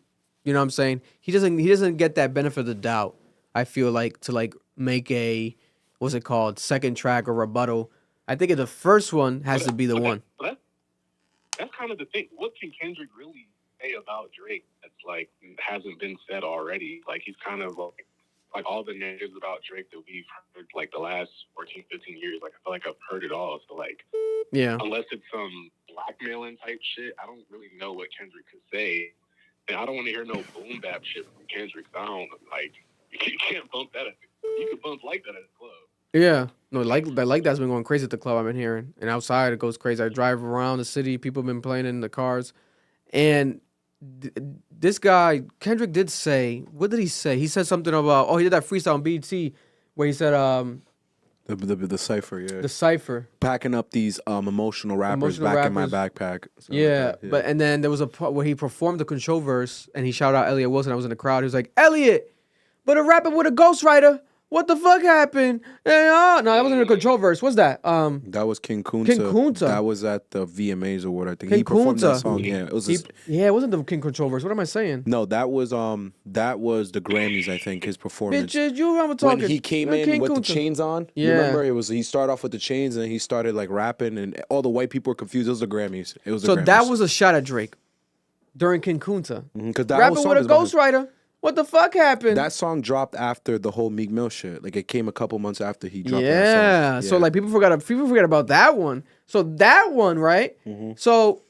You know what I'm saying? He doesn't get that benefit of the doubt. I feel like to make a what's it called, second track or rebuttal. I think the first one has to be the one. That's kind of the thing. What can Kendrick really say about Drake that's like hasn't been said already? Like he's kind of like all the narratives about Drake that we've heard like the last 14, 15 years. Like I feel like I've heard it all. So like, yeah, unless it's some blackmailing type shit, I don't really know what Kendrick could say. And I don't want to hear no boom bap shit from Kendrick. I don't like. You can't bump that. You can bump like that at a club. Yeah, no, like that's been going crazy at the club. I've been hearing, and outside it goes crazy. I drive around the city. People have been playing in the cars, and this guy Kendrick did say, what did he say? He said something about he did that freestyle on BT where he said the cipher, yeah, the cipher, packing up these emotional rappers back in my backpack. Yeah, like but and then there was a part where he performed the control verse and he shouted out Elliot Wilson. I was in the crowd. He was like, Elliot, but a rapper with a ghostwriter. What the fuck happened? No, that wasn't a control verse. What's that? That was King Kunta. King Kunta. That was at the VMAs award. I think King he performed that Kunta. song. Yeah, it was. It wasn't the King control verse. What am I saying? No, that was the Grammys. I think his performance. Bitches, you remember talking when he came in King with the Kunta. chains on. Yeah. You remember he started off with the chains and he started like rapping and all the white people were confused. It was the Grammys. It was the Grammys. That was a shot at Drake during King Kunta. Because that rapping whole song with a is about him. ghostwriter. What the fuck happened? That song dropped after the whole Meek Mill shit. Like it came a couple months after he dropped that Yeah. song. So like people forgot about that one. So that one, right? So,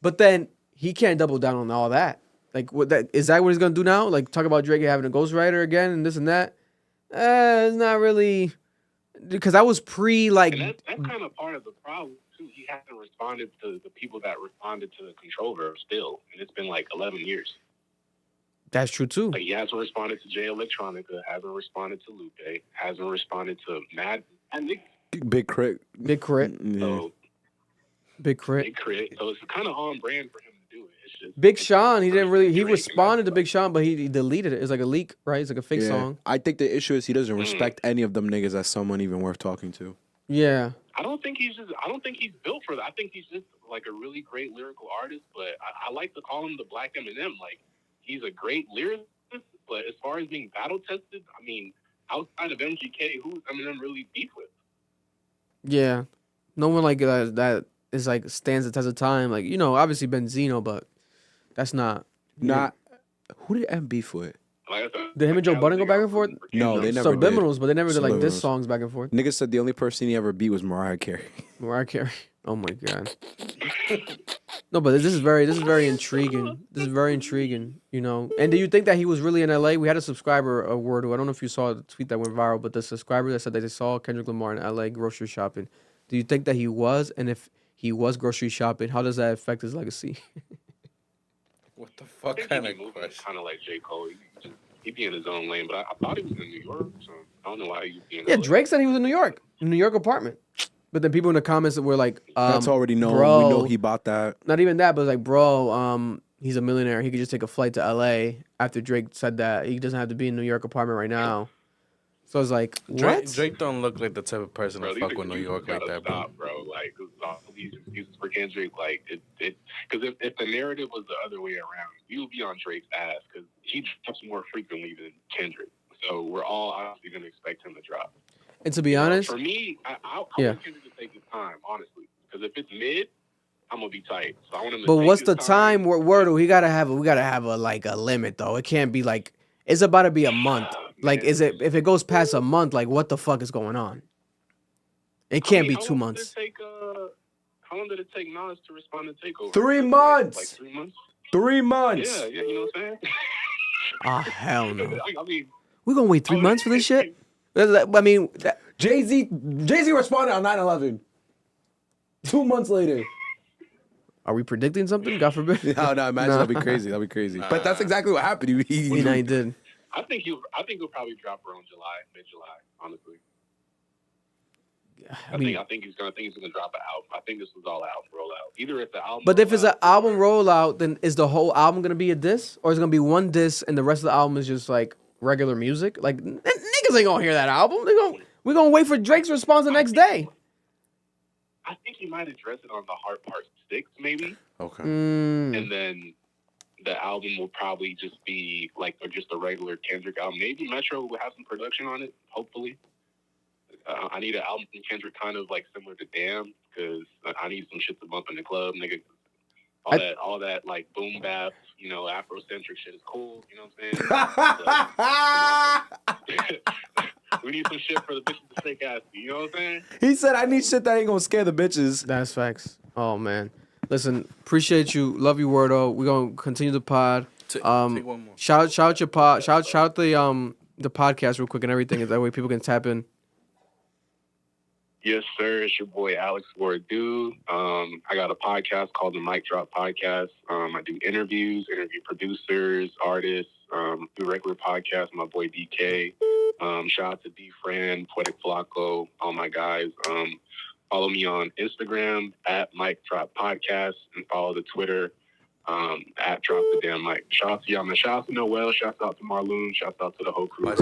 but then he can't double down on all that. Like what is that what he's gonna do now? Like talk about Drake having a ghostwriter again and this and that? It's not really because that was And that's kind of part of the problem too. He hasn't responded to the people that responded to the control verse still, and it's been like 11 years. That's true too. Like he hasn't responded to Jay Electronica, hasn't responded to Lupe, hasn't responded to Mad and Big Crit. Big Crit. So, Big Crit. Big Crit. So it's kind of on brand for him to do it. It's just Big Sean, he didn't really. He responded to Big Sean, but he deleted it. It's like a leak, right? It's like a fake song. I think the issue is he doesn't respect any of them niggas as someone even worth talking to. Yeah. I don't think he's built for that. I think he's just like a really great lyrical artist, but I like to call him the Black Eminem. Like he's a great lyricist, but as far as being battle tested, I mean, outside of MGK, who's Eminem really beef with? Yeah. No one like that is like stands the test of time. Like, obviously Benzino, but that's not. Who did M beef with? Did him and Joe Budden go back and forth? No, they never did. Subliminals, but they never did like diss songs back and forth. Niggas said the only person he ever beat was Mariah Carey. Mariah Carey. Oh my god. No, but this is very intriguing. This is very intriguing, And do you think that he was really in LA? We had a subscriber award. I don't know if you saw the tweet that went viral, but the subscriber that said that they saw Kendrick Lamar in LA grocery shopping. Do you think that he was? And if he was grocery shopping, how does that affect his legacy? What the fuck kind of question? Kind of like J. Cole. He'd be in his own lane, but I thought he was in New York, so I don't know why he'd be in Yeah, LA. Drake said he was in New York apartment. But then people in the comments were like, that's already known. Bro, we know he bought that. Not even that, but like, bro, he's a millionaire. He could just take a flight to LA after Drake said that. He doesn't have to be in New York apartment right now. So it's like, what? Drake don't look like the type of person to fuck with New York like that, stop, bro. Like, all these excuses for Kendrick, like, because if the narrative was the other way around, you would be on Drake's ass because he drops more frequently than Kendrick. So we're all obviously going to expect him to drop. And to be honest, for me, I want Kendrick to take his time, honestly, because if it's mid, I'm gonna be tight. So I want him to but take what's his the time? Wordle, we gotta have a like a limit though. It can't be like it's about to be a month. Like, if it goes past a month, like what the fuck is going on? It can't be 2 months. How long did it take Nas to respond to Takeover? 3 months. Like 3 months. 3 months. Yeah, you know what I'm saying? Oh hell no. I mean, We're gonna wait 3 months for this shit. I mean, Jay-Z responded on 9/11. 2 months later. Are we predicting something? God forbid. No, imagine that'd be crazy. That'd be crazy. But that's exactly what happened. He did. I think he'll probably drop around mid-July, honestly. I think he's gonna drop an album. I think this was all album rollout. Either it's the album. But if it's an album rollout, then is the whole album gonna be a diss, or is it gonna be one diss and the rest of the album is just like regular music? Like niggas ain't gonna hear that album. We're gonna wait for Drake's response the next day. I think he might address it on the Hard Part 6, maybe. Okay. And then the album will probably just be like just a regular Kendrick album. Maybe Metro will have some production on it, hopefully. I need an album from Kendrick kind of like similar to Damn, because I need some shit to bump in the club, nigga. All that like boom bap, you know, Afrocentric shit is cool. You know what I'm saying? We need some shit for the bitches to shake ass. You know what I'm saying? He said, "I need shit that ain't gonna scare the bitches." That's facts. Oh man, listen, appreciate you, love you, Wordo. We're gonna continue the pod. Take one more. Shout out your pod. Shout out the podcast real quick and everything. That way people can tap in. Yes, sir. It's your boy Alex Wardu. I got a podcast called the Mic Drop Podcast. I do interviews, interview producers, artists, do regular podcasts. My boy DK. Shout out to D Fran, Poetic Flacco, all my guys. Follow me on Instagram at Mic Drop Podcast and follow the Twitter at Drop the Damn Mic. Shout out to y'all, man. Shout out to Noel. Shout out to Marloon. Shout out to the whole crew. Much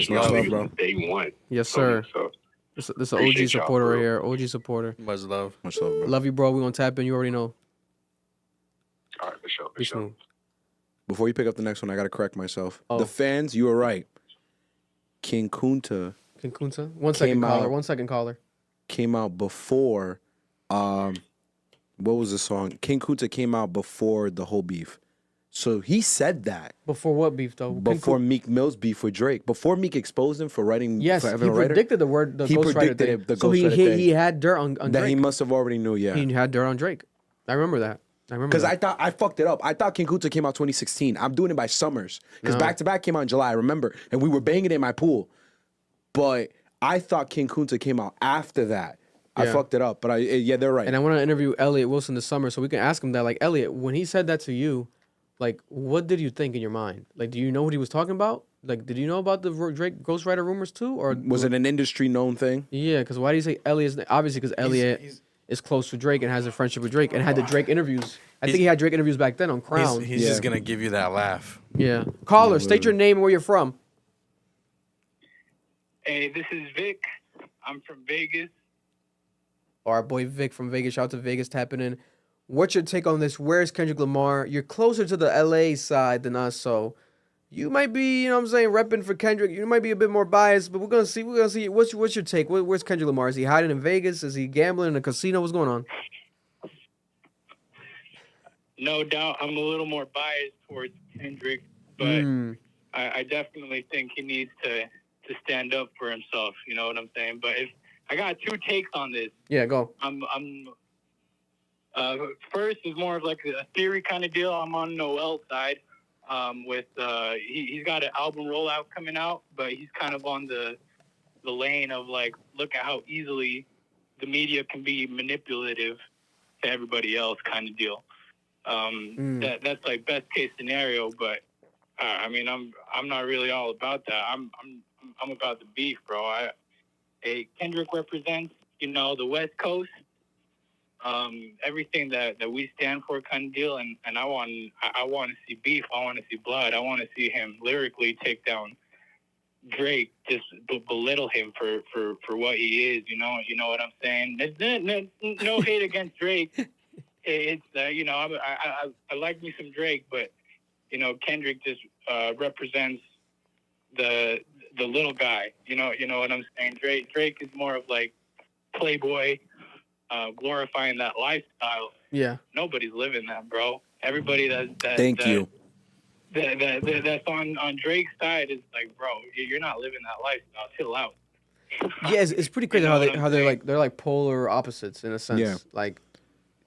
love, bro. Day one. Yes, sir. So, This is an OG supporter right here. OG supporter. Much love. Much love, bro. Love you, bro. We gonna tap in. You already know. all right, for sure. Be smooth. Before you pick up the next one, I gotta correct myself. Oh. The fans, you were right. King Kunta King Kunta. One second, caller. out. 1 second, caller. came out before. What was the song? King Kunta came out before the whole beef. So he said that. Before what beef though? Before Meek Mill's beef with Drake. Before Meek exposed him for writing. Yes, for he having a writer. predicted the word. The He ghostwriter predicted thing. it, the so ghostwriter thing. he had dirt on That Drake. he must have already knew. Yeah. He had dirt on Drake. I remember that. Because I thought I fucked it up. I thought King Kunta came out 2016. I'm doing it by summers. Because Back to Back came out in July, I remember. And we were banging it in my pool. But I thought King Kunta came out after that. I fucked it up. But yeah, they're right. And I want to interview Elliot Wilson this summer so we can ask him that. Like, Elliot, when he said that to you, like, what did you think in your mind? Like, do you know what he was talking about? Like, did you know about the Drake ghostwriter rumors too? Or was it an industry known thing? Yeah, because why do you say Elliot's name? Obviously, because Elliot is close to Drake and has a friendship with Drake and had the Drake interviews. I think he had Drake interviews back then on Crown. He's just going to give you that laugh. Yeah. Caller, state your name and where you're from. Hey, this is Vic. I'm from Vegas. Our boy Vic from Vegas. Shout out to Vegas tapping in. What's your take on this? Where's Kendrick Lamar? You're closer to the LA side than us, so you might be, you know what I'm saying, repping for Kendrick. You might be a bit more biased, but we're gonna see. We're gonna see. What's your take? Where's Kendrick Lamar? Is he hiding in Vegas? Is he gambling in a casino? What's going on? No doubt, I'm a little more biased towards Kendrick, but I definitely think he needs to stand up for himself. You know what I'm saying? But if I got two takes on this. Yeah, go. First is more of like a theory kind of deal. I'm on Noel's side. With he's got an album rollout coming out, but he's kind of on the lane of like, look at how easily the media can be manipulative to everybody else kind of deal. That's like best case scenario, but I mean I'm not really all about that. I'm about the beef, bro. Kendrick represents, you know, the West Coast. Everything that we stand for kind of deal, and I want to see beef. I want to see blood. I want to see him lyrically take down Drake, just belittle him for what he is. You know what I'm saying? No hate against Drake. It's you know, I like me some Drake, but you know, Kendrick just represents the little guy. You know what I'm saying? Drake is more of like Playboy. Glorifying that lifestyle. Yeah. Nobody's living that, bro. Everybody that's on Drake's side is like, bro, you're not living that lifestyle. Chill out. Yeah, it's pretty crazy how they're like polar opposites in a sense. Yeah. Like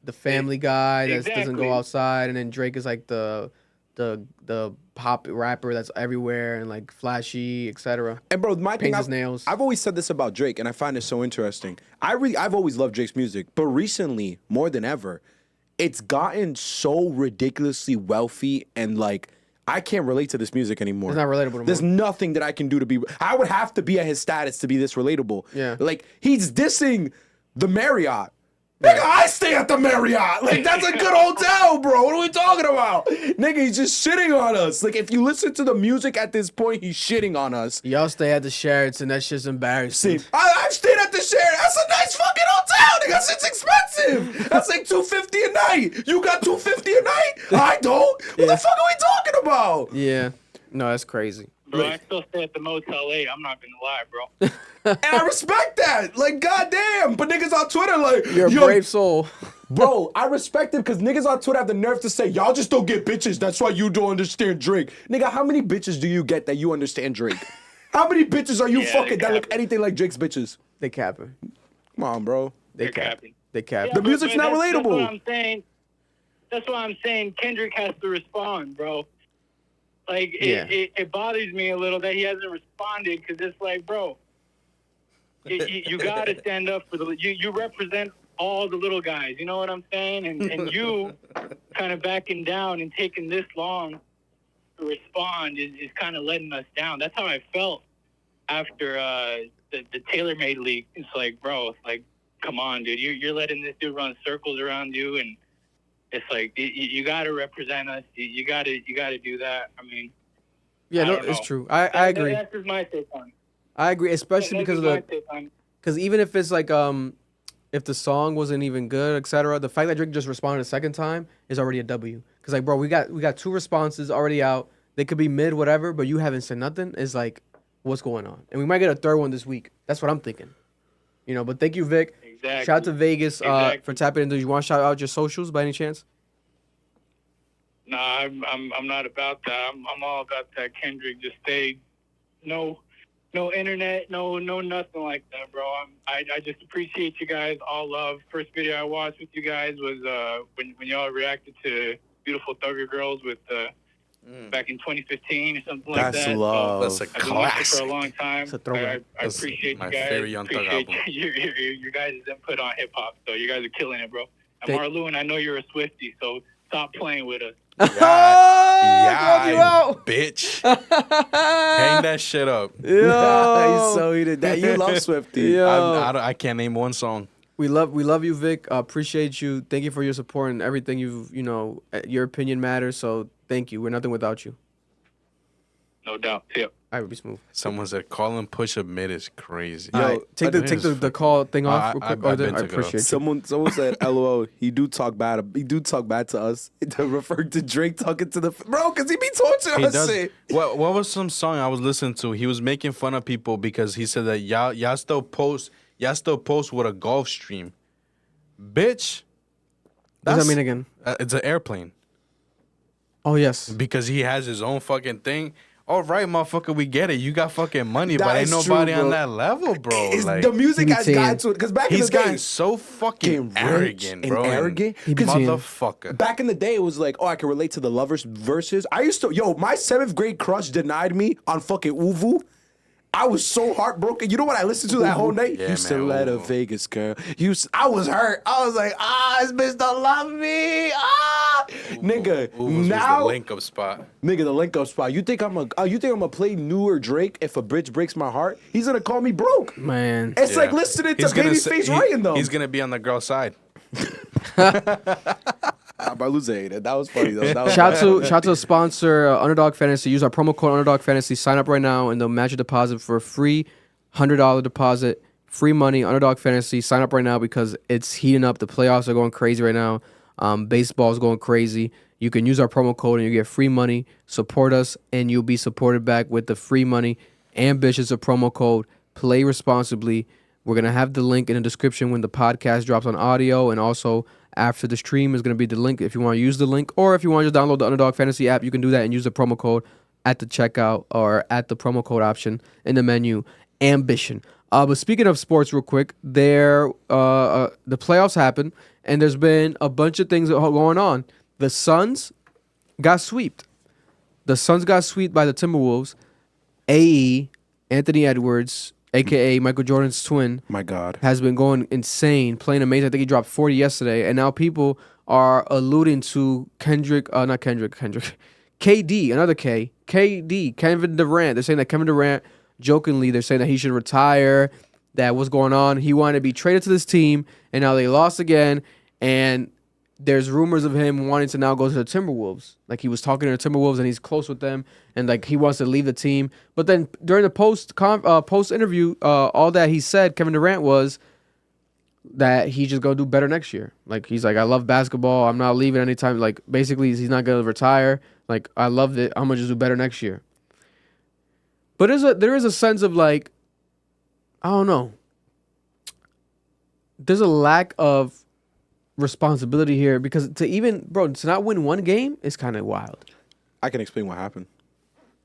the family guy that doesn't go outside, and then Drake is like the pop rapper that's everywhere and like flashy, etc. And bro, my thing, his nails. I've always said this about Drake, and I find it so interesting. I've always loved Drake's music, but recently, more than ever, it's gotten so ridiculously wealthy, and like I can't relate to this music anymore. It's not relatable anymore. There's nothing that I can do to be. I would have to be at his status to be this relatable. Yeah. Like he's dissing the Marriott. Nigga, I stay at the Marriott. Like, that's a good hotel, bro. What are we talking about? Nigga, he's just shitting on us. Like, if you listen to the music at this point, he's shitting on us. Y'all stay at the Sheraton. That shit's embarrassing. I've stayed at the Sheraton. That's a nice fucking hotel, nigga. That shit's expensive. That's like $250 a night. You got $250 a night? I don't. What the fuck are we talking about? Yeah. No, that's crazy. Bro, I still stay at the Motel 8. I'm not gonna lie, bro. And I respect that. Like, goddamn. But niggas on Twitter, like, You're a brave soul. Bro, I respect it because niggas on Twitter have the nerve to say, y'all just don't get bitches. That's why you don't understand Drake. Nigga, how many bitches do you get that you understand Drake? How many bitches are you fucking that look anything like Drake's bitches? They capping. Come on, bro. They capping. They capping. The music's not relatable. That's what I'm saying. That's why I'm saying Kendrick has to respond, bro. Like, it bothers me a little that he hasn't responded because it's like, bro, you got to stand up for you represent all the little guys. You know what I'm saying? And you kind of backing down and taking this long to respond is kind of letting us down. That's how I felt after the TaylorMade leak. It's like, bro, it's like, come on, dude. You're letting this dude run circles around you, and it's like you got to represent us. You got to do that. I mean, yeah, no, it's true. I agree. That's just my take on it. I agree, especially because even if it's like if the song wasn't even good, etc., the fact that Drake just responded a second time is already a W. Because like, bro, we got 2 responses already out. They could be mid, whatever, but you haven't said nothing. It's like, what's going on? And we might get a third one this week. That's what I'm thinking. You know, but thank you, Vic. Exactly. Shout out to Vegas for tapping into. You want to shout out your socials by any chance? Nah, I'm not about that. I'm all about that Kendrick. Just stay, no internet, no nothing like that, bro. I just appreciate you guys. All love. First video I watched with you guys was when y'all reacted to Beautiful Thugger Girls with back in 2015 or something like that. That's love. That's a I've been watching classic. for a long time. It's a throwback. I appreciate my you guys. favorite Young Thug Appreciate album. your guys' input on hip hop. So you guys are killing it, bro. And Thank- Marlon, I know you're a Swiftie, so stop playing with us. Called you out. Bitch. Hang that shit up. Yo. He's so heated. That you love Swifty. Yo. I can't name one song. We love you, Vic. Appreciate you. Thank you for your support and everything. Your opinion matters. So thank you. We're nothing without you. No doubt. Yep. All right, be smooth. Someone said call and push admit is crazy. All right, take the call thing off real quick. I appreciate you. Someone said, "LOL." He do talk bad to us. Referring to Drake talking to the bro, cause he be torturing He us. does. Shit. What was some song I was listening to? He was making fun of people because he said that y'all still post with a Gulf Stream, bitch. What does that mean again? It's an airplane Oh yes. because he has his own fucking thing. All right, motherfucker, we get it. You got fucking money, That but ain't is true, nobody bro. on that level, bro. Like, The music he has be gotten to it. Because back in he's the day, gotten so fucking getting rich arrogant, and bro. arrogant. He be seeing- Motherfucker. back in the day, it was like, oh, I can relate to the lovers verses. I used to, my 7th grade crush denied me on fucking Uvu. I was so heartbroken. You know what I listened to that whole night? Yeah, You still man, let a Uvu. Vegas girl. I was hurt. I was like, this bitch don't love me. Nigga, Uvu's was now, the link up spot. nigga, the link up spot. You think I'm gonna play newer Drake if a bitch breaks my heart? He's gonna call me broke. Man. It's Yeah. like listening to He's gonna say- Babyface writing though. He's gonna be on the girl's side. That was funny though. That was Shout out to the sponsor, Underdog Fantasy. Use our promo code Underdog Fantasy. Sign up right now, and they'll match your deposit for a free $100 deposit. Free money, Underdog Fantasy. Sign up right now because it's heating up. The playoffs are going crazy right now. Baseball's going crazy. You can use our promo code and you get free money. Support us, and you'll be supported back with the free money. Ambitious a promo code. Play responsibly. We're going to have the link in the description when the podcast drops on audio, and also after the stream is going to be the link if you want to use the link, or if you want to just download the Underdog Fantasy app, you can do that and use the promo code at the checkout or at the promo code option in the menu. Ambition. But speaking of sports real quick, the playoffs happened, and there's been a bunch of things going on. The Suns got swept. The Suns got swept by the Timberwolves. AE, Anthony Edwards, a.k.a. Michael Jordan's twin, My God. has been going insane, playing amazing. I think he dropped 40 yesterday, and now people are alluding to KD, another KD, Kevin Durant. They're saying that Kevin Durant, jokingly, they're saying that he should retire. that what's going on. He wanted to be traded to this team, and now they lost again. And there's rumors of him wanting to now go to the Timberwolves. Like he was talking to the Timberwolves, and he's close with them, and like he wants to leave the team. But then during the post interview, all that he said, Kevin Durant, was that he's just gonna do better next year. Like he's like, I love basketball. I'm not leaving anytime. Like basically, he's not gonna retire. Like I loved it. I'm gonna just do better next year. But there is a sense of like, I don't know. There's a lack of responsibility here because to not win one game is kind of wild. I can explain what happened.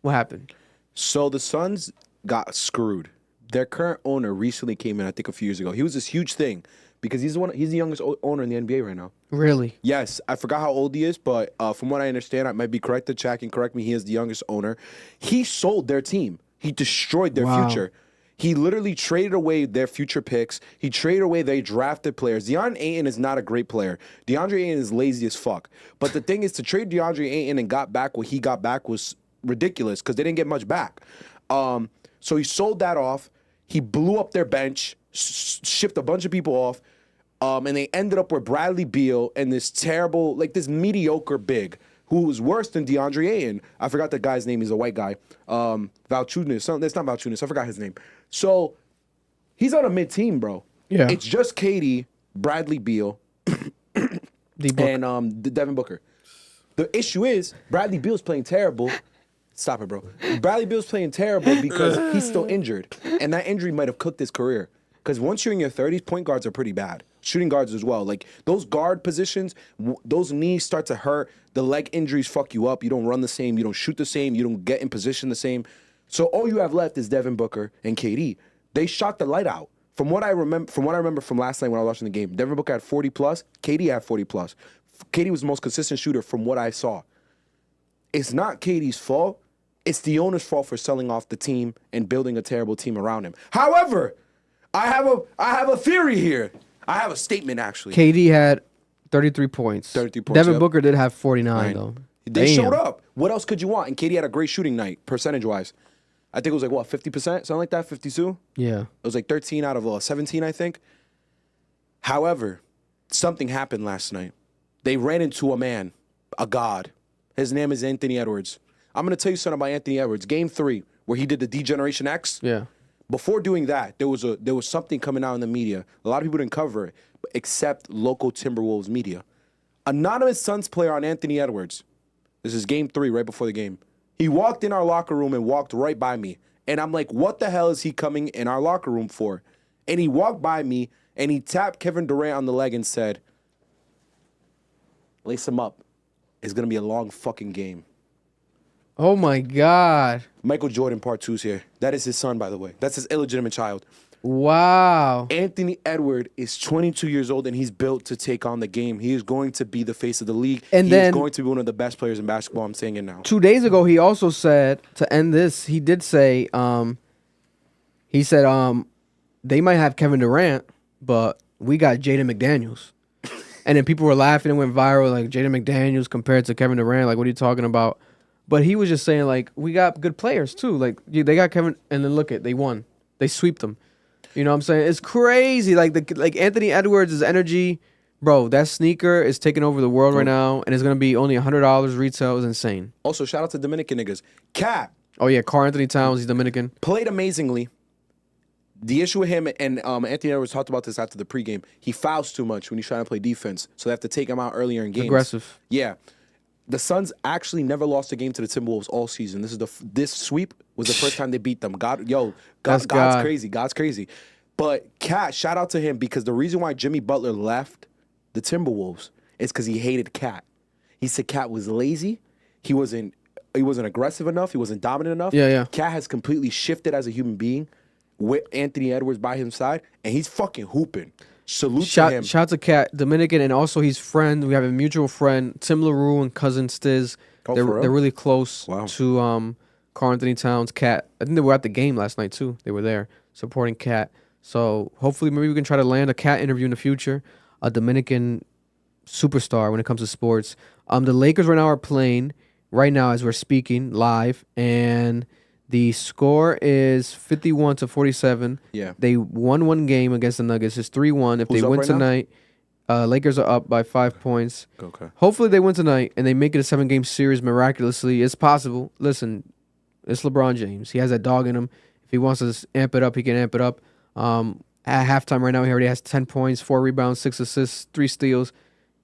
What happened? So the Suns got screwed. Their current owner recently came in, I think a few years ago. He was this huge thing because he's the youngest owner in the NBA right now. Really? Yes. I forgot how old he is, but from what I understand, I might be correct. The chat can correct me. He is the youngest owner. He sold their team. He destroyed their future. He literally traded away their future picks. He traded away their drafted players. DeAndre Ayton is not a great player. DeAndre Ayton is lazy as fuck. But the thing is, to trade DeAndre Ayton and got back what he got back was ridiculous because they didn't get much back. So he sold that off. He blew up their bench, shipped a bunch of people off, and they ended up with Bradley Beal and this terrible, like this mediocre big who was worse than DeAndre Ayton. I forgot the guy's name. He's a white guy. Valanciunas. That's not Valanciunas. I forgot his name. So he's on a mid-team, bro. Yeah. It's just KD, Bradley Beal, and Devin Booker. The issue is Bradley Beal's playing terrible. Stop it, bro. Bradley Beal's playing terrible because he's still injured. And that injury might have cooked his career. Because once you're in your 30s, point guards are pretty bad. Shooting guards as well. Like, those guard positions, those knees start to hurt. The leg injuries fuck you up. You don't run the same. You don't shoot the same. You don't get in position the same. So all you have left is Devin Booker and KD. They shot the light out. From what I remember from last night when I was watching the game, Devin Booker had 40 plus. KD had 40 plus. KD was the most consistent shooter from what I saw. It's not KD's fault. It's the owner's fault for selling off the team and building a terrible team around him. However, I have a theory here. I have a statement, actually. KD had 33 points. 33 points. Devin Booker did have 49, though. They showed up. What else could you want? And KD had a great shooting night, percentage-wise. I think it was like, what, 50%? Something like that? 52? Yeah. It was like 13 out of 17, I think. However, something happened last night. They ran into a man, a god. His name is Anthony Edwards. I'm going to tell you something about Anthony Edwards. Game 3, where he did the D-Generation X. Yeah. Before doing that, there was something coming out in the media. A lot of people didn't cover it, except local Timberwolves media. Anonymous Suns player on Anthony Edwards. This is Game 3, right before the game. He walked in our locker room and walked right by me. And I'm like, what the hell is he coming in our locker room for? And he walked by me, and he tapped Kevin Durant on the leg and said, lace him up. It's going to be a long fucking game. Oh, my God. Michael Jordan Part 2's here. That is his son, by the way. That's his illegitimate child. Wow. Anthony Edwards is 22 years old, and he's built to take on the game. He is going to be the face of the league. And he then, is going to be one of the best players in basketball. I'm saying it now. 2 days ago, he also said, to end this, he did say, he said, they might have Kevin Durant, but we got Jaden McDaniels. And then people were laughing and went viral, like, Jaden McDaniels compared to Kevin Durant. Like, what are you talking about? But he was just saying, like, we got good players, too. Like, they got Kevin, and then look they won. They sweeped them. You know what I'm saying? It's crazy. Like Anthony Edwards' energy, bro, that sneaker is taking over the world right now, and it's going to be only $100 retail. It's insane. Also, shout out to Dominican niggas. Cat. Oh, yeah, Karl Anthony Towns, he's Dominican. Played amazingly. The issue with him, and Anthony Edwards talked about this after the pregame, he fouls too much when he's trying to play defense, so they have to take him out earlier in games. Aggressive. Yeah. The Suns actually never lost a game to the Timberwolves all season. This sweep was the first time they beat them. God's crazy. God's crazy. But Cat, shout out to him, because the reason why Jimmy Butler left the Timberwolves is because he hated Cat. He said Cat was lazy. He wasn't aggressive enough. He wasn't dominant enough. Yeah. Cat has completely shifted as a human being with Anthony Edwards by his side, and he's fucking hooping. Salute to him. Shout out to Cat, Dominican, and also his friend. We have a mutual friend, Tim LaRue and cousin Stiz. They're really close to Karl Anthony Towns. Cat, I think they were at the game last night too. They were there supporting Cat. So hopefully maybe we can try to land a Cat interview in the future. A Dominican superstar when it comes to sports. The Lakers right now are playing right now as we're speaking live, and The score is 51-47. Yeah. They won one game against the Nuggets. It's 3-1. If Who's they up win right now? tonight, Lakers are up by 5 points. Okay. Hopefully they win tonight and they make it a 7-game series miraculously. It's possible. Listen, it's LeBron James. He has that dog in him. If he wants to amp it up, he can amp it up. At halftime right now, he already has 10 points, 4 rebounds, 6 assists, 3 steals.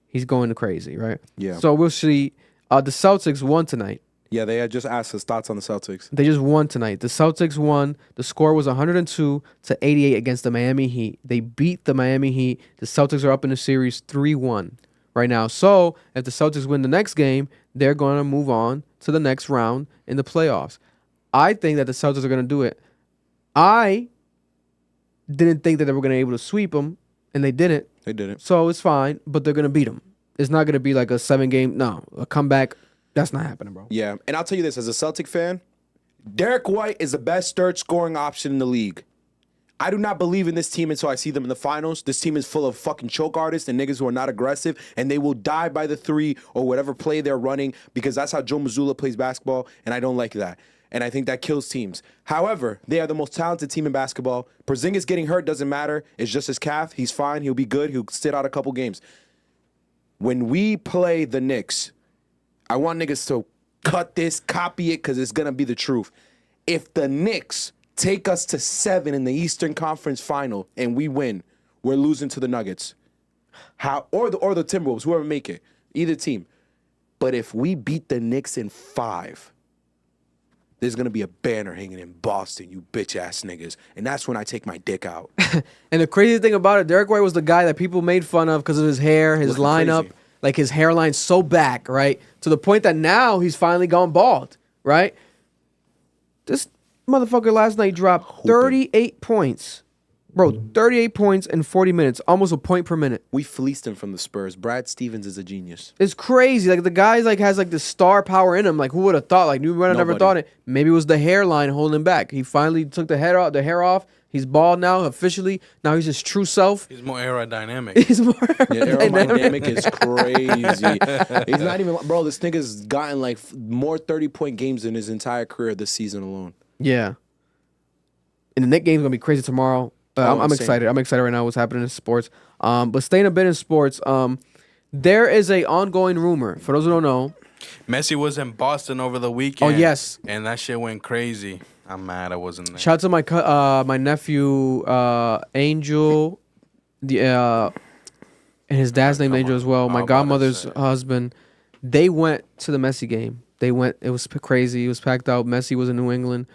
He's going crazy, right? Yeah. So we'll see. The Celtics won tonight. Yeah, they had just asked his thoughts on the Celtics. They just won tonight. The Celtics won. The score was 102-88 against the Miami Heat. They beat the Miami Heat. The Celtics are up in the series 3-1 right now. So if the Celtics win the next game, they're going to move on to the next round in the playoffs. I think that the Celtics are going to do it. I didn't think that they were going to be able to sweep them, and they didn't. They didn't. So it's fine, but they're going to beat them. It's not going to be like a 7-game, a comeback. That's not happening, bro. Yeah, and I'll tell you this, as a Celtic fan, Derek White is the best third scoring option in the league. I do not believe in this team until I see them in the finals. This team is full of fucking choke artists and niggas who are not aggressive, and they will die by the 3 or whatever play they're running because that's how Joe Mazzulla plays basketball, and I don't like that. And I think that kills teams. However, they are the most talented team in basketball. Porzingis getting hurt doesn't matter. It's just his calf. He's fine. He'll be good. He'll sit out a couple games. When we play the Knicks, I want niggas to cut this, copy it, because it's going to be the truth. If the Knicks take us to 7 in the Eastern Conference Final and we win, we're losing to the Nuggets. Or the Timberwolves, whoever make it. Either team. But if we beat the Knicks in 5, there's going to be a banner hanging in Boston, you bitch-ass niggas. And that's when I take my dick out. And the crazy thing about it, Derek White was the guy that people made fun of because of his hair, his Looking lineup. crazy. Like his hairline's so back, right? To the point that now he's finally gone bald, right? This motherfucker last night dropped 38 points. Bro, 38 points in 40 minutes, almost a point per minute. We fleeced him from the Spurs. Brad Stevens is a genius. It's crazy. Like the guy has the star power in him. Like who would have thought? Like New England never thought it. Maybe it was the hairline holding him back. He finally took the hair off. He's bald now officially. Now he's his true self. He's more aerodynamic. He's more aerodynamic is crazy. He's not even, bro, this nigga's gotten like more 30-point games in his entire career this season alone. Yeah. And the Knicks game's going to be crazy tomorrow. I'm insane. excited. I'm excited right now what's happening in sports. But staying a bit in sports, there is a ongoing rumor. For those who don't know, Messi was in Boston over the weekend. Oh, yes. And that shit went crazy. I'm mad I wasn't there. shout out to my nephew Angel, and his dad's named Angel as well. My godmother's husband. They went to the Messi game. They went. It was crazy. It was packed out. Messi was in New England.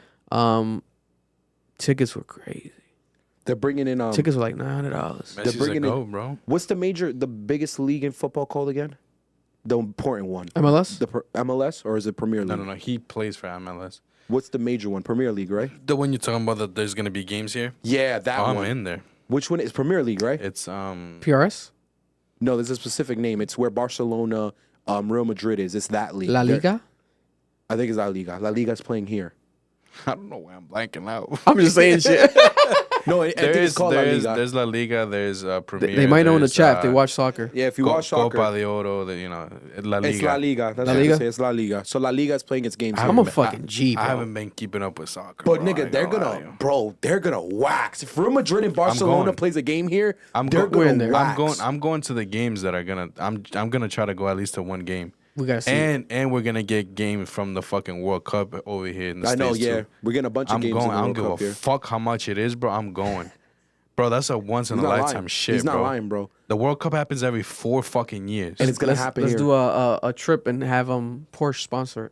Tickets were crazy. They're bringing in tickets were like $900. Messi's a go, bro. What's the biggest league in football called again? The important one. MLS? MLS or is it Premier League? No. He plays for MLS. What's the major one? Premier League, right? The one you're talking about that there's gonna be games here? Yeah, that one. I'm in there. Which one is Premier League, right? It's PRS? No, there's a specific name. It's where Barcelona, Real Madrid is. It's that league. La Liga? I think it's La Liga. La Liga's playing here. I don't know why I'm blanking out. I'm just saying shit. No, I think it's called La Liga. There's La Liga. There's Premier. They might know in the chat. They watch soccer. Yeah, if you watch soccer. Copa de Oro. La Liga. It's La Liga. That's La what Liga? I say. It's La Liga. So La Liga is playing its games. I'm a fucking G, bro. I haven't been keeping up with soccer. But bro. nigga, they're gonna wax. If Real Madrid and Barcelona plays a game here, they're gonna wax. I'm going to the games that are gonna. I'm gonna try to go at least to one game. We gotta see. And we're gonna get games from the fucking World Cup over here in the States. I know, yeah. Too. We're getting a bunch of games in the I don't World Cup give a here. fuck how much it is, bro. I'm going. Bro, that's a once in a lifetime shit, He's bro. not lying, bro. The World Cup happens every 4 fucking years. And it's gonna happen Let's here. do a trip and have Porsche sponsor it.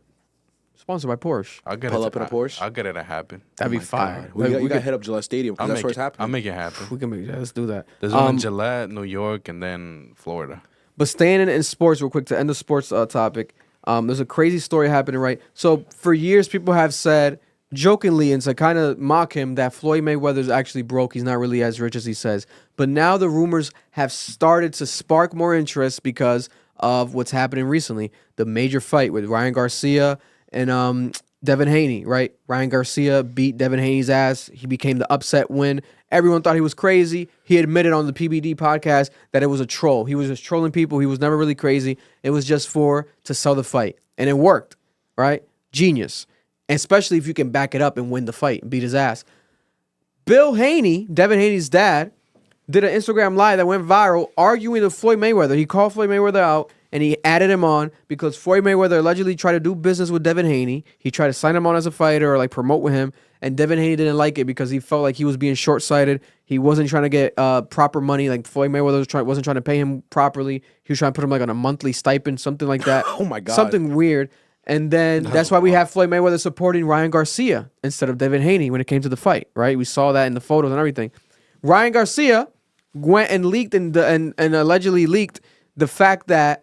Sponsored by Porsche. I'll get Pull it up in a Porsche? I'll get it to happen. That'd be fire. We gotta hit up Gillette Stadium because that's where it's happening. I'll make it happen. We can make that. Let's do that. There's one in Gillette, New York, and then Florida. But staying in sports real quick to end the sports topic, there's a crazy story happening, right? So for years, people have said, jokingly and to kind of mock him, that Floyd Mayweather is actually broke. He's not really as rich as he says. But now the rumors have started to spark more interest because of what's happening recently. The major fight with Ryan Garcia and Devin Haney, right? Ryan Garcia beat Devin Haney's ass. He became the upset win. Everyone thought he was crazy. He admitted on the PBD podcast that it was a troll. He was just trolling people. He was never really crazy. It was just to sell the fight. And it worked, right? Genius. and especially if you can back it up and win the fight and beat his ass. Bill Haney, Devin Haney's dad, did an Instagram live that went viral arguing with Floyd Mayweather. He called Floyd Mayweather out and he added him on because Floyd Mayweather allegedly tried to do business with Devin Haney. He tried to sign him on as a fighter or like promote with him, and Devin Haney didn't like it because he felt like he was being short-sighted. He wasn't trying to get proper money. Like Floyd Mayweather wasn't trying to pay him properly. He was trying to put him like on a monthly stipend, something like that. Oh my God. Something weird. And then that's why we have Floyd Mayweather supporting Ryan Garcia instead of Devin Haney when it came to the fight, right? We saw that in the photos and everything. Ryan Garcia went and leaked and allegedly leaked the fact that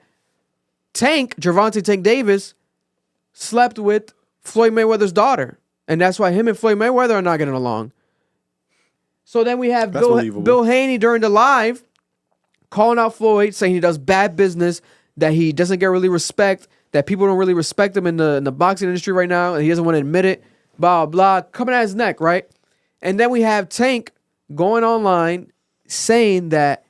Gervonta Tank Davis slept with Floyd Mayweather's daughter. And that's why him and Floyd Mayweather are not getting along. So then we have Bill Haney during the live calling out Floyd, saying he does bad business, that he doesn't get really respect, that people don't really respect him in the boxing industry right now, and he doesn't want to admit it, blah, blah, coming at his neck, right? And then we have Tank going online saying that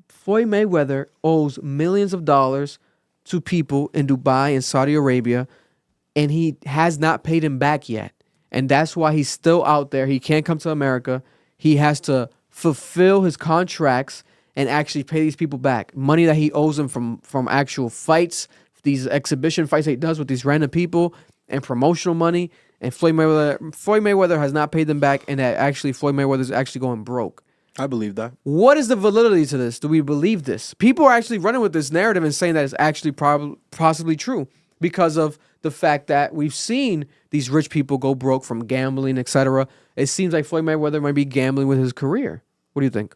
Floyd Mayweather owes millions of dollars to people in Dubai and Saudi Arabia, and he has not paid him back yet. And that's why he's still out there. He can't come to America. He has to fulfill his contracts and actually pay these people back. Money that he owes them from actual fights, these exhibition fights that he does with these random people, and promotional money. And Floyd Mayweather has not paid them back, and that actually Floyd Mayweather is actually going broke. I believe that. What is the validity to this? Do we believe this? People are actually running with this narrative and saying that it's actually possibly true because of the fact that we've seen these rich people go broke from gambling, etc. It seems like Floyd Mayweather might be gambling with his career. What do you think?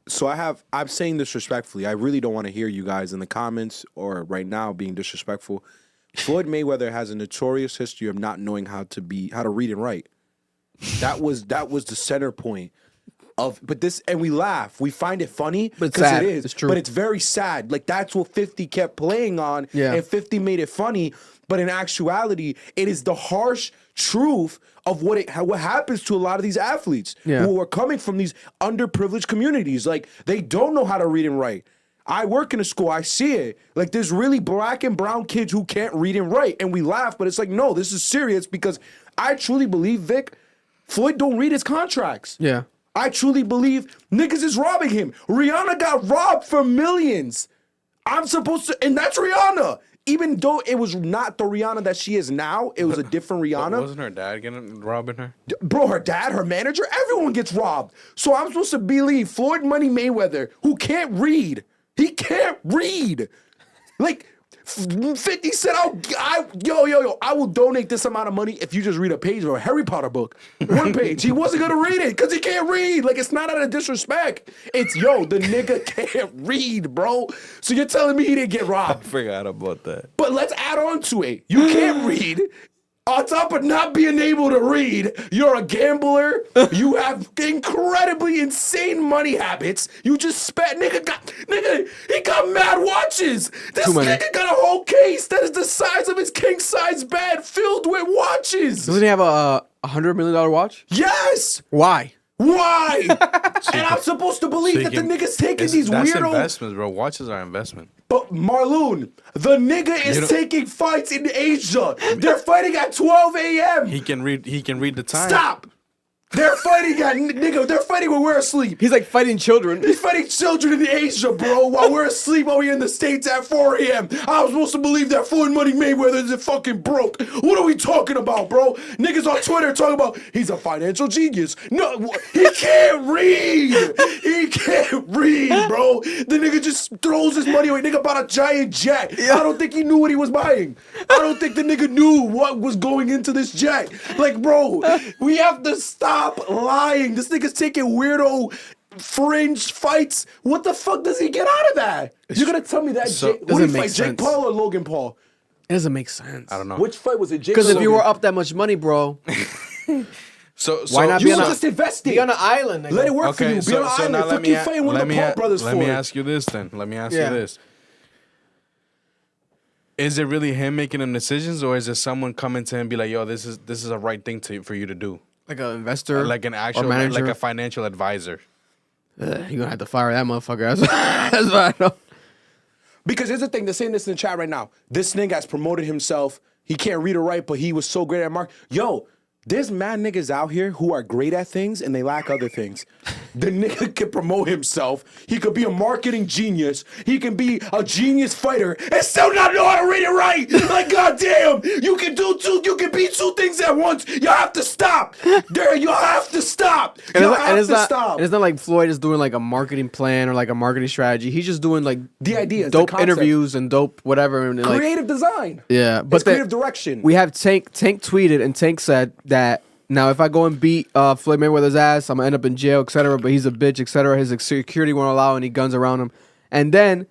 So I'm saying this respectfully. I really don't want to hear you guys in the comments or right now being disrespectful. Floyd Mayweather has a notorious history of not knowing how to read and write. That was the center point of, and we laugh. We find it funny because it is. It's true. But it's very sad. Like that's what 50 kept playing on, and 50 made it funny. But in actuality, it is the harsh truth of what happens to a lot of these athletes who are coming from these underprivileged communities. Like they don't know how to read and write. I work in a school. I see it. Like there's really black and brown kids who can't read and write, and we laugh. But it's like, no, this is serious because I truly believe, Vic, Floyd don't read his contracts. Yeah. I truly believe niggas is robbing him. Rihanna got robbed for millions. I'm supposed to, and that's Rihanna. Even though it was not the Rihanna that she is now, it was a different Rihanna. Wasn't her dad robbing her? Bro, her dad, her manager, everyone gets robbed. So I'm supposed to believe Floyd Money Mayweather, who can't read. He can't read. Like, 50 said, I will donate this amount of money if you just read a page of a Harry Potter book. One page. He wasn't going to read it because he can't read. Like, it's not out of disrespect. It's, the nigga can't read, bro. So you're telling me he didn't get robbed. I forgot about that. But let's add on to it. You can't read. On top of not being able to read, you're a gambler. You have incredibly insane money habits. You just spent, he got mad watches. This nigga got a whole case that is the size of his king size bed filled with watches. Doesn't he have a $100 million watch? Yes. Why? Why? And I'm supposed to believe that the nigga's taking these that's weirdo investments, bro. Watches are investment. But Marloon, the nigga is taking fights in Asia. They're fighting at 12 a.m. He can read the time. Stop. They're fighting they're fighting when we're asleep. He's like fighting children. He's fighting children in Asia, bro, while we're asleep over here in the States at 4 a.m. I was supposed to believe that Floyd Money Mayweather is fucking broke. What are we talking about, bro? Niggas on Twitter talking about he's a financial genius. No, he can't read. He can't read, bro. The nigga just throws his money away. Nigga bought a giant jet. I don't think he knew what he was buying. I don't think the nigga knew what was going into this jet. Like, bro, we have to stop lying. This nigga's taking weirdo fringe fights. What the fuck does he get out of that? You're gonna tell me that what did he fight, Jake Paul or Logan Paul? It doesn't make sense. I don't know. Which fight was it, Jake? Because if you were up that much money, bro, so why not be just investing? Be on an island. Nigga. Let it work for you. Be on an island. Fuck you fighting one of the Paul brothers for it. Let me ask you this then. Let me ask you this. Is it really him making them decisions, or is it someone coming to him and be like, yo, this is a right thing for you to do? Like an investor? Like an actual, manager? like a financial advisor. You're going to have to fire that motherfucker. That's what I know. Because here's the thing. They're saying this in the chat right now. This nigga has promoted himself He can't read or write, but he was so great at Yo, there's mad niggas out here who are great at things and they lack other things. The nigga can promote himself. He could be a marketing genius. He can be a genius fighter and still not know how to read and write. Like, goddamn, you can be two things at once. You have to stop. You have to stop. Stop. And it's not like Floyd is doing like a marketing plan or like a marketing strategy. He's just doing like the ideas, dope the interviews and dope whatever. And creative design. Yeah, but creative direction. We have Tank tweeted, and Tank said that now if I go and beat Floyd Mayweather's ass, I'm gonna end up in jail, etc. But he's a bitch, etc. His security won't allow any guns around him. And then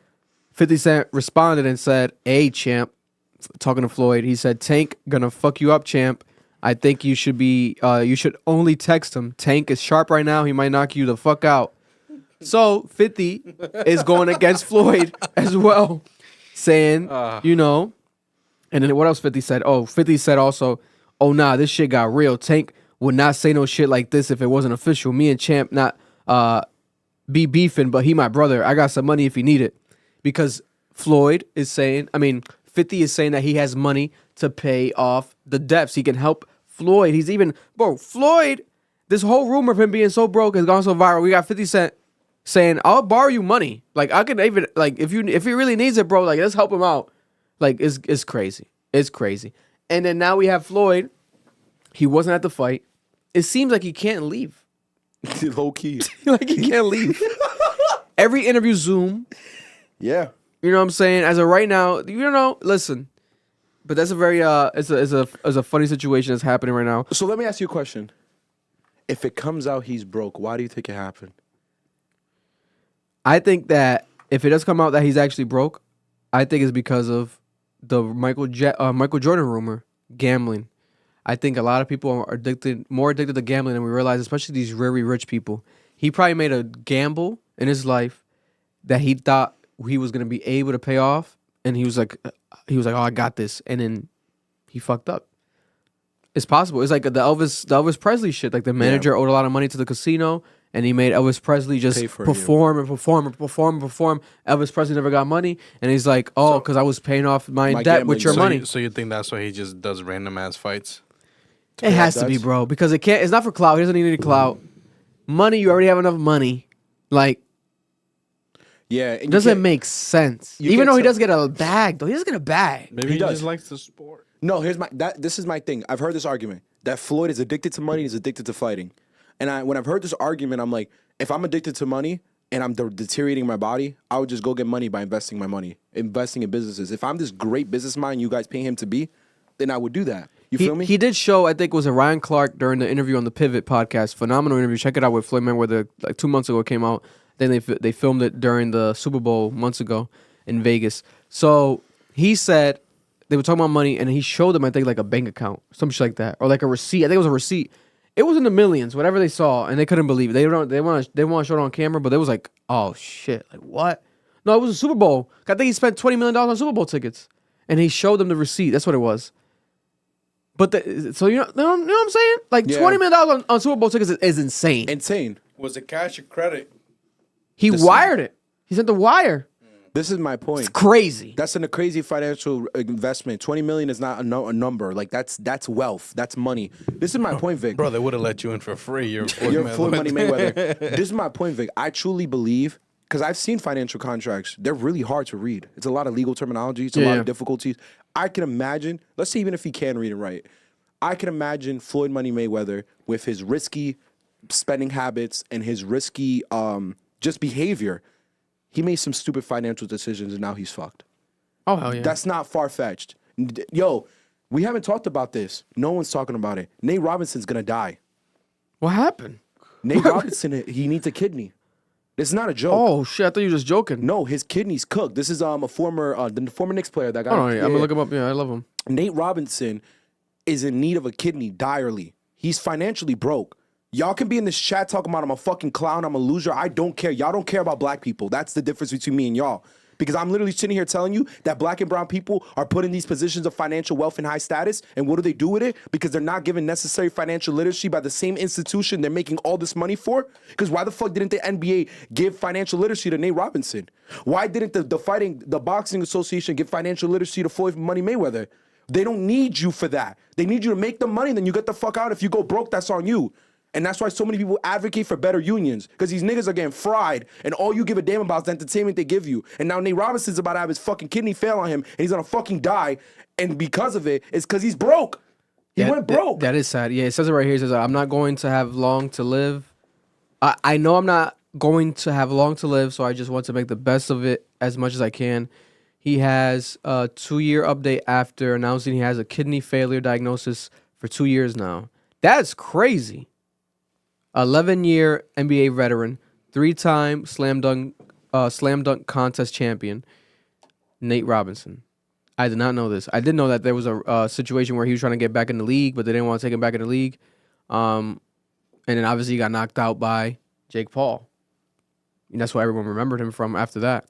50 Cent responded and said, "Hey, champ," talking to Floyd. He said, "Tank gonna fuck you up, champ. I think you should only text him. Tank is sharp right now. He might knock you the fuck out." So 50 is going against Floyd as well, saying, And then what else 50 said? Oh, 50 said also, "Oh, nah, this shit got real. Tank would not say no shit like this if it wasn't official. Me and Champ not be beefing, but he my brother. I got some money if he need it." Because Floyd is saying, 50 is saying that he has money to pay off the debts. He can help Floyd. He's even, Floyd, this whole rumor of him being so broke has gone so viral. We got 50 Cent saying, "I'll borrow you money. Like, I could even, like, if he really needs it, bro, like, let's help him out." Like, it's crazy. It's crazy. And then now we have Floyd. He wasn't at the fight. It seems like he can't leave. Low key. Like he can't leave. Every interview Zoom. Yeah. You know what I'm saying? As of right now, listen. But that's a very it's a funny situation that's happening right now. So let me ask you a question. If it comes out he's broke, why do you think it happened? I think that if it does come out that he's actually broke, I think it's because of the Michael Jordan rumor, gambling. I think a lot of people are more addicted to gambling than we realize, especially these very rich people. He probably made a gamble in his life that he thought he was gonna be able to pay off, and he was like, "Oh, I got this," and then he fucked up. It's possible. It's like the Elvis Presley shit. Like the manager owed a lot of money to the casino, and he made Elvis Presley just perform. Elvis Presley never got money, and he's like, "Oh, because I was paying off my debt with your money." So you think that's why he just does random ass fights? It has to be, bro, because it can't. It's not for clout. He doesn't need any clout. Money, you already have enough money. Like, it doesn't make sense. Even though he does get a bag, though, he does get a bag. Maybe he just likes the sport. No, this is my thing. I've heard this argument that Floyd is addicted to money, he's addicted to fighting. And when I've heard this argument, I'm like, if I'm addicted to money and I'm deteriorating my body, I would just go get money by investing my money, investing in businesses. If I'm this great business mind you guys pay him to be, then I would do that. You feel me? He did show, I think it was a Ryan Clark during the interview on the Pivot podcast. Phenomenal interview. Check it out with Floyd Mayweather. Like 2 months ago it came out. Then they filmed it during the Super Bowl months ago in Vegas. So he said they were talking about money, and he showed them, I think, like a bank account, some shit like that, or like a receipt. I think it was a receipt. It was in the millions, whatever they saw, and they couldn't believe it. They want to show it on camera, but they was like, "Oh shit, like what?" No, it was a Super Bowl. I think he spent $20 million on Super Bowl tickets, and he showed them the receipt. That's what it was. But so you know what I'm saying? Like $20 million on Super Bowl tickets is insane. Insane. Was it cash or credit? He wired it. He sent the wire. This is my point. It's crazy. That's a crazy financial investment. 20 million is not a number. Like that's wealth. That's money. This is my point, Vic. Bro, they would have let you in for free. You're Floyd Money Mayweather. This is my point, Vic. I truly believe, because I've seen financial contracts. They're really hard to read. It's a lot of legal terminology. It's a lot of difficulties. I can imagine, let's say even if he can read and write, I can imagine Floyd Money Mayweather with his risky spending habits and his risky just behavior. He made some stupid financial decisions and now he's fucked. Oh, hell yeah. That's not far-fetched. Yo, we haven't talked about this. No one's talking about it. Nate Robinson's going to die. What happened? Nate Robinson, he needs a kidney. This is not a joke. Oh, shit. I thought you were just joking. No, his kidney's cooked. This is the former Knicks player that got. Oh, yeah. I'm going to look him up. Yeah, I love him. Nate Robinson is in need of a kidney direly. He's financially broke. Y'all can be in this chat talking about I'm a fucking clown, I'm a loser. I don't care. Y'all don't care about black people. That's the difference between me and y'all. Because I'm literally sitting here telling you that black and brown people are put in these positions of financial wealth and high status. And what do they do with it? Because they're not given necessary financial literacy by the same institution they're making all this money for. Because why the fuck didn't the NBA give financial literacy to Nate Robinson? Why didn't the boxing association give financial literacy to Floyd Money Mayweather? They don't need you for that. They need you to make the money, then you get the fuck out. If you go broke, that's on you. And that's why so many people advocate for better unions, because these niggas are getting fried, and all you give a damn about is the entertainment they give you. And now Nate Robinson's about to have his fucking kidney fail on him, and he's gonna fucking die. And because of it, it's because he's broke. He went broke. That is sad. Yeah, it says it right here. It says, I'm not going to have long to live. I know I'm not going to have long to live, so I just want to make the best of it as much as I can. He has a 2-year update after announcing he has a kidney failure diagnosis for 2 years now. That's crazy. 11-year NBA veteran, 3-time slam dunk contest champion, Nate Robinson. I did not know this. I did know that there was a situation where he was trying to get back in the league, but they didn't want to take him back in the league. And then obviously he got knocked out by Jake Paul. And that's why everyone remembered him from after that.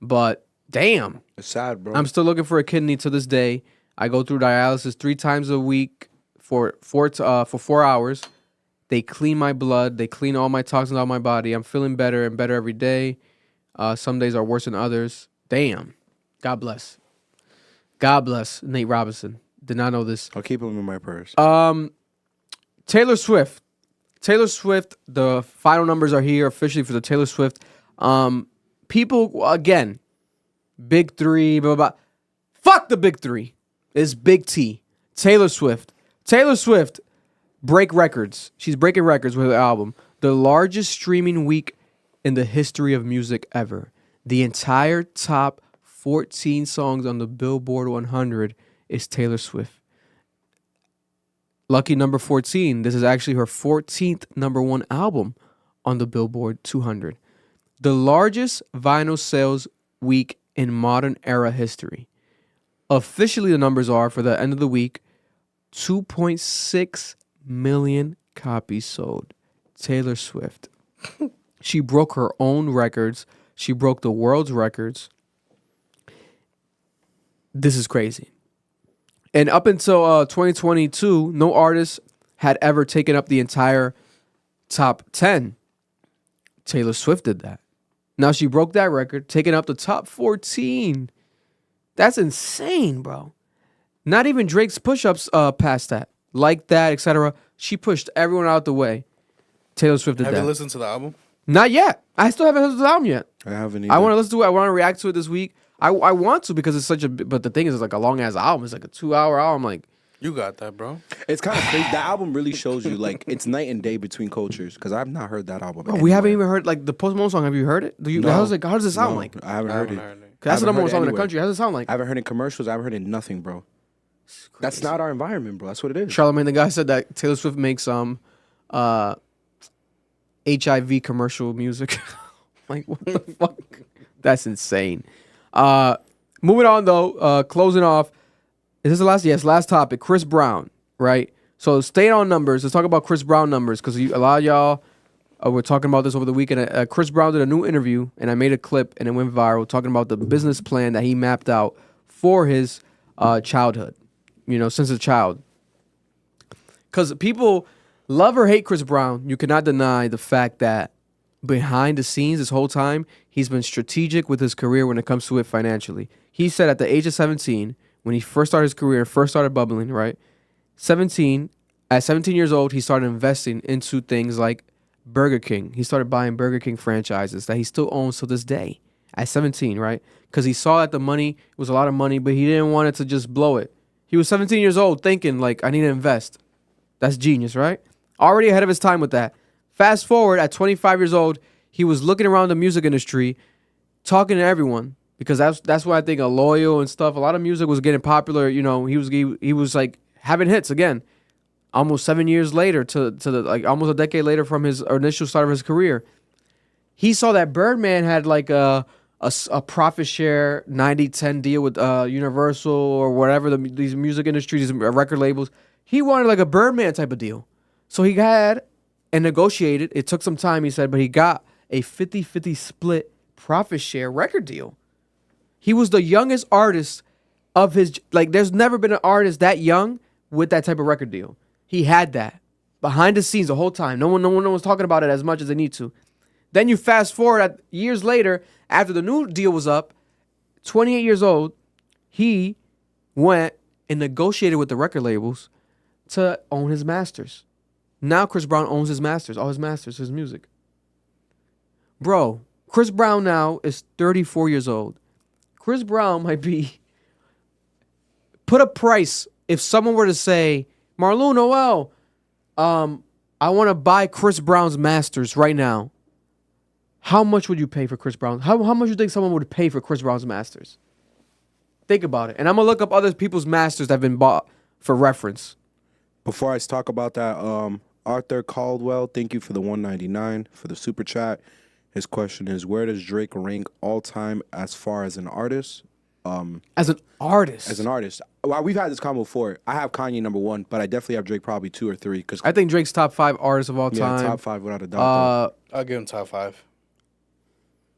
But damn. It's sad, bro. I'm still looking for a kidney to this day. I go through dialysis 3 times a week for 4 hours. They clean my blood. They clean all my toxins out of my body. I'm feeling better and better every day. Some days are worse than others. Damn. God bless. God bless Nate Robinson. Did not know this. I'll keep him in my purse. Taylor Swift. Taylor Swift, the final numbers are here officially for the Taylor Swift. People, again, big three, blah, blah, blah. Fuck the big three. It's big T. Taylor Swift. Taylor Swift break records. She's breaking records with her album. The largest streaming week in the history of music ever. The entire top 14 songs on the Billboard 100 is Taylor Swift. Lucky number 14. This is actually her 14th number 1 album on the Billboard 200. The largest vinyl sales week in modern era history. Officially, the numbers are, for the end of the week, 2.6 million copies sold. Taylor Swift. She broke her own records. She broke the world's records. This is crazy. And up until 2022, no artist had ever taken up the entire top 10. Taylor Swift did that. Now she broke that record, taking up the top 14. That's insane, bro. Not even Drake's push-ups passed that. Like that, etc. She pushed everyone out the way. Taylor Swift did that. Have you listened to the album? Not yet. I still haven't listened to the album yet. I haven't either. I want to listen to it. I want to react to it this week. I want to because it's such a... But the thing is, it's like a long-ass album. It's like a 2-hour album. Like, You got that, bro. It's kind of crazy. That album really shows you, like, it's night and day between cultures. Because I've not heard that album. Bro, we haven't even heard, like, the Post Malone song. Have you heard it? No. How does it sound like? I haven't heard it. That's the number 1 song in the country. How does it sound like? I haven't heard it in commercials. I haven't heard it in nothing, bro. That's not our environment, bro. That's what it is. Charlamagne, the guy said that Taylor Swift makes HIV commercial music. Like, what the fuck? That's insane. Moving on, though, closing off. Is this the last? Yes, last topic. Chris Brown, right? So staying on numbers. Let's talk about Chris Brown numbers because a lot of y'all were talking about this over the weekend. Chris Brown did a new interview, and I made a clip, and it went viral, talking about the business plan that he mapped out for his childhood, since a child. Because people love or hate Chris Brown, you cannot deny the fact that behind the scenes this whole time, he's been strategic with his career when it comes to it financially. He said at the age of 17, when he first started his career and first started bubbling, right? At 17 years old, he started investing into things like Burger King. He started buying Burger King franchises that he still owns to this day at 17, right? Because he saw that the money was a lot of money, but he didn't want it to just blow it. He was 17 years old thinking, like, I need to invest. That's genius, right? Already ahead of his time with that. Fast forward, at 25 years old, he was looking around the music industry, talking to everyone, because that's why I think a Loyal and stuff, a lot of music was getting popular. He was like having hits again, almost 7 years later to the like almost a decade later from his initial start of his career. He saw that Birdman had like a profit share 90-10 deal with Universal or whatever these music industries, these record labels. He wanted like a Birdman type of deal, so he had and negotiated. It took some time, he said, but he got a 50-50 split profit share record deal. He was the youngest artist of his, like, there's never been an artist that young with that type of record deal. He had that behind the scenes the whole time. No one was talking about it as much as they need to. Then you fast forward years later, after the new deal was up, 28 years old, he went and negotiated with the record labels to own his masters. Now Chris Brown owns his masters, all his masters, his music. Bro, Chris Brown now is 34 years old. Chris Brown might be... Put a price if someone were to say, Marlon Noel, I want to buy Chris Brown's masters right now. How much would you pay for Chris Brown? How much do you think someone would pay for Chris Brown's masters? Think about it. And I'm going to look up other people's masters that have been bought for reference. Before I talk about that, Arthur Caldwell, thank you for the $1.99 for the super chat. His question is, where does Drake rank all time as far as an artist? As an artist? As an artist. Well, we've had this combo before. I have Kanye number 1, but I definitely have Drake probably 2 or 3. Cause I think Drake's top 5 artists of all time. Yeah, top 5 without a doubt. I'll give him top 5.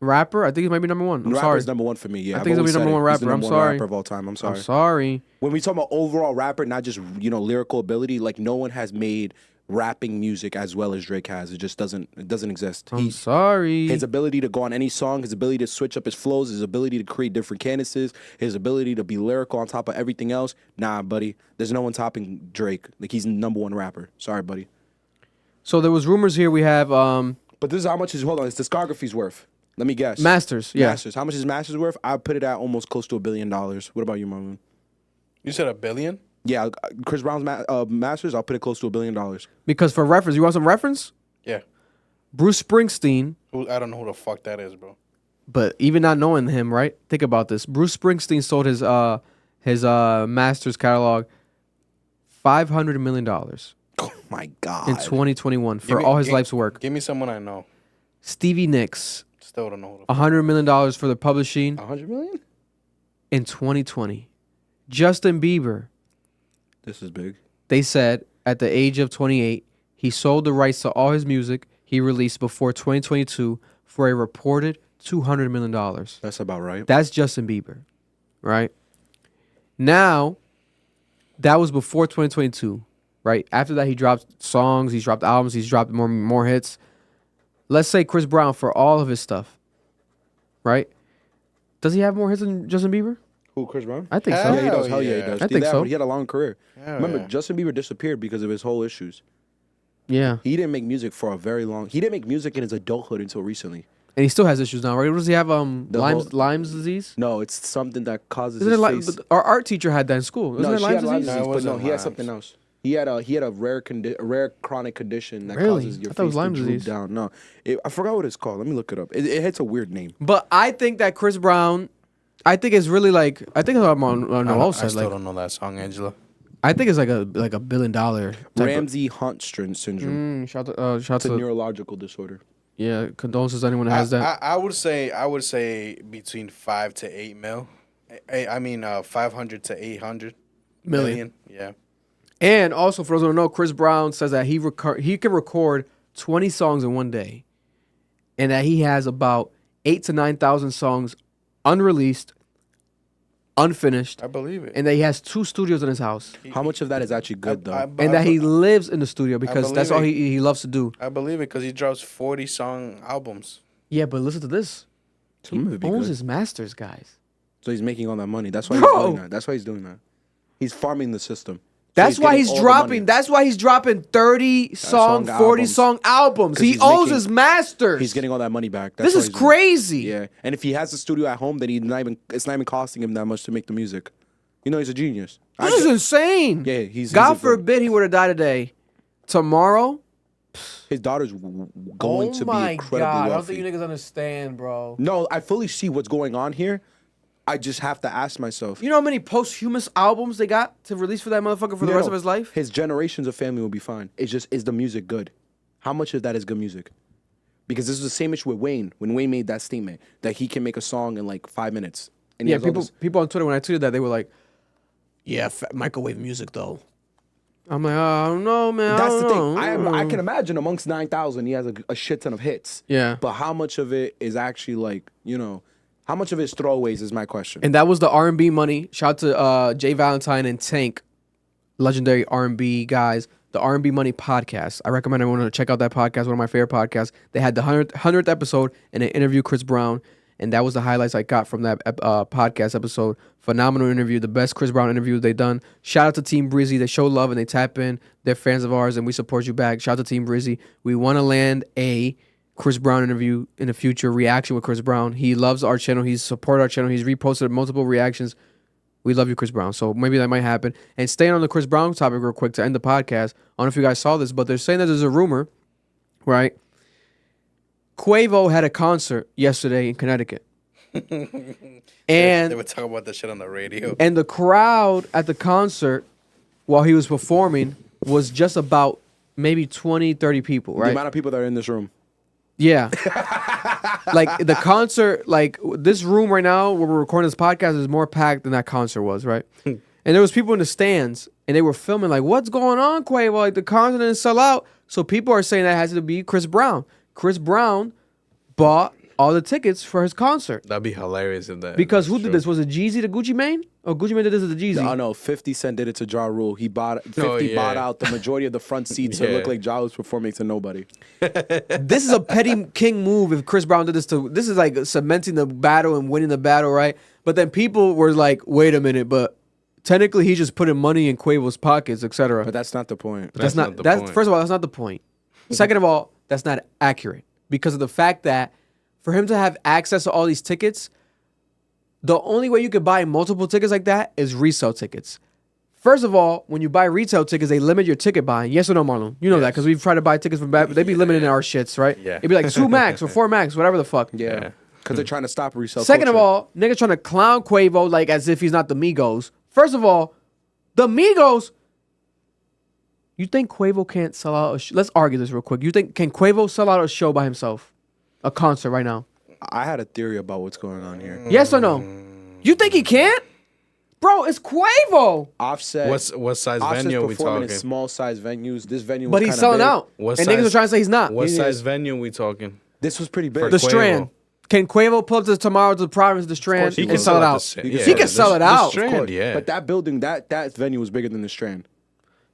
Rapper? I think he might be number 1. I'm Rapper's sorry. number 1 for me, yeah. I think he's going to be number 1 rapper. I'm sorry. Rapper of all time. I'm sorry. I'm sorry. When we talk about overall rapper, not just, lyrical ability, like no one has made rapping music as well as Drake has. It just doesn't exist. I'm sorry. His ability to go on any song, his ability to switch up his flows, his ability to create different cadences, his ability to be lyrical on top of everything else. Nah, buddy. There's no one topping Drake. Like, he's number 1 rapper. Sorry, buddy. So there was rumors here we have... But this is how much his discography's worth. Let me guess. Masters, yeah. Masters. How much is Masters worth? I put it at almost close to $1 billion. What about you, Marlon? You said $1 billion? Yeah, Chris Brown's Masters, I'll put it close to $1 billion. Because for reference, you want some reference? Yeah. Bruce Springsteen. I don't know who the fuck that is, bro. But even not knowing him, right? Think about this. Bruce Springsteen sold his Masters catalog $500 million. Oh my God. In 2021 for all his life's work. Give me someone I know. Stevie Nicks. Still don't know. $100 million for the publishing. $100 million? In 2020. Justin Bieber. This is big. They said at the age of 28, he sold the rights to all his music he released before 2022 for a reported $200 million. That's about right. That's Justin Bieber, right? Now, that was before 2022, right? After that, he dropped songs, he's dropped albums, he's dropped more hits. Let's say Chris Brown for all of his stuff, right? Does he have more hits than Justin Bieber? Who, Chris Brown? I think so. Yeah, he does. Hell yeah, he does. I think so. But he had a long career. Remember, yeah. Justin Bieber disappeared because of his whole issues. Yeah. He didn't make music for a very long... He didn't make music in his adulthood until recently. And he still has issues now, right? What does he have? Lyme's disease? No, it's something that causes Isn't his it face... our art teacher had that in school. Isn't No, it she Lyme's had Lyme's disease? disease, No, it but no, wasn't he had Lyme's. something else. He had a rare chronic condition that Really? causes your I thought it was face to Lyme's droop disease. down. No, I forgot what it's called. Let me look it up. It hits a weird name. But I think that Chris Brown, I think it's really like, I think it's what Noel I said. still Like, don't know that song, Angela. I think it's like a $1 billion type Ramsey Hunt syndrome. Shout It's a to neurological disorder. yeah. Condolences to anyone that has that. I would say between 5 to 8 mil. 500 to 800 million. Yeah. And also, for those who don't know, Chris Brown says that he can record 20 songs in one day, and that he has about 8,000 to 9,000 songs unreleased, unfinished. I believe it. And that he has 2 studios in his house. How much of that is actually good, though? And that he lives in the studio because that's all he loves to do. I believe it because he drops 40 song albums. Yeah, but listen to this. He Some of it be owns good. his masters, guys. So he's making all that money. That's why he's Bro! doing that. That's why he's doing that. He's farming the system. So That's why getting he's all the dropping. money. That's why he's dropping 30 song, 40 song albums. 'Cause He he's owns making- his masters. He's getting all that money back. That's This why is he's doing it. crazy. Yeah, and if he has a studio at home, then it's not even costing him that much to make the music. He's a genius. This is insane. Yeah, he's God a bro. forbid he were to die today. Tomorrow. His daughter's going to be incredibly I don't wealthy. think you niggas understand, bro. No, I fully see what's going on here. I just have to ask myself. You know how many posthumous albums they got to release for that motherfucker for the rest of his life? His generations of family will be fine. It's just, is the music good? How much of that is good music? Because this is the same issue with Wayne. When Wayne made that statement that he can make a song in like 5 minutes. And he Yeah, has all this- people on Twitter, when I tweeted that, they were like, yeah, microwave music, though. I'm like, I don't know, man. That's the don't thing. know. I can imagine amongst 9,000, he has a shit ton of hits. Yeah. But how much of it is actually like, how much of it is throwaways is my question. And that was the R&B money. Shout out to Jay Valentine and Tank, legendary R&B guys. The R&B Money podcast. I recommend everyone to check out that podcast. One of my favorite podcasts. They had the 100th episode and they interviewed Chris Brown. And that was the highlights I got from that podcast episode. Phenomenal interview, the best Chris Brown interview they've done. Shout out to Team Brizzy. They show love and they tap in. They're fans of ours, and we support you back. Shout out to Team Brizzy. We want to land a Chris Brown interview in the future, reaction with Chris Brown. He loves our channel. He's supported our channel. He's reposted multiple reactions. We love you, Chris Brown. So maybe that might happen. And staying on the Chris Brown topic real quick to end the podcast. I don't know if you guys saw this, but they're saying that there's a rumor, right? Quavo had a concert yesterday in Connecticut. And they were talking about that shit on the radio. And the crowd at the concert while he was performing was just about maybe 20, 30 people, right? The amount of people that are in this room. Yeah. Like the concert, like this room right now where we're recording this podcast is more packed than that concert was, right? And there was people in the stands and they were filming like, what's going on, Quavo? Like the concert didn't sell out. So people are saying that has to be Chris Brown. Chris Brown bought all the tickets for his concert. That'd be hilarious if that. Because who did this? Was it Jeezy to Gucci Mane? Or Gucci Mane did this to the Jeezy? No, no, 50 Cent did it to Ja Rule. He bought 50 bought out the majority of the front seats to look like Ja was performing to nobody. This is a petty king move if Chris Brown did this to... This is like cementing the battle and winning the battle, right? But then people were like, wait a minute, but technically he just putting money in Quavo's pockets, etc. But that's not the point. That's not the point. First of all, that's not the point. Second of all, that's not accurate. Because of the fact that for him to have access to all these tickets, the only way you could buy multiple tickets like that is resale tickets. First of all, when you buy retail tickets, they limit your ticket buying. Yes or no, Marlon? You know that because we've tried to buy tickets from back. They be limiting our shits, right? Yeah. It'd be like 2 max or 4 max, whatever the fuck. Yeah. Because they're trying to stop resale Second culture. of all, niggas trying to clown Quavo like as if he's not the Migos. First of all, the Migos... You think Quavo can't sell out a show? Let's argue this real quick. Can Quavo sell out a show by himself? A concert right now? I had a theory about what's going on here. Yes or no? You think he can't? Bro, it's Quavo. Offset. What size Offset's venue are we performing talking? in small size venues. This venue was But he's selling big. out. And niggas are trying to say he's not. What He size is. venue are we talking? This was pretty big. The Strand. Can Quavo pull up to tomorrow to the Providence, the Strand, and sell it out? He can sell it out. Strand, yeah. But that building, that venue was bigger than the Strand.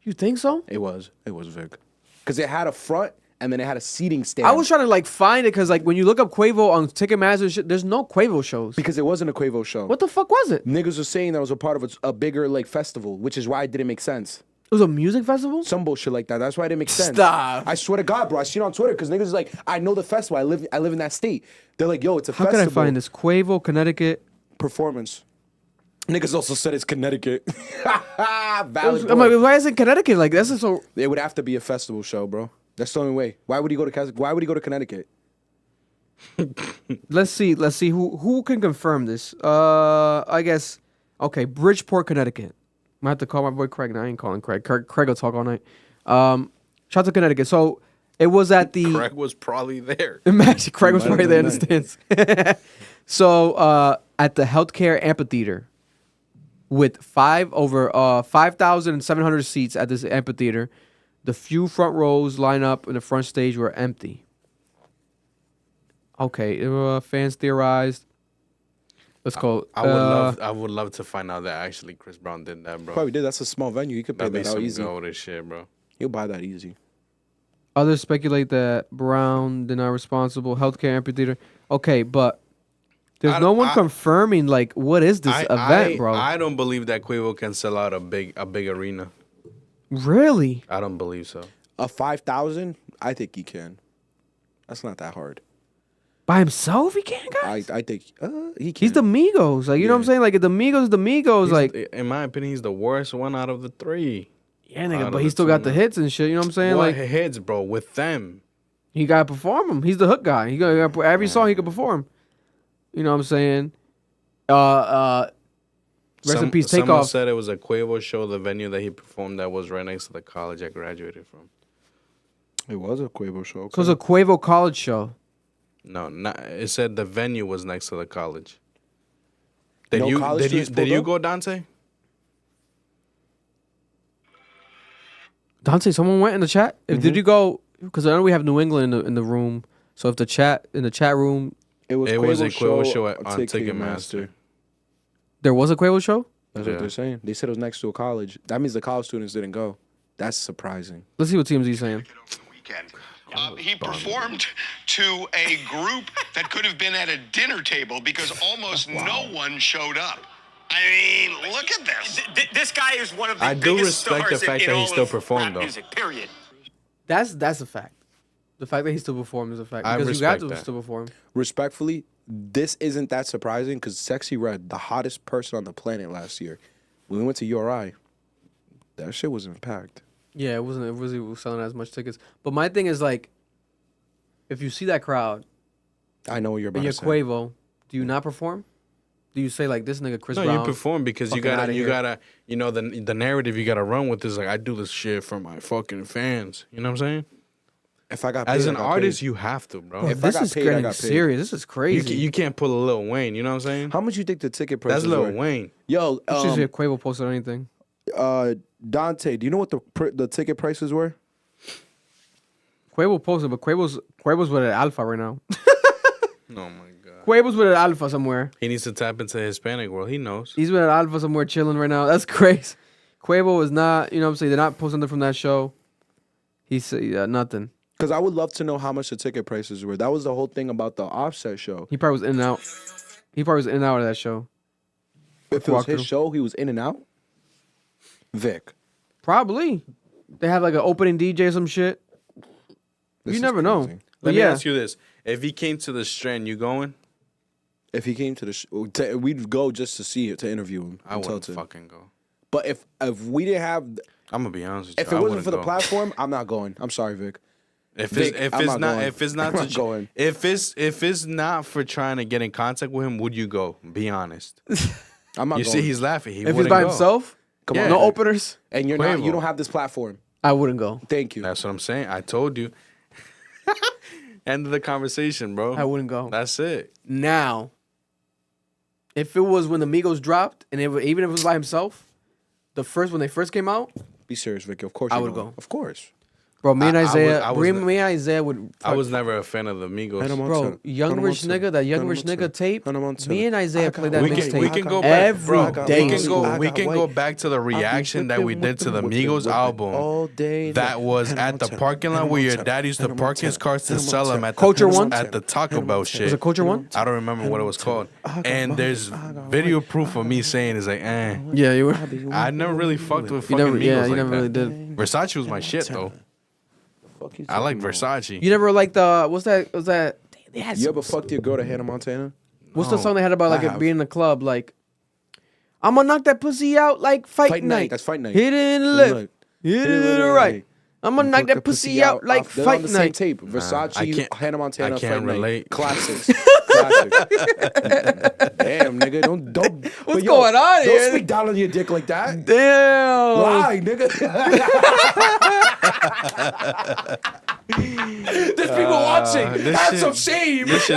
You think so? It was big. Because it had a front and then it had a seating stand. I was trying to like find it because like when you look up Quavo on Ticketmaster, and shit, there's no Quavo shows. Because it wasn't a Quavo show. What the fuck was it? Niggas were saying that was a part of a bigger like festival, which is why it didn't make sense. It was a music festival? Some bullshit like that. That's why it didn't make sense. Stop. I swear to God, bro. I seen it on Twitter because niggas is like, I know the festival. I live in that state. They're like, yo, it's a How festival. can I find this? Quavo, Connecticut. Performance. Niggas also said it's Connecticut. Valid I'm like, point. why is it Connecticut? Like that's just so. It would have to be a festival show, bro. That's the only way. Why would he go to Connecticut? Let's see who can confirm this. I guess okay, Bridgeport, Connecticut. I'm gonna have to call my boy Craig. No, I ain't calling Craig. Craig will talk all night. Shout out to Connecticut. So it was at the Craig was probably there. Imagine Craig was probably there in the stands. So at the healthcare amphitheater with 5,700 seats at this amphitheater, the few front rows line up in the front stage were empty. Okay, fans theorized. Let's go. I would love to find out that actually Chris Brown did that, bro. Probably did. That's a small venue. You could pay That'd be that out some easy. gold as shit, bro. You'll buy that easy. Others speculate that Brown did not responsible. Healthcare amphitheater. Okay, but there's no one confirming like what is this event, bro? I don't believe that Quavo can sell out a big arena. Really? I don't believe so. A 5,000? I think he can. That's not that hard. By himself, he can't, guys. I think he can. He's the Migos, like you know what I'm saying. Like if the Migos, He's, like in my opinion, he's the worst one out of the three. yeah, nigga, but he still got the hits and shit. You know what I'm saying? What Like hits, bro? With them, he gotta perform them. He's the hook guy. He got every song he could perform. You know what I'm saying? Rest in peace. Someone Takeoff. said it was a Quavo show. The venue that he performed that was right next to the college I graduated from. It was a Quavo show. Okay. So it's a Quavo college show. No, not. It said the venue was next to the college. No college students Did you pulled go, Dante? Dante, someone went in the chat. Did you go? Because I know we have New England in the room. So if the chat room, It was a Quavo show on on Ticketmaster. there was a Quavo show. That's Yeah. what they're saying. They said it was next to a college. That means the college students didn't go. That's surprising. Let's see what TMZ's saying. He performed to a group that could have been at a dinner table because almost no one showed up. I mean, look at this. This guy is one of the I do biggest respect the stars fact in that he all still of performed, rap though. music, period. That's a fact. The fact that he still performed is a fact. I Because you got respect to that. still perform. Respectfully, this isn't that surprising because Sexy Red, the hottest person on the planet last year, when we went to URI, that shit wasn't packed. Yeah, it was selling as much tickets. But my thing is like, if you see that crowd, I know what you're about and you're to say. Quavo, do you not perform? Do you say like this nigga Chris No, Brown? you perform because you fucking outta gotta, here. you know, the narrative you gotta run with is like, I do this shit for my fucking fans. You know what I'm saying? If I got paid, As I an got artist, paid. you have to, bro. Bro, If I this got is paid, I getting got paid. serious. This is crazy. You can't pull a Lil Wayne. You know what I'm saying? How much you think the ticket prices That's Lil were? Wayne. Yo, You should see if Quavo posted anything. Dante, do you know what the ticket prices were? Quavo posted, but Quavo's with an alpha right now. Oh my god. Quavo's with an alpha somewhere. He needs to tap into the Hispanic world. He knows. He's with an alpha somewhere chilling right now. That's crazy. Quavo is not, you know what I'm saying? They're not posting nothing from that show. He said nothing. Because I would love to know how much the ticket prices were. That was the whole thing about the Offset show. He probably was in and out. He probably was in and out of that show. If it was his show, he was in and out? Vic. Probably. They have like an opening DJ or some shit. This You is never know. crazy. Let But me yeah. ask you this: if he came to the Strand, you going? If he came to the show, we'd go just to see it, to interview him. I and tell wouldn't to him. fucking go. But if we didn't have, I'm gonna be honest with you. if it I wasn't wouldn't for the go. platform, I'm not going. I'm sorry, Vic. If Vic, it's I'm not not going. if it's not I'm to not going. if it's not for trying to get in contact with him, would you go? Be honest. I'm not You going. see, he's laughing. He If he's wouldn't by go. himself, Come Yeah. on, no Vic. openers, And you're not. You Quavo. don't have this platform. I wouldn't go. Thank you. That's what I'm saying. I told you. End of the conversation, bro. I wouldn't go. That's it. Now, if it was when the Migos dropped, and even if it was by himself, when they first came out, Be serious, Vic. Of course I you're would going. go. Of course. bro, me and I was- Isaiah, I was me and Isaiah would. I was never a fan of the Migos. Bro, young rich nigga, that young rich nigga tape. Me and Isaiah played that We mixtape. can go back, every bro. day. We can go back to the reaction that we did to the Migos album. That was at the parking lot where your dad used to park his cars to sell them at Culture One? at the Taco Bell shit. Was it Culture One? I don't remember what it was called. And there's video proof of me saying it's like, Yeah, you were. I never really fucked with You fucking never, Migos yeah, you like never that. really did. Versace was my shit though. I like Versace. You never liked what's that? Was that? They had You some, ever fucked your girl to Hannah Montana? what's the song they had about like I it have. being in the club? Like, I'm gonna knock that pussy out like fight, night. That's Fight Night. Hit it in the left. Hit it in the right. I'm gonna knock that pussy out like They're fight on the same night. tape. I Versace, can't- Hannah Montana, I can't Fight Night. relate. Classics. Classics. Damn, nigga. Don't. What's going on here? Don't speak down on your dick like that. Damn. Lie, nigga. There's people watching. This Have shit- some shame. This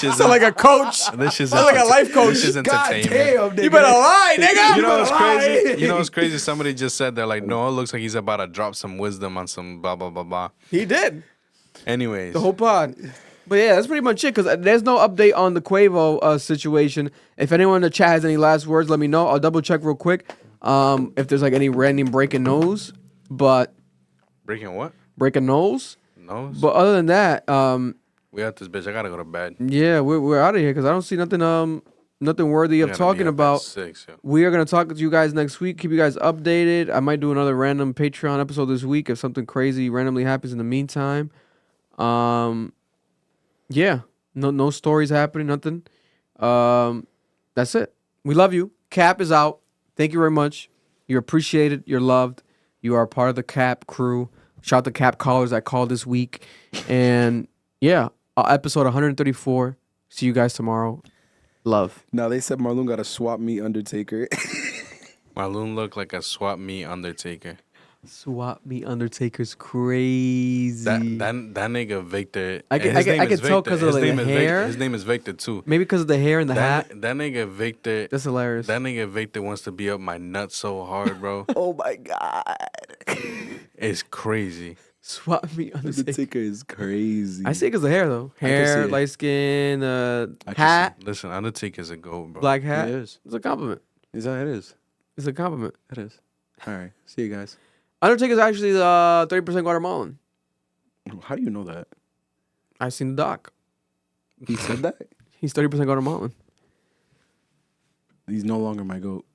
is Sound like a coach. This is Sound like a life coach. This is God entertainment. damn, nigga. You better lie, nigga. You know what's better lie. crazy? You know what's crazy? Somebody just said that like, no, it looks like he's about to drop some wisdom on some blah blah blah blah. He did. Anyways, The whole pod. But yeah, that's pretty much it. Because there's no update on the Quavo situation. If anyone in the chat has any last words, let me know. I'll double check real quick. If there's like any random breaking news, but breaking what? breaking news. No. But other than that, We got this bitch. I gotta go to bed. yeah, we're out of here because I don't see nothing nothing worthy of I gotta be talking up at about. 6, yo. We are gonna talk to you guys next week. Keep you guys updated. I might do another random Patreon episode this week if something crazy randomly happens in the meantime. Yeah, no stories happening, nothing. That's it. We love you. Cap is out. Thank you very much. You're appreciated. You're loved. You are part of the Cap crew. Shout out to Cap callers that called this week. And yeah, episode 134. See you guys tomorrow. Love. Now they said Marlon got a swap meet Undertaker. Marlon looked like a swap meet Undertaker. Swap me Undertaker's crazy. That nigga Victor. I can- and his I name can is tell Victor. 'cause of His the name is hair. Victor. His name is Victor too. Maybe because of the hair and the hat. That nigga Victor. That's hilarious. That nigga Victor wants to be up my nuts so hard, bro. Oh my god. It's crazy. Swap me Undertaker. Undertaker is crazy. I see it because of the hair though. I can see Hair, it. light skin, I can hat, Listen, Undertaker's a goat, bro. black hat. It is. It's a compliment. Is that it is? It's a compliment. It is. All right. See you guys. Undertaker's actually 30% Guatemalan. How do you know that? I seen the doc. He said that? He's 30% Guatemalan. He's no longer my goat.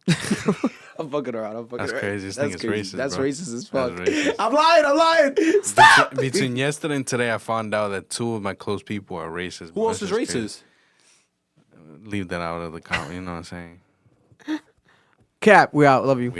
I'm fucking around. That's crazy. This thing is racist. That's bro. racist as fuck. That's racist. I'm lying. Stop. Between yesterday and today, I found out that 2 of my close people are racist. Who bro. else is That's racist? just crazy. Leave that out of the comment. You know what I'm saying? Cap, we out. Love you. We out.